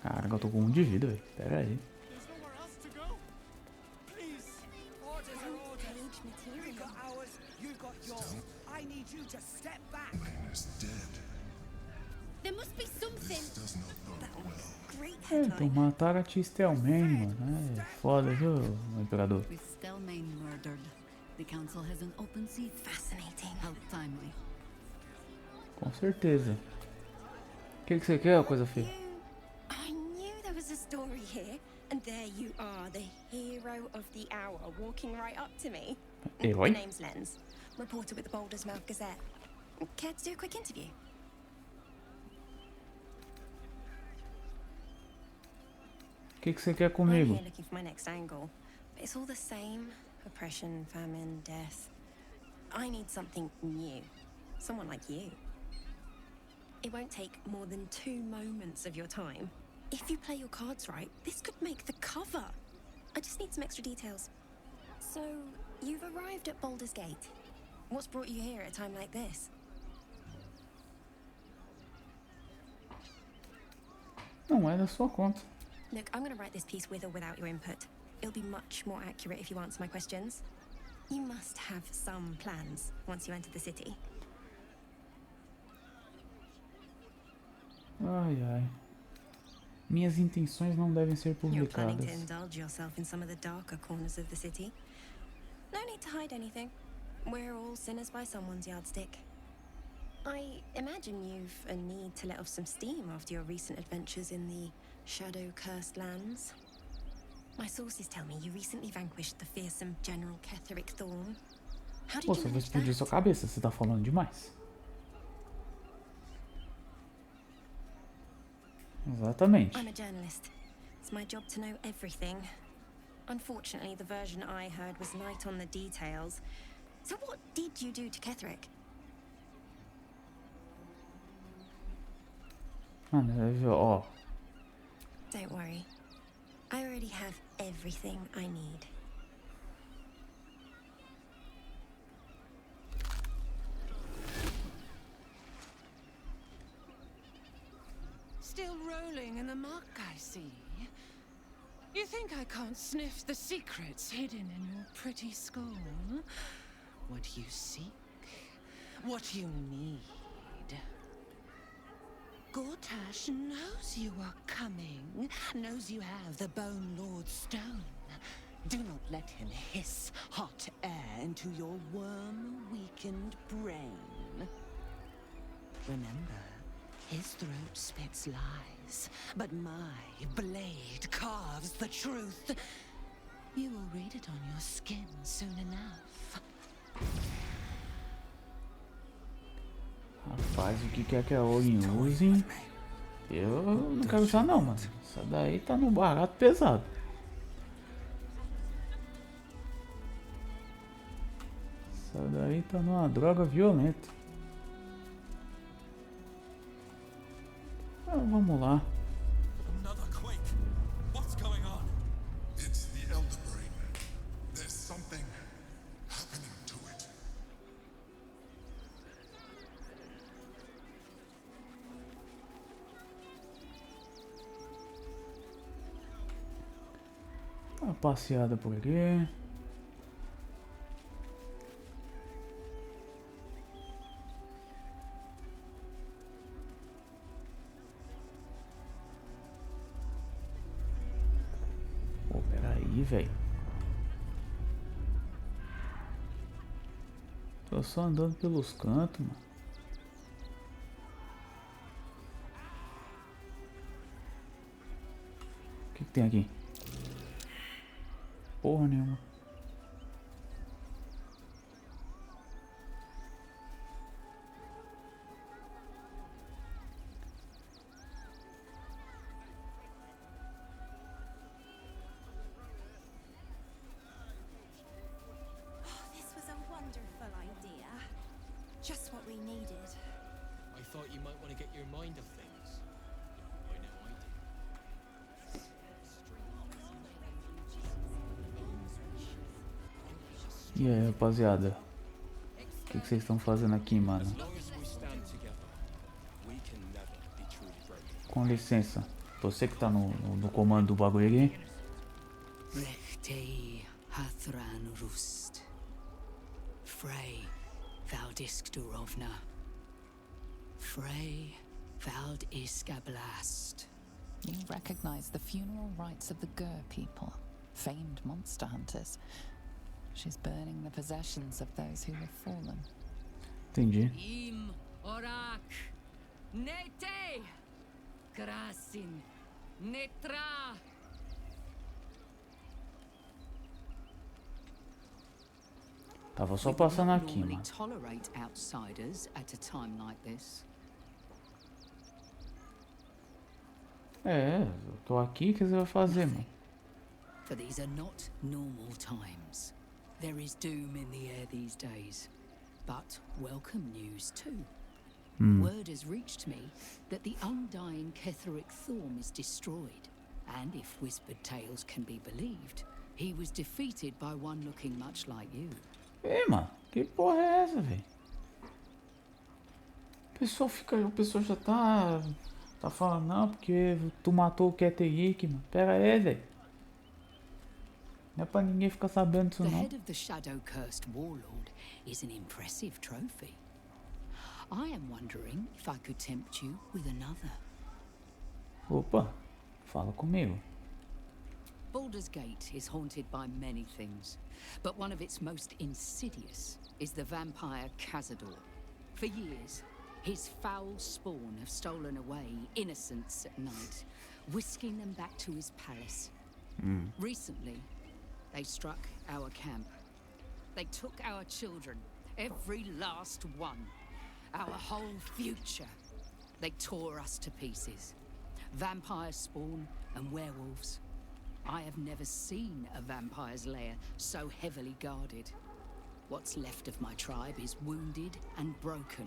Speaker 1: Caraca, eu tô com 1 de vida, velho. Pera aí.
Speaker 17: I need you to step back.
Speaker 8: Lane is dead.
Speaker 13: There must be something.
Speaker 8: This does not bode well.
Speaker 13: Great
Speaker 1: Então
Speaker 13: headline.
Speaker 1: mataram a tia Stelmane, mano. É foda, viu, imperador?
Speaker 12: With Stelmane murdered, the council has an open seat.
Speaker 13: Fascinating.
Speaker 12: How timely.
Speaker 1: Com certeza. O que você quer, coisa feia?
Speaker 18: I knew there was a story here, and there you are, the hero of the hour, walking right up to me.
Speaker 1: Herói?
Speaker 18: My name's Lens, reporter with the Baldur's Mouth Gazette. Care to do a quick interview?
Speaker 1: O que você quer
Speaker 18: I'm
Speaker 1: comigo?
Speaker 18: here looking for my next angle, but it's all the same. Oppression, famine, death. I need something new. Someone like you. It won't take more than 2 moments of your time. If you play your cards right, this could make the cover. I just need some extra details. So, you've arrived at Baldur's Gate. What's brought you here at a time like this?
Speaker 1: Não é da sua conta.
Speaker 18: Look, I'm going to write this piece with or without your input. It'll be much more accurate if you answer my questions. You must have some plans once you enter the city.
Speaker 1: Ai, ai. Minhas intenções não devem ser
Speaker 18: You're planning to
Speaker 1: publicadas.
Speaker 18: indulge yourself in some of the darker corners of the city. No need to hide anything. We're all sinners by someone's yardstick. I imagine you've a need to let off some steam after your recent adventures in the shadow-cursed lands. My sources tell me you recently vanquished the fearsome General Ketheric Thorn. How did
Speaker 1: Pô,
Speaker 18: you
Speaker 1: só vou
Speaker 18: manage
Speaker 1: explodir
Speaker 18: that?
Speaker 1: sua cabeça, você tá falando demais. Exatamente.
Speaker 18: I'm a journalist. It's my job to know everything. Unfortunately, the version I heard was light on the details. So what did you do to Ketheric?
Speaker 1: Mano, ó.
Speaker 18: Don't worry. I already have everything I need.
Speaker 5: Still rolling in the muck, I see. You think I can't sniff the secrets hidden in your pretty skull? What you seek, what you need. Gortash knows you are coming, knows you have the Bone Lord Stone. Do not let him hiss hot air into your worm-weakened brain. Remember, his throat spits lies, but my blade carves the truth. You will read it on your skin soon enough.
Speaker 1: Rapaz, o que quer que a Olin use? Eu não quero usar não, mano. Essa daí tá no barato pesado. Essa daí tá numa droga violenta. Ah, vamos lá.
Speaker 8: Another quake. What's going on? It's the Elder Brain. There's something happening to it.
Speaker 1: Uma passeada por aqui. Pô, peraí, velho. Tô só andando pelos cantos, mano. O que tem aqui? Porra nenhuma.
Speaker 18: This was a wonderful idea. Just what we needed.
Speaker 15: I thought you might want to get your mind off things. I know I did.
Speaker 1: E aí, rapaziada? O que vocês estão fazendo aqui, mano?
Speaker 15: As long as we stand together, we can never be truly broken.
Speaker 1: Com licença. Você que tá no comando do bagulho aqui.
Speaker 19: Rechtei Hathran Rust. Frey
Speaker 7: Valdiskdurovna. Frey Valdiskablast.
Speaker 2: You recognize the funeral rites of the Gur people, famed monster hunters. She's burning the possessions of those who have fallen.
Speaker 1: Entendi.
Speaker 12: Im Orak Nete Grasin Netra.
Speaker 1: Tava só passando aqui, mano.
Speaker 7: Tolerate outsiders at a time like this.
Speaker 1: É, eu tô aqui, o que você vai fazer, mano?
Speaker 7: For these are not normal times. There is doom in the air these days. But welcome news too. Word has reached me that the undying Ketheric Thorm is destroyed. And if whispered tales can be believed, he was defeated by one looking much like you.
Speaker 1: Ei, mano, que porra é essa, velho? O pessoal já tá falando, não, porque tu matou o Ketheric, mano. Pera aí, velho. Não é pra ninguém ficar sabendo disso,
Speaker 7: The
Speaker 1: não.
Speaker 7: head of the shadow-cursed warlord is an impressive trophy. I am wondering if I could tempt you with another.
Speaker 1: Opa, fala comigo.
Speaker 7: Baldur's Gate is haunted by many things, but one of its most insidious is the vampire Cazador. For years, his foul spawn have stolen away innocents at night, whisking them back to his palace. Recently, they struck our camp. They took our children, every last one, our whole future. They tore us to pieces. Vampire spawn and werewolves. I have never seen a vampire's lair so heavily guarded. What's left of my tribe is wounded and broken.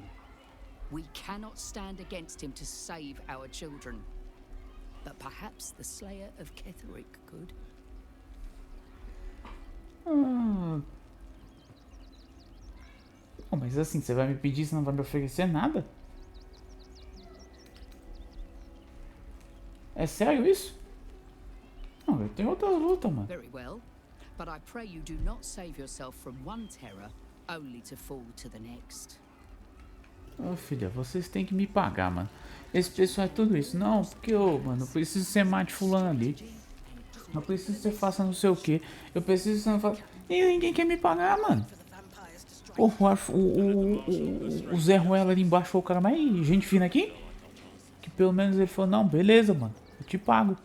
Speaker 7: We cannot stand against him to save our children. But perhaps the Slayer of Ketheric could.
Speaker 1: Não, mas assim, você vai me pedir, você não vai me oferecer nada? É sério isso? Não, eu tenho outras lutas, mano.
Speaker 7: Very well, but I pray you do not save yourself from one terror only to fall to the next.
Speaker 1: Ô filha, vocês têm que me pagar, mano. Esse pessoal é tudo isso. Não, porque mano, eu preciso ser mate fulano ali. Eu preciso que você faça não sei o que. Eu preciso que você não faça. E ninguém quer me pagar, mano. Pô, o Zé Ruela ali embaixo foi o cara mais gente fina aqui. Que pelo menos ele falou, não, beleza, mano. Eu te pago.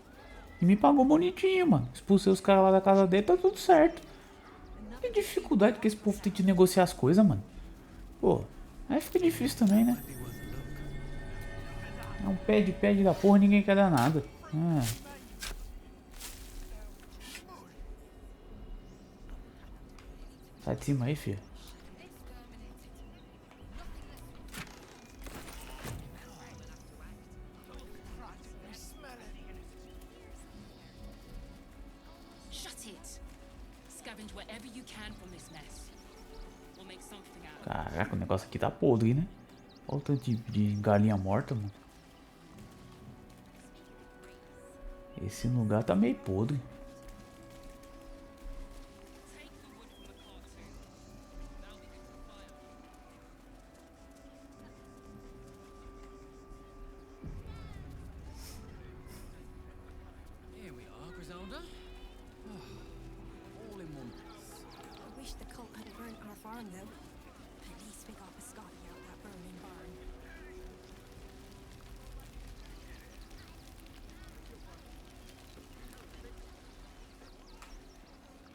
Speaker 1: E me pagou bonitinho, mano. Expulsei os caras lá da casa dele, tá tudo certo. Que dificuldade que esse povo tem de negociar as coisas, mano. Pô, aí fica difícil também, né? É um pede da porra, ninguém quer dar nada. Sai de cima aí, filho. Caraca, o negócio aqui tá podre, né? Olha o tanto de galinha morta, mano. Esse lugar tá meio podre.
Speaker 15: Here we are, Griselda. All in one.
Speaker 18: I wish the cult had burnt our farm, though. At least we got Biscotti out that burning barn.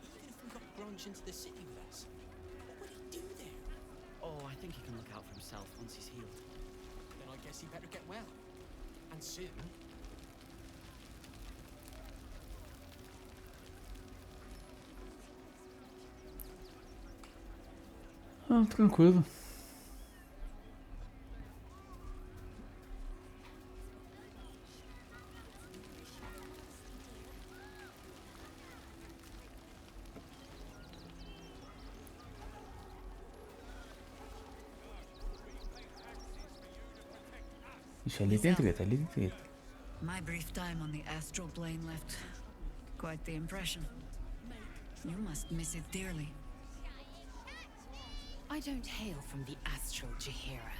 Speaker 15: Even if we got Grunge into the city with us, what would he do there?
Speaker 17: Oh, I think he can look out for himself once he's healed.
Speaker 15: Then I guess he better get well. And soon.
Speaker 1: Ah, tranquilo. Ixi, ali tem treta, ali tem treta.
Speaker 12: My brief time on the astral plane left quite the impression. You must miss it dearly.
Speaker 7: I
Speaker 4: I don't hail from the astral Jahira.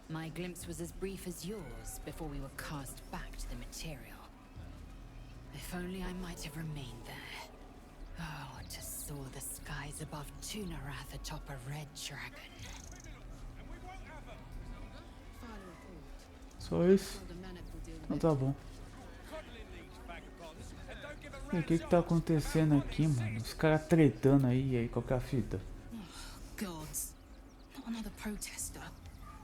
Speaker 4: My glimpse was as brief as yours before we were cast back to the material. If only I might have remained there. Oh, to soar the skies above Tunarath atop a red dragon.
Speaker 1: Só isso? Então tá bom. E o que tá acontecendo aqui, mano? Os caras tretando aí, e aí, qual que é a fita?
Speaker 19: Gods, not another protester.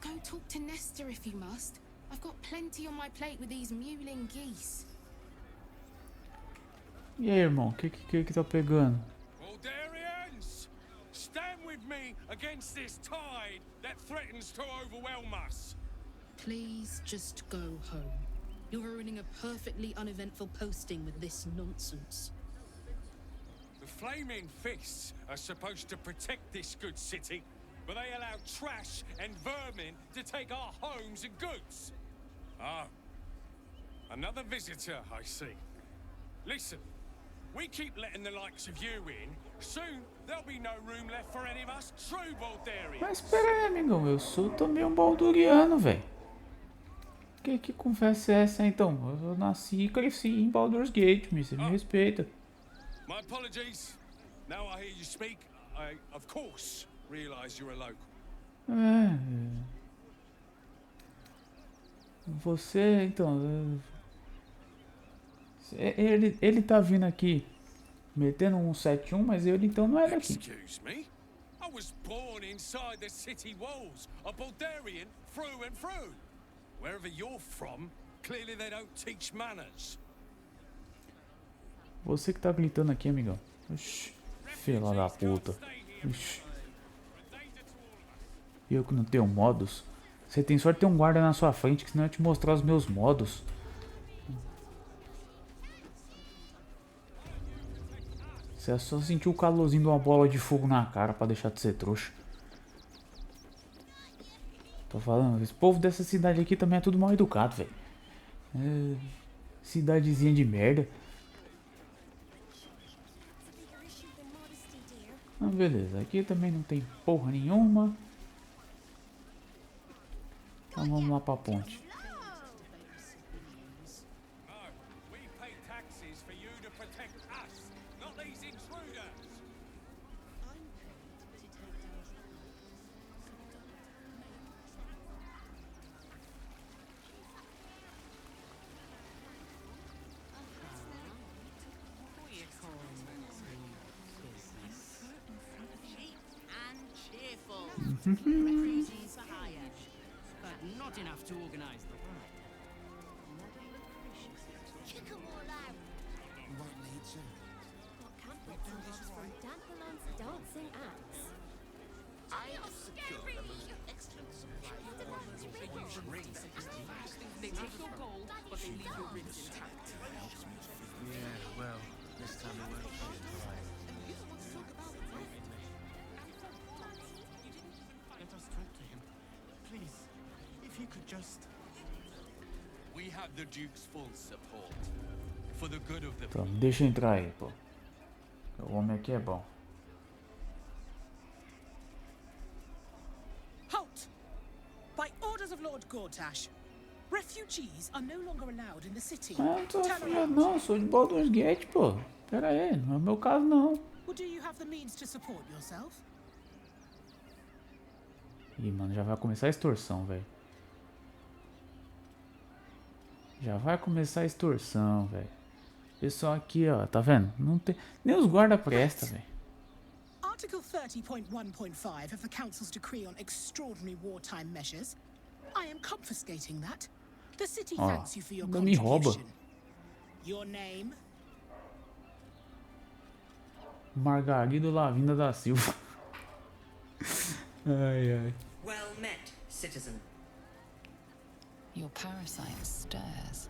Speaker 19: Go talk to Nestor if you must. I've got plenty on my plate with these mewling geese.
Speaker 1: E aí, irmão, o que tá pegando?
Speaker 20: Baldurians, stand with me against this tide that threatens to overwhelm us.
Speaker 7: Please just go home. You're ruining a perfectly uneventful posting with this nonsense.
Speaker 20: The Flaming Fists are supposed to protect this good city, but they allow trash and vermin to take our homes and goods. Ah, another visitor, I see. Listen, we keep letting the likes of you in. Soon there'll be no room left for any of us true Baldurians.
Speaker 1: Mas espera aí, amigão, eu sou também um balduriano, velho. Que conversa é essa então? Eu nasci e cresci em Baldur's Gate, você me respeita.
Speaker 20: My apologies. Now I hear you speak, I of course realize you're a local.
Speaker 1: Você, então, ele tá vindo aqui metendo um 7-1, mas ele então não é daqui.
Speaker 20: Excuse me? I was born inside the city walls, a Baldurian through and through. Wherever you're from, clearly they don't teach manners.
Speaker 1: Você que tá gritando aqui, amigão. Ixi, filha da puta. Ixi. Eu que não tenho modos. Você tem sorte de ter um guarda na sua frente, que senão eu ia te mostrar os meus modos. Você é só sentir o calorzinho de uma bola de fogo na cara pra deixar de ser trouxa. Tô falando, esse povo dessa cidade aqui também é tudo mal educado, velho. Cidadezinha de merda. Ah, beleza, aqui também não tem porra nenhuma. Então vamos lá pra ponte.
Speaker 17: Refugees for hire, but not enough to organize the work.
Speaker 13: Kick 'em all out.
Speaker 21: Might need to.
Speaker 13: Got campfires from Dantalon's dancing acts.
Speaker 21: I have secured the most excellent supply of ornaments for use rings.
Speaker 17: They take your gold, but they leave your rings intact.
Speaker 21: Yeah, well, this time it won't be right. Let us talk to him. Please, if he could just...
Speaker 20: We have the Duke's full support. For the good of the
Speaker 1: Então, deixa eu entrar aí, pô. O homem aqui é bom.
Speaker 22: Halt! By orders of Lord Gortash, refugees are no longer allowed in the city.
Speaker 1: Ah, não tô afiliado não, eu sou de Baldur's Gate, pô. Pera aí, não é o meu caso não.
Speaker 22: Or do you have the means to support yourself?
Speaker 1: Ih, mano, já vai começar a extorsão, velho. Já vai começar a extorsão, velho. Pessoal aqui, ó, tá vendo? Não tem... Nem os guarda presta, velho.
Speaker 22: Article 30.1.5 of the Council's decree on extraordinary wartime measures. I am confiscating that. The city thanks you for your
Speaker 1: me rouba.
Speaker 22: contribution. Your name?
Speaker 1: Margarido Lavinda da Silva. Ai, ai.
Speaker 23: Well met, citizen.
Speaker 2: Your parasite stirs.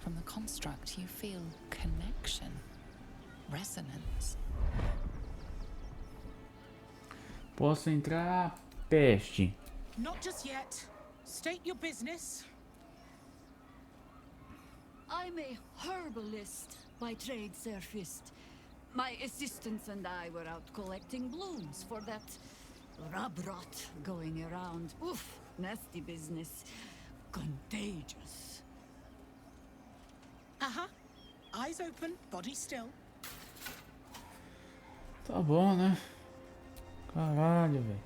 Speaker 2: From the construct, you feel connection, resonance.
Speaker 1: Posso entrar? Peste.
Speaker 22: Not just yet. State your business.
Speaker 12: I'm a herbalist by trade, Surfist. My assistants and I were out collecting blooms for that Rub rot going around. Oof, nasty business. Contagious.
Speaker 22: Eyes open, body still.
Speaker 1: Tá bom, né? Caralho, velho.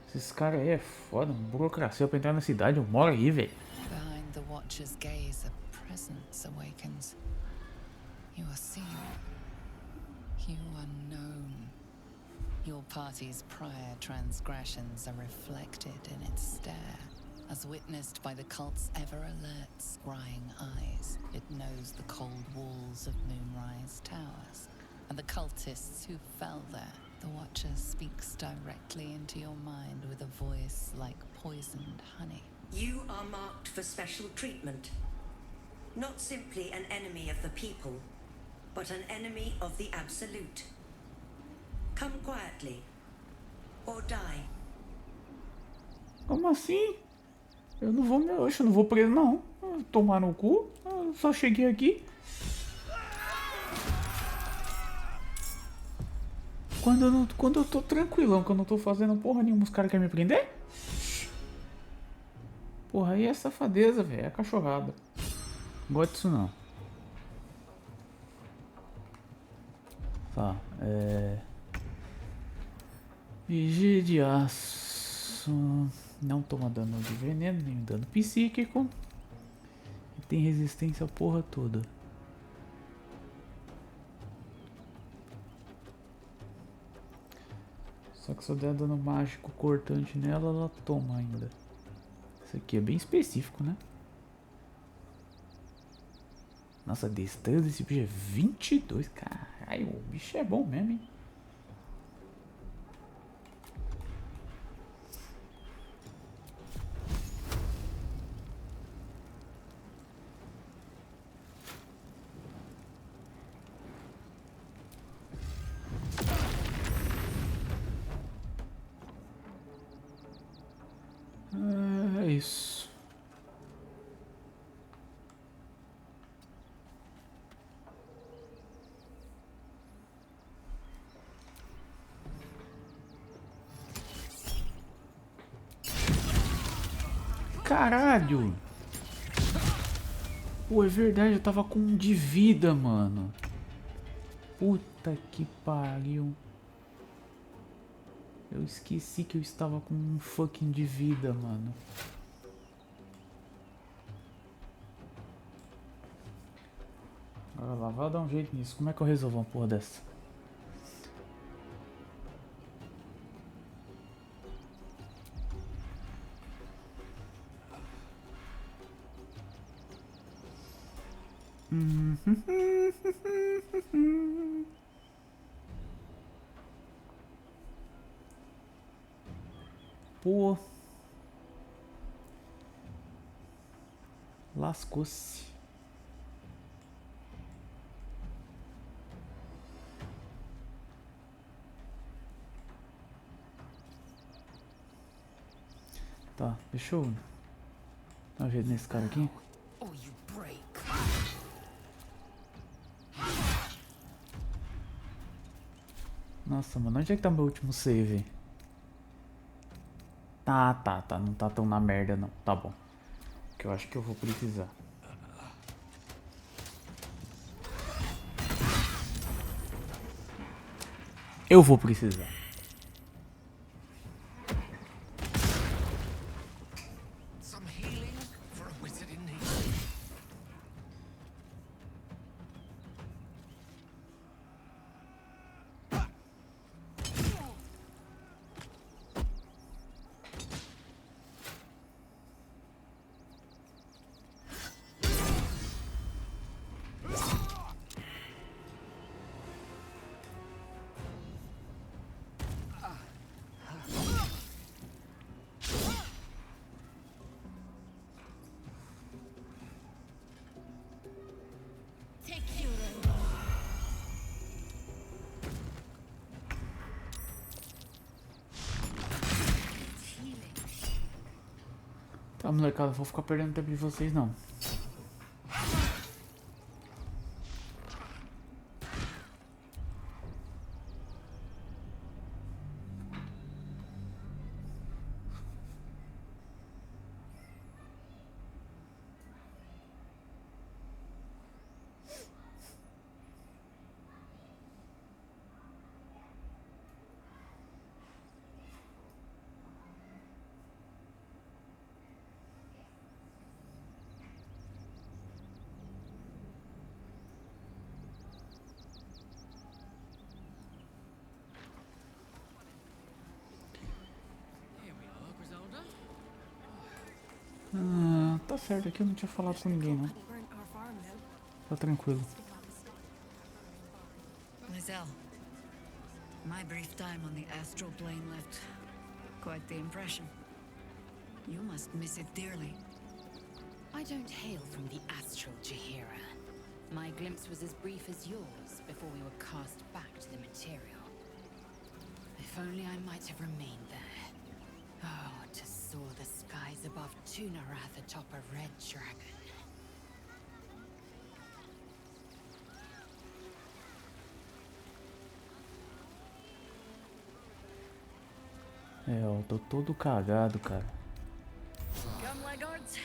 Speaker 1: Esses caras aí é foda. Burocracia pra entrar na cidade. Eu moro aí, velho.
Speaker 2: Behind the Watcher's gaze, a presence awakens. You are seen. You are known. Your party's prior transgressions are reflected in its stare. As witnessed by the cult's ever-alert, scrying eyes, it knows the cold walls of Moonrise Towers, and the cultists who fell there. The Watcher speaks directly into your mind with a voice like poisoned honey.
Speaker 23: You are marked for special treatment. Not simply an enemy of the people, but an enemy of the Absolute. Come quietly, or die.
Speaker 1: Como assim? Eu não vou, eu não vou preso não. Tomar no cu. Eu só cheguei aqui. Quando eu tô tranquilão, que eu não tô fazendo porra nenhuma, os caras querem me prender? Porra, aí é safadeza, velho. É cachorrada. Não gosto disso não. Tá, Vigia de aço. Não toma dano de veneno, nem dano psíquico. E tem resistência à porra toda. Só que se eu der dano mágico cortante nela, ela toma ainda. Isso aqui é bem específico, né? Nossa, a destreza desse bicho é 22. Caralho, o bicho é bom mesmo, hein? É isso. Caralho! Pô, é verdade, eu tava com 1 de vida, mano. Puta que pariu. Eu esqueci que eu estava com 1 fucking de vida, mano. Agora lá, vai dar um jeito nisso. Como é que eu resolvo uma porra dessa? Pô. Lascou-se. Tá, deixa eu dar uma vez nesse cara aqui. Nossa, mano, onde é que tá meu último save? Tá, não tá tão na merda não, tá bom. Que eu acho que eu vou precisar. Eu vou precisar. Tá, molecada, vou ficar perdendo tempo de vocês não. tá certo, aqui eu não tinha falado com ninguém, não. Tá tranquilo.
Speaker 12: Lizelle, my brief time on the astral plane left quite the impression. You must miss it dearly.
Speaker 17: I don't hail from the astral, Jahira. My glimpse was as brief as yours before we were cast back to the material. If only I might have remained there. Oh, to soar the skies above Tunarath atop a red dragon.
Speaker 1: É, ó, tô todo cagado, cara.
Speaker 12: Come, laggards.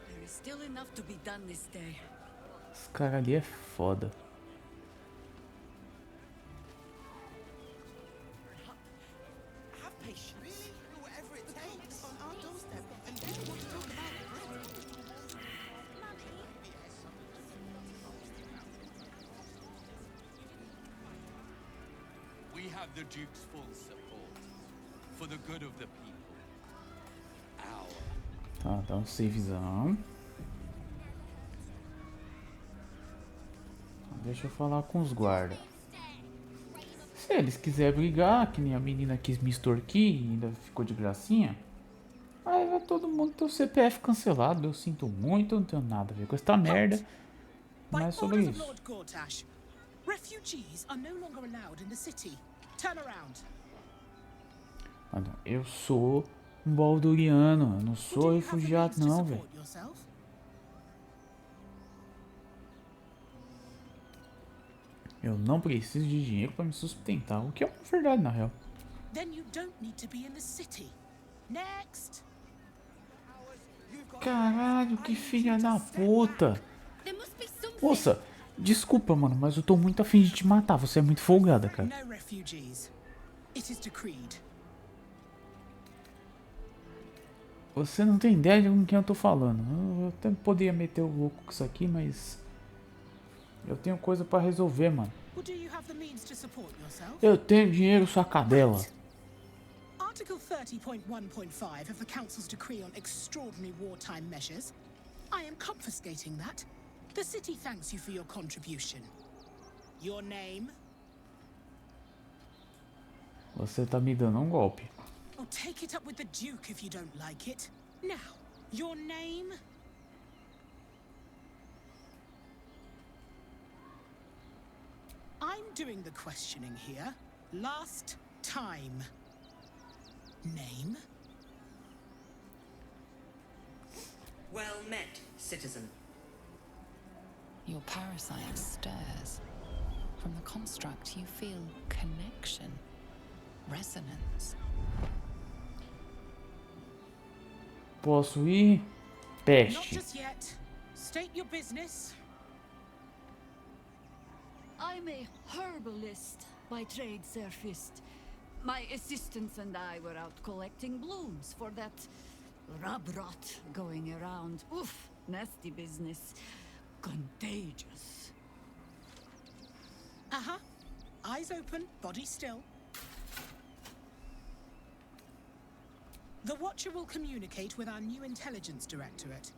Speaker 12: There is still enough to be done this day.
Speaker 1: Esse cara ali é foda.
Speaker 22: Have patience. Really? Whatever it takes. On our doorstep. And then we'll talk about it.
Speaker 20: We have the Duke's full support. For the good of the people.
Speaker 1: Tá, dá um savezão. Deixa eu falar com os guardas. Se eles quiserem brigar, que nem a menina quis me extorquir e ainda ficou de gracinha, aí vai todo mundo ter o CPF cancelado. Eu sinto muito, não tenho nada a ver com essa merda. Mas é sobre isso.
Speaker 22: Refugees are no longer allowed in the city. Turn around.
Speaker 1: Mano, eu sou um balduriano, eu não sou refugiado não, velho. Eu não preciso de dinheiro pra me sustentar, o que é uma verdade na real.
Speaker 22: Then you don't need to be in the city. Next.
Speaker 1: Caralho, que filha da puta. Moça, desculpa, mano, mas eu tô muito afim de te matar, você é muito folgada, cara.
Speaker 22: No refugees. It is decreed.
Speaker 1: Você não tem ideia de com quem eu tô falando. Eu até poderia meter o louco com isso aqui, mas eu tenho coisa pra resolver, mano. Eu tenho dinheiro, sua cadela.
Speaker 22: Article 30.1.5 of the Council's decree on extraordinary wartime measures. I am confiscating that. The city thanks you for your contribution. Your name?
Speaker 1: Você tá me dando um golpe.
Speaker 22: Oh, take it up with the Duke if you don't like it. Now, your name? I'm doing the questioning here. Last time. Name?
Speaker 23: Well met, citizen.
Speaker 2: Your parasite stirs. From the construct, you feel connection, resonance.
Speaker 1: Posso ir? Peste.
Speaker 22: Not just yet. State your business.
Speaker 12: I'm a herbalist by trade, Sir Fist. My assistants and I were out collecting blooms for that rub rot going around. Oof, nasty business. Contagious.
Speaker 22: Uh-huh. Eyes open, body still. The Watcher will communicate with our new intelligence directorate.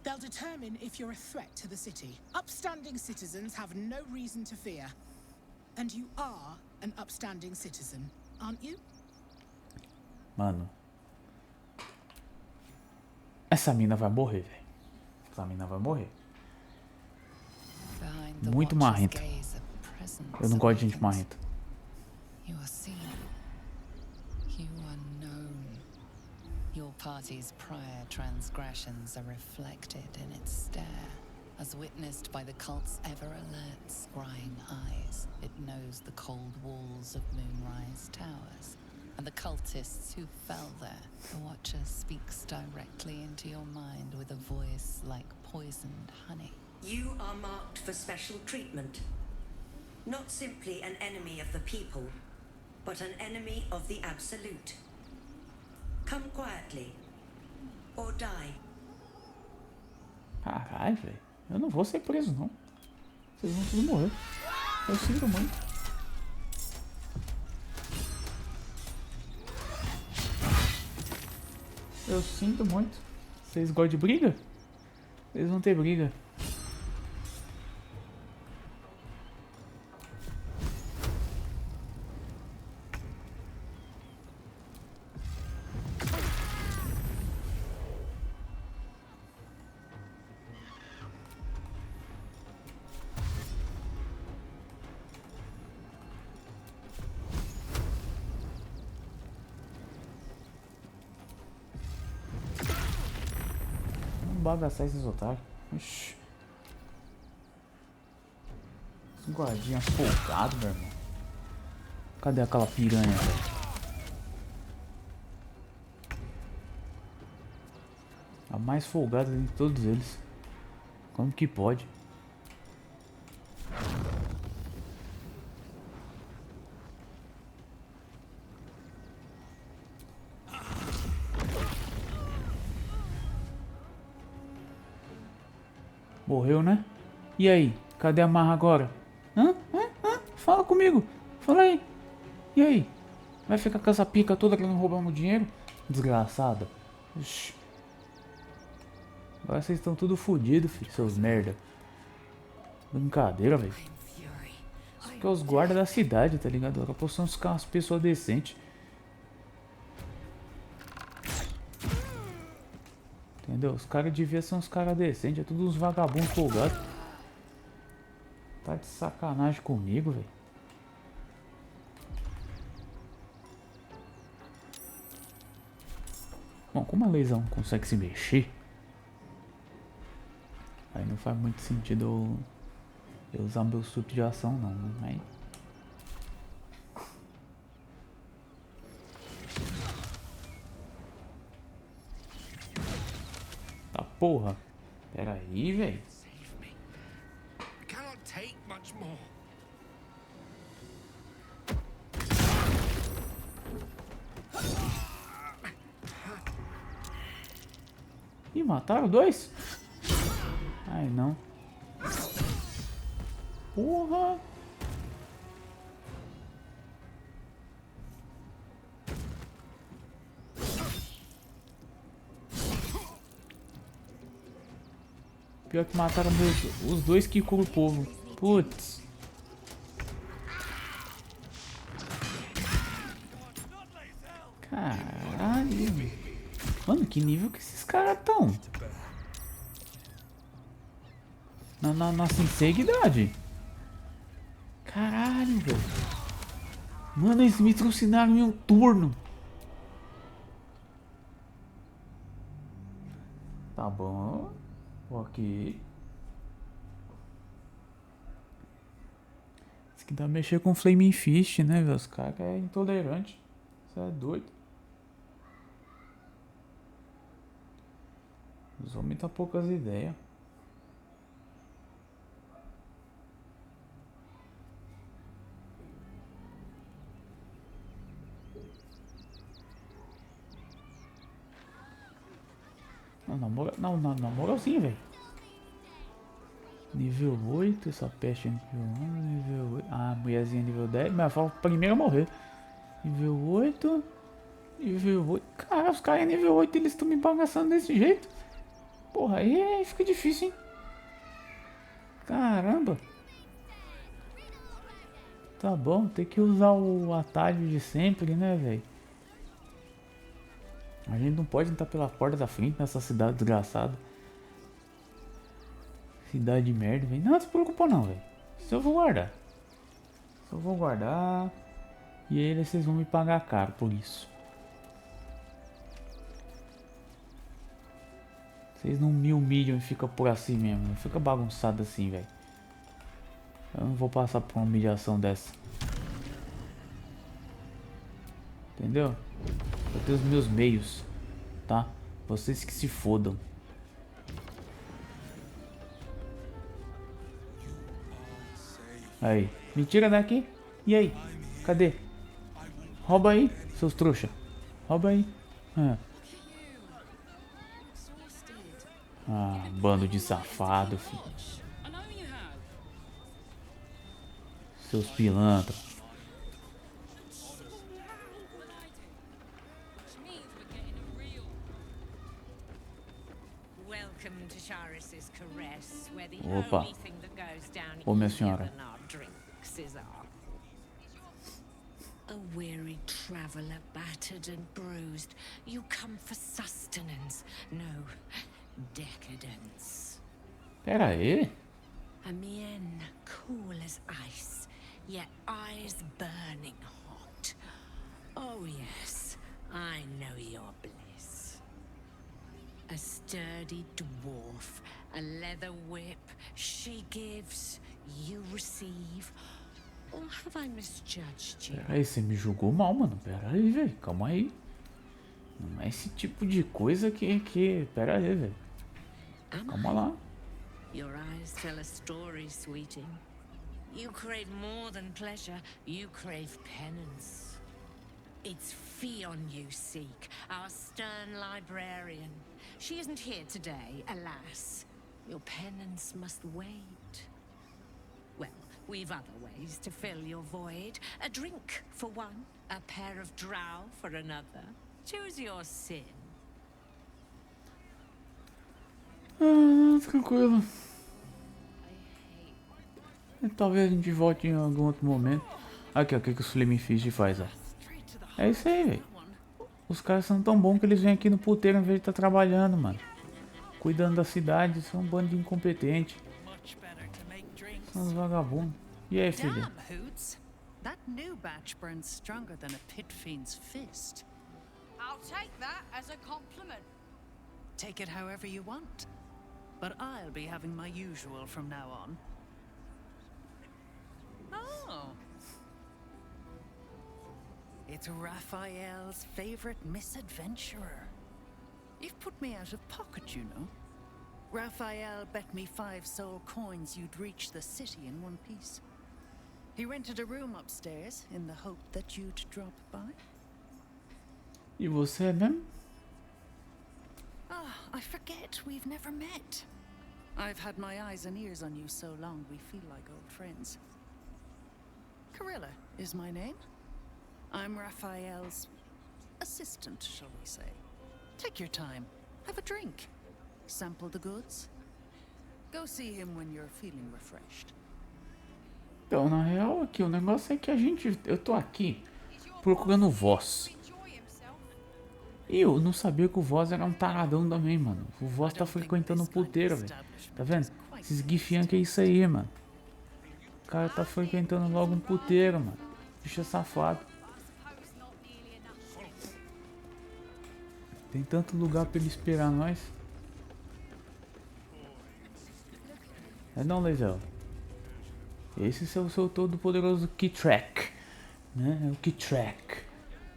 Speaker 22: They'll determine if you're a threat to the city. Upstanding citizens have no reason to fear. And you are an upstanding citizen, aren't you?
Speaker 1: Mano. Essa mina vai morrer, velho. Essa mina vai morrer. Muito marrenta. Eu não gosto de gente marrenta.
Speaker 2: You are seen. You are known. Your party's prior transgressions are reflected in its stare, as witnessed by the cult's ever-alert, scrying eyes. It knows the cold walls of Moonrise Towers, and the cultists who fell there. The Watcher speaks directly into your mind with a voice like poisoned honey.
Speaker 23: You are marked for special treatment. Not simply an enemy of the people, but an enemy of the Absolute. Come quietly, or die.
Speaker 1: Caralho, velho. Eu não vou ser preso, não. Vocês vão tudo morrer. Eu sinto muito. Eu sinto muito. Vocês gostam de briga? Vocês vão ter briga. Bagaçar esses otários. Ixi. Os guardinhas folgados, meu irmão. Cadê aquela piranha, velho? A mais folgada de todos eles. Como que pode? Morreu, né? E aí? Cadê a marra agora? Hã? Fala comigo. Fala aí. E aí? Vai ficar com essa pica toda querendo roubar meu dinheiro? Desgraçada. Ixi. Agora vocês estão tudo fodidos, filho. Seus merda. Brincadeira, velho. Isso aqui é os guardas da cidade, tá ligado? Agora possam ficar umas pessoas decentes. Entendeu? Os caras deviam ser uns caras decentes. É tudo uns vagabundos folgados. Tá de sacanagem comigo, velho. Bom, como a lesão consegue se mexer, aí não faz muito sentido eu usar meu surto de ação, não. Mas... tá porra. Pera aí, velho. Ih, mataram dois? Ai, não. Porra. Pior que mataram os dois que curam o povo. Putz. Caralho. Mano, que nível que esses caras estão? Na sinceridade. Caralho, velho. Mano, eles me trucinaram em um turno. Tá bom. Ok. Isso aqui dá pra mexer com Flaming Fist, né, velho? Os caras é intolerante. Isso é doido. Os homens tá poucas ideias. Não, na moralzinha, velho. Nível 8, essa peste é nível 1, nível 8. Ah, mulherzinha nível 10, mas fala primeiro a morrer. Nível 8. Nível 8. Cara, os caras é nível 8 eles estão me bagaçando desse jeito. Porra, aí fica difícil, hein? Caramba. Tá bom, tem que usar o atalho de sempre, né, velho? A gente não pode entrar pela porta da frente nessa cidade desgraçada. Cidade de merda, velho. Não se preocupa não, velho. Isso eu vou guardar. Isso eu vou guardar. E aí vocês vão me pagar caro por isso. Vocês não me humilham e ficam por assim mesmo. Não fica bagunçado assim, velho. Eu não vou passar por uma humilhação dessa. Entendeu? Eu tenho os meus meios, tá? Vocês que se fodam. Aí, me tira daqui. E aí? Cadê? Rouba aí, seus trouxa. Rouba aí. Ah, bando de safado, filho. Seus pilantras. Ô, minha senhora.
Speaker 5: A weary traveler, battered and bruised, you come for sustenance, no decadence.
Speaker 1: Pera aí.
Speaker 5: A mien cool as ice, yet eyes burning hot. Oh yes, I know your bliss. A sturdy dwarf, a leather whip, she gives, you receive. Or have I misjudged you?
Speaker 1: Pera aí, você me julgou mal, mano. Pera aí, velho. Calma aí. Não é esse tipo de coisa que... Pera aí, velho. Calma lá.
Speaker 5: Your eyes tell a story, sweeting. You crave more than pleasure, you crave penance. It's Fion you seek, our stern librarian. She isn't here today, alas. Your penance must wait. Well, we've other ways to fill your void. A drink for one, a pair of drow for another. Choose your sin.
Speaker 1: Tranquilo. Talvez a gente volte em algum outro momento. Aqui, ó, o que o Slim Fish faz, ó. É isso aí, velho. Os caras são tão bons que eles vêm aqui no puteiro em vez de estar trabalhando, mano. Cuidando da cidade, são um bando de incompetente. São uns vagabundos. E aí, filha?
Speaker 6: Damn, Hoots. That new batch burns stronger than a pit fiend's fist.
Speaker 12: I'll take that as a compliment.
Speaker 6: Take it however you want. But I'll be having my usual from now on. Oh. It's Raphael's favorite misadventurer. You've put me out of pocket, you know. Raphael bet me 5 soul coins you'd reach the city in one piece. He rented a room upstairs in the hope that you'd drop by.
Speaker 1: E você é mesmo?
Speaker 6: Ah, I forget we've never met. I've had my eyes and ears on you so long we feel like old friends. Carilla is my name. I'm Raphael's assistant, shall we say. Take your time. Have a drink. Sample the goods. Go see him when you're feeling refreshed.
Speaker 1: Então, na real, aqui o negócio é que eu tô aqui procurando voz. E eu não sabia que o Voz era um taradão também, mano. O Voz tá frequentando o puteiro, velho. Tá vendo? Esses gifian que é isso aí, mano. O cara tá frequentando logo um puteiro, mano. Bicho safado. Tem tanto lugar pra ele esperar nós. É não, Leisel. Esse é o seu todo poderoso Keytrack, né? É o Keytrack.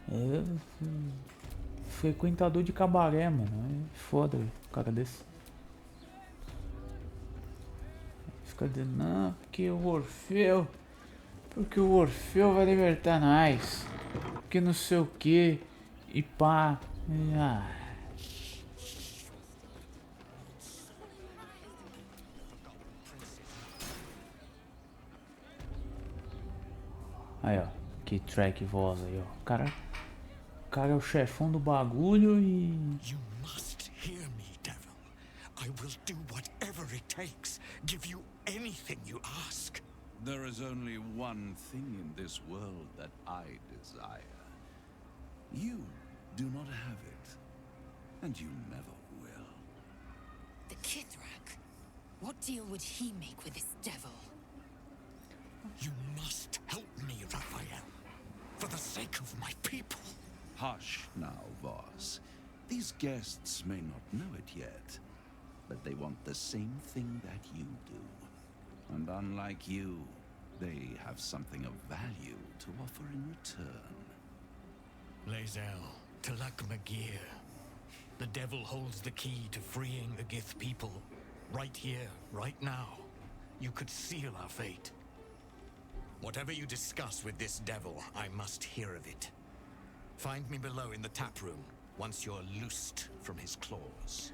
Speaker 1: É frequentador de cabaré, mano. É foda, um cara desse. Fica dizendo, não, porque o Orfeu. Porque o Orfeu vai libertar nós. Porque não sei o que. E pá. Ah. Aí, ó. Que track voz aí, ó. O cara é o chefão do bagulho e...
Speaker 8: You must hear me, devil. I will do whatever it takes. Give you anything you ask.
Speaker 3: There is only one thing in this world that I desire. You do not have it. And you never will.
Speaker 4: The Kithrak? What deal would he make with this devil?
Speaker 8: You must help me, Raphael. For the sake of my people.
Speaker 3: Hush now, Voss. These guests may not know it yet, but they want the same thing that you do. And unlike you, they have something of value to offer in return.
Speaker 9: Lae'zel, Talak Magir. The devil holds the key to freeing the Gith people. Right here, right now. You could seal our fate. Whatever you discuss with this devil, I must hear of it. Find me below in the tap room, once you're loosed from his claws.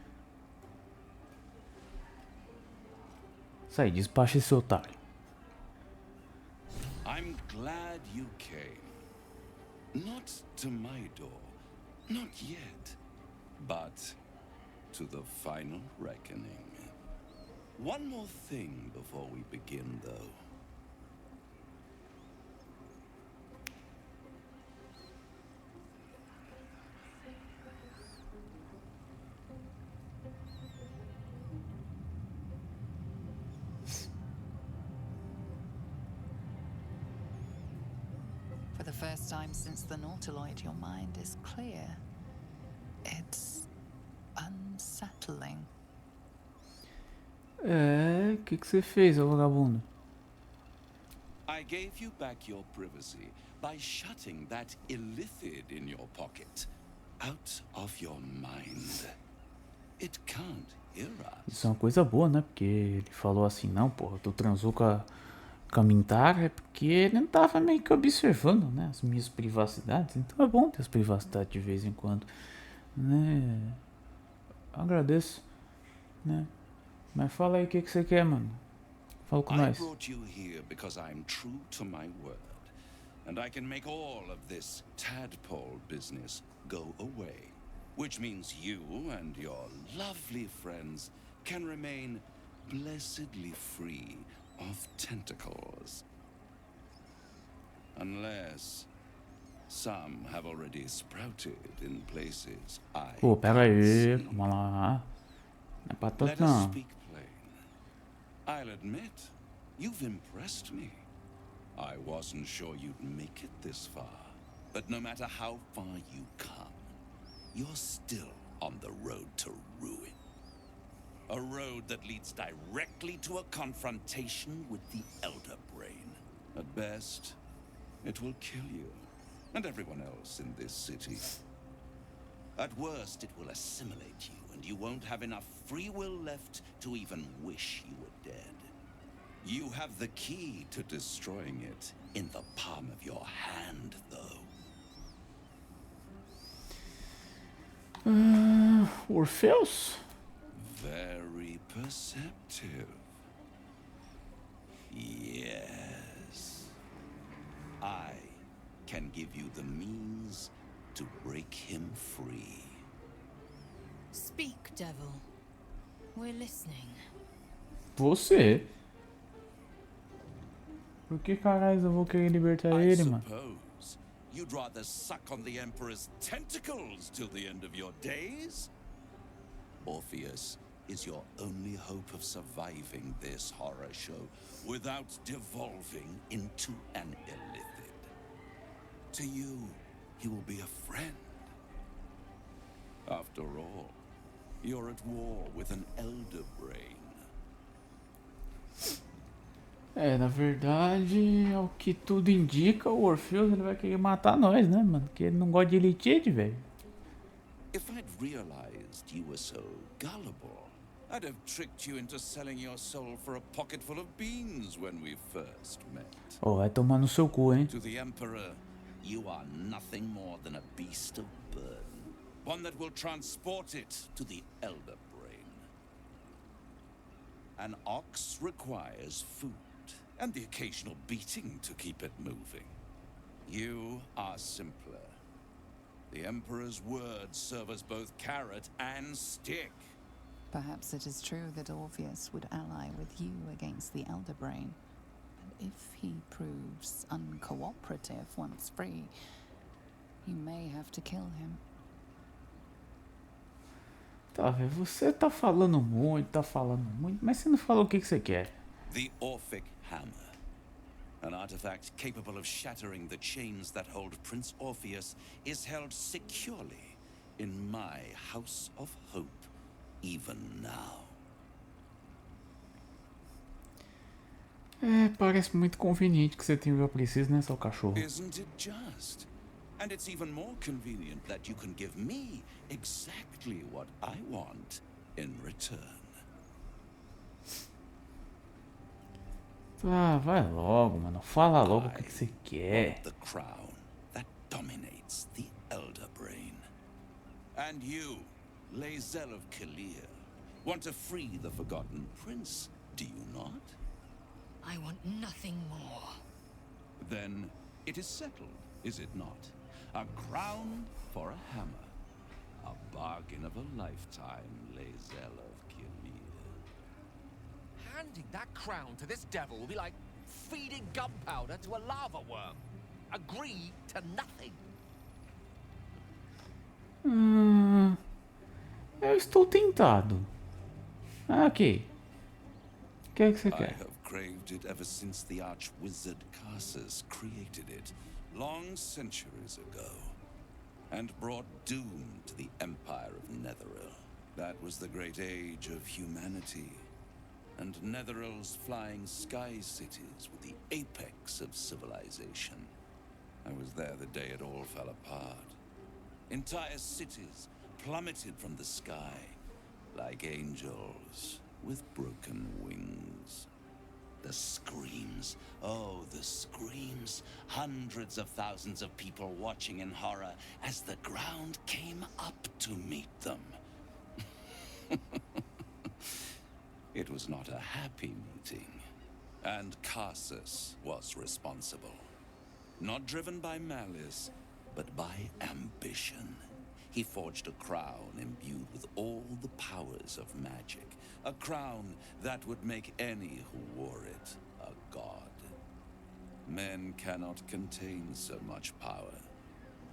Speaker 1: Sai, despacha esse otário.
Speaker 3: I'm glad you came. Not to my door, not yet, but to the final reckoning. One more thing before we begin, though.
Speaker 2: For the first time since the Nautiloid, your mind is clear. It's unsettling.
Speaker 1: Que você fez, ô vagabundo?
Speaker 3: I gave you back your privacy by shutting that illithid in your pocket out of your mind. It can't hear us.
Speaker 1: Isso é uma coisa boa, né? Porque ele falou assim, não, porra, tu transou com a Mintara, é porque ele não tava meio que observando, né, as minhas privacidades. Então é bom ter as privacidades de vez em quando, né? Agradeço, né? Mas fala aí o que você quer, mano. Fala com nós.
Speaker 3: I brought you here because I'm true to my word, and I can make all of this tadpole business go away, which means you and your lovely friends can remain blessedly free of tentacles. Unless some have already sprouted in places I
Speaker 1: Pô, pera aí, calma lá. Não é pra
Speaker 3: Let
Speaker 1: tanto
Speaker 3: us
Speaker 1: não.
Speaker 3: speak plain. I'll admit, you've impressed me. I wasn't sure you'd make it this far. But no matter how far you come, you're still on the road to ruin. A road that leads directly to a confrontation with the Elder Brain. At best, it will kill you, and everyone else in this city. At worst, it will assimilate you, and you won't have enough free will left to even wish you were dead. You have the key to destroying it in the palm of your hand, though.
Speaker 1: Orpheus?
Speaker 3: Very perceptive. Yes. I can give you the means to break him free.
Speaker 4: Speak, devil. We're listening.
Speaker 1: Você? Por que caralho eu vou querer libertar ele, mano?
Speaker 3: Suppose you'd rather suck on the Emperor's tentacles till the end of your days? Orpheus is your only hope of surviving this horror show without devolving into an illithid. To you, he will be a friend. After all, you're at war with an Elder Brain.
Speaker 1: Na verdade, ao que tudo indica, o Orpheus ele vai querer matar nós, né, mano? Porque ele não gosta de elite, velho.
Speaker 3: If I'd realized you were so gullible, I'd have tricked you into selling your soul for a pocketful of beans when we first met.
Speaker 1: Ó, vai tomar no seu cu, hein?
Speaker 3: To the Emperor, you are nothing more than a beast of burden, one that will transport it to the Elder Brain. An ox requires food, and the occasional beating to keep it moving. You are simpler. The Emperor's words serve as both carrot and stick.
Speaker 2: Perhaps it is true that Orpheus would ally with you against the Elder Brain. But if he proves uncooperative once free, you may have to kill him.
Speaker 1: Tá, velho, você tá falando muito, mas você não falou o que você quer.
Speaker 3: The Orphic Hammer. An artifact capable of shattering the chains that hold Prince Orpheus is held securely in my House of Hope, even now.
Speaker 1: Parece muito conveniente que você tem o que eu preciso, né, seu cachorro?
Speaker 3: Isn't it just? And it's even more convenient that you can give me exactly what I want in return.
Speaker 1: Ah, vai logo, mano. Fala logo o que você quer.
Speaker 3: The crown that dominates the Elder Brain. And you, Lae'zel of Kalir, want to free the Forgotten Prince, do you not?
Speaker 4: I want nothing more.
Speaker 3: Then it is settled, is it not? A crown for a hammer. A bargain of a lifetime, Lae'zel of Kalir.
Speaker 21: Handing that crown to this devil will be like feeding gunpowder to a lava worm. Agree to nothing.
Speaker 1: Eu estou tentado. Ok. O que é que você
Speaker 10: I
Speaker 1: quer?
Speaker 10: have craved it ever since the arch-wizard Carsus created it, long centuries ago, and brought doom to the Empire of Netheril. That was the great age of humanity, and Netheril's flying sky cities were the apex of civilization. I was there the day it all fell apart. Entire cities plummeted from the sky, like angels with broken wings. The screams, oh, the screams. Hundreds of thousands of people watching in horror as the ground came up to meet them. It was not a happy meeting, and Carsus was responsible. Not driven by malice, but by ambition. He forged a crown imbued with all the powers of magic. A crown that would make any who wore it a god. Men cannot contain so much power.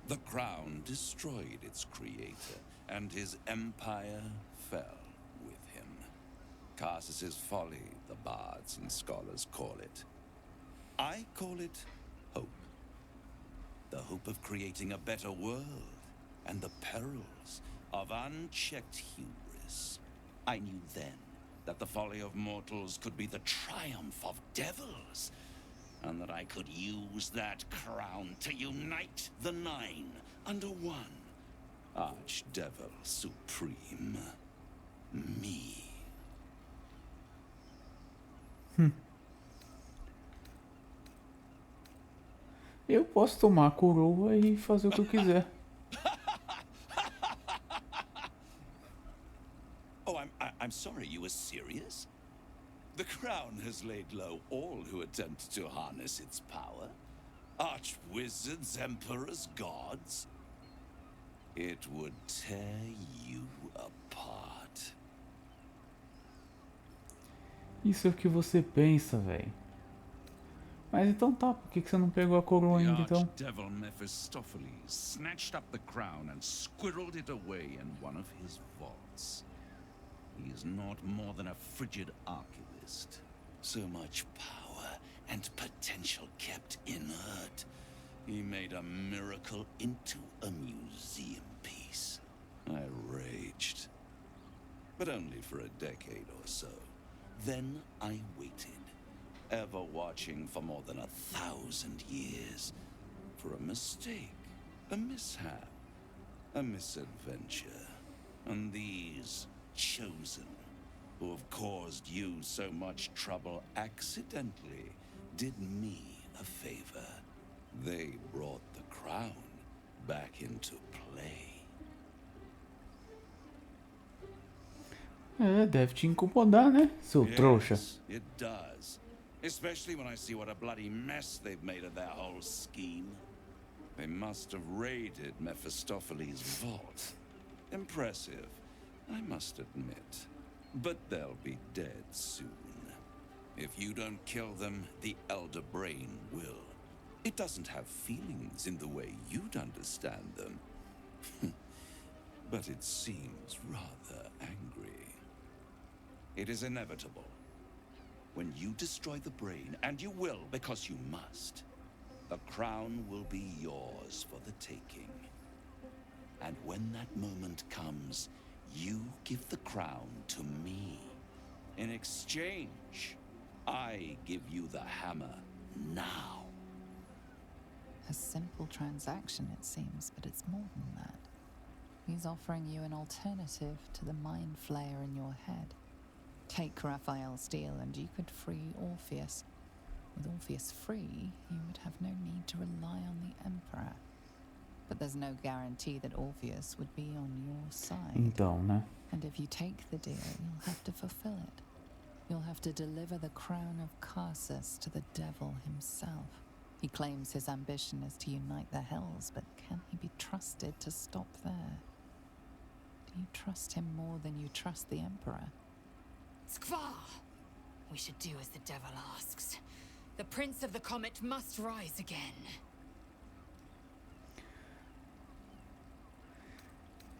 Speaker 10: The crown destroyed its creator, and his empire fell with him. Carsus's folly, the bards and scholars call it. I call it hope. The hope of creating a better world, and the perils of unchecked hubris. I knew then that the folly of mortals could be the triumph of devils, and that I could use that crown to unite the Nine under one. Archdevil Supreme. Me.
Speaker 1: Eu posso tomar a coroa e fazer o que eu quiser.
Speaker 10: Oh, I'm sorry, you were serious? The crown has laid low all who attempt to harness its power. Archwizards, emperors, gods. It would tear you apart.
Speaker 1: Isso é o que você pensa, velho. Mas então tá, por que você não pegou a coroa ainda então?
Speaker 10: The archdevil Mephistopheles snatched up the crown and squirreled it away in one of his vaults. He is not more than a frigid archivist. So much power and potential kept inert. He made a miracle into a museum piece. I raged. But only for a decade or so. Then I waited. Ever watching for more than 1,000 years. For a mistake, a mishap, a misadventure. And these chosen, who have caused you so much trouble accidentally, did me a favor. They brought the crown back into play.
Speaker 1: É, deve te incomodar, né, seu trouxa?
Speaker 10: It does. Especially when I see what a bloody mess they've made of their whole scheme. They must have raided Mephistopheles' vault. Impressive, I must admit. But they'll be dead soon. If you don't kill them, the Elder Brain will. It doesn't have feelings in the way you'd understand them. But it seems rather angry. It is inevitable. When you destroy the brain, and you will because you must, the crown will be yours for the taking. And when that moment comes, you give the crown to me. In exchange, I give you the hammer now.
Speaker 2: A simple transaction, it seems, but it's more than that. He's offering you an alternative to the mind flayer in your head. Take Raphael's deal and you could free Orpheus. With Orpheus free, you would have no need to rely on the Emperor. But there's no guarantee that Orpheus would be on your side.
Speaker 1: Então, né?
Speaker 2: And if you take the deal, you'll have to fulfill it. You'll have to deliver the crown of Carsus to the devil himself. He claims his ambition is to unite the Hells, but can he be trusted to stop there? Do you trust him more than you trust the Emperor?
Speaker 4: Skvar! We should do as the devil asks. The Prince of the Comet must rise again.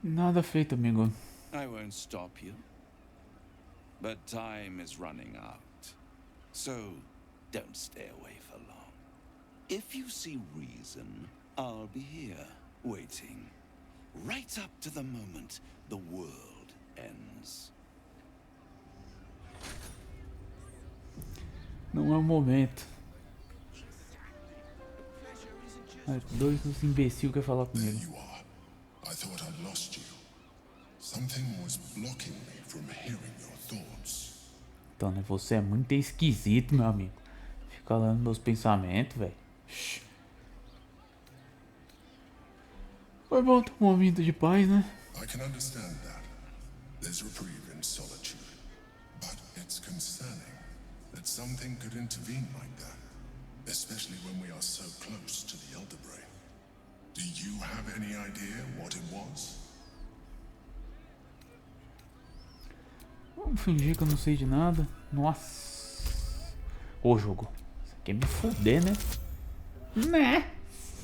Speaker 1: Nada feito, amigo.
Speaker 10: I won't stop you. But time is running out. So, don't stay away for long. If you see reason, I'll be here, waiting. Right up to the moment the world ends.
Speaker 1: Não é o momento. Dois dos imbecil quer falar comigo.
Speaker 8: I thought I'd lost you. Something was blocking me from hearing your thoughts.
Speaker 1: Então, né? Você é muito esquisito, meu amigo. Fica lendo meus pensamentos, velho. Foi bom ter um momento de paz, né?
Speaker 8: I can understand that. There's reprieve in solitude. But it's concerning that something could intervene like that. Especially when we are so close to the Elder Brain. Do you have any idea what it was?
Speaker 1: Vamos fingir que eu não sei de nada. Nossa. Ô, jogo. Você quer me foder, né? Né?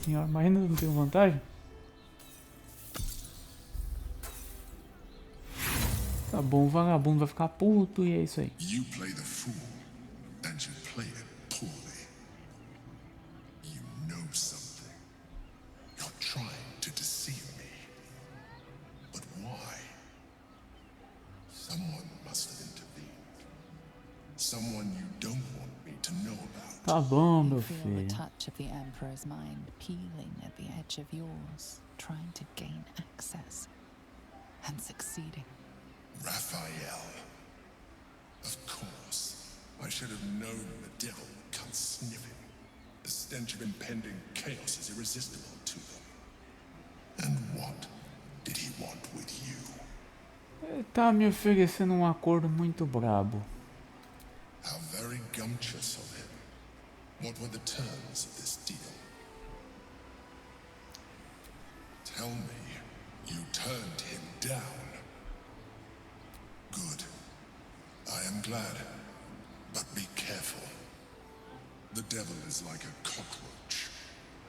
Speaker 1: Senhora, mas ainda não tenho vantagem? Tá bom, o vagabundo vai ficar puto e é isso aí.
Speaker 8: You play the fool, and you play it poorly. You know something. You're trying to deceive me. But why? Someone must have intervened. Someone you don't want me to know about.
Speaker 1: Tá bom, meu
Speaker 2: Feel
Speaker 1: filho.
Speaker 2: the touch of the Emperor's mind peeling at the edge of yours, trying to gain access and succeeding.
Speaker 8: Raphael. Of course. I should have known the devil would come sniffing. The stench of impending chaos is irresistible to them. And what did he want with you?
Speaker 1: Ele tá me oferecendo um acordo muito brabo.
Speaker 8: How very gumptious of him. What were the terms of this deal? Tell me, you turned him down. Good. I am glad. But be careful. The devil is like a cockroach.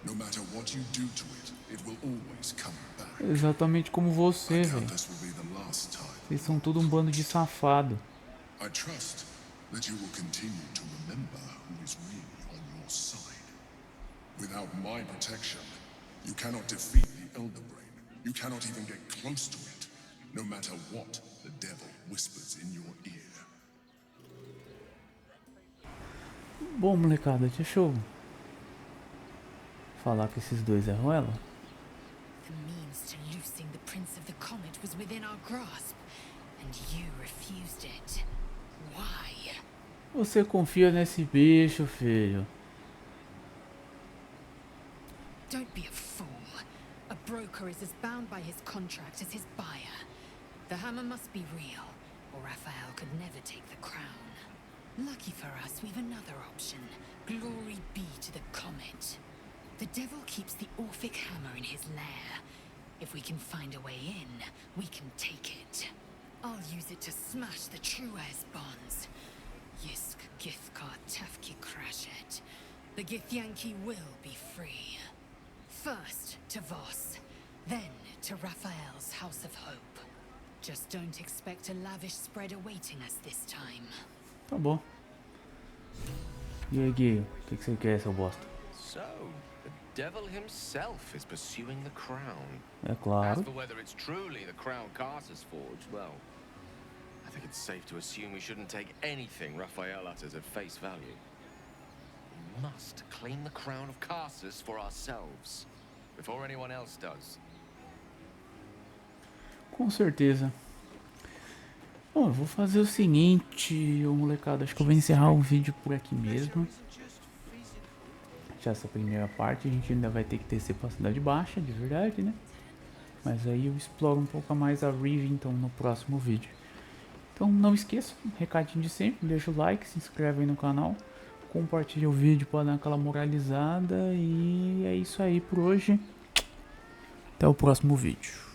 Speaker 8: No matter what you do to it, it will always come back.
Speaker 1: Exatamente como você, velho.
Speaker 8: This will be the last time.
Speaker 1: Vocês são tudo um bando de safado.
Speaker 8: I trust that you will continue to remember who is really on your side. Without my protection, you cannot defeat the Elder Brain. You cannot even get close to it, no matter what the devil whispers in your ear.
Speaker 1: Bom, molecada, deixa eu falar que esses dois erram ela.
Speaker 4: The means to loosing the Prince of the Comet was within our grasp, and you refused it. Why?
Speaker 1: Você confia nesse bicho, filho.
Speaker 4: Don't be a fool. A broker is as bound by his contract as his buyer. The hammer must be real, or Raphael could never take the crown. Lucky for us, we've another option. Glory be to the comet. The devil keeps the Orphic hammer in his lair. If we can find a way in, we can take it. I'll use it to smash the Truez bonds. Yisk Githkar Tafki Crashet. The Githyanki will be free. First to Voss, then to Raphael's House of Hope. Just don't expect a lavish spread awaiting us this time.
Speaker 1: Tá bom. E aí, Gui, o que você quer, seu bosta?
Speaker 21: So, the devil himself is pursuing the crown.
Speaker 1: É claro.
Speaker 21: As for whether it's truly the crown Carter's forged, well, I think it's safe to assume we shouldn't take anything Raphael utters at face value. We must claim the crown of Carsus for ourselves, before anyone else does.
Speaker 1: Com certeza. Bom, eu vou fazer o seguinte, ô molecada, acho que eu vou encerrar o vídeo por aqui mesmo. Já essa primeira parte, a gente ainda vai ter que descer pra Cidade Baixa, de verdade, né? Mas aí eu exploro um pouco mais a Rive, então, no próximo vídeo. Então não esqueça, recadinho de sempre, deixa o like, se inscreve aí no canal, compartilha o vídeo para dar aquela moralizada e é isso aí por hoje. Até o próximo vídeo.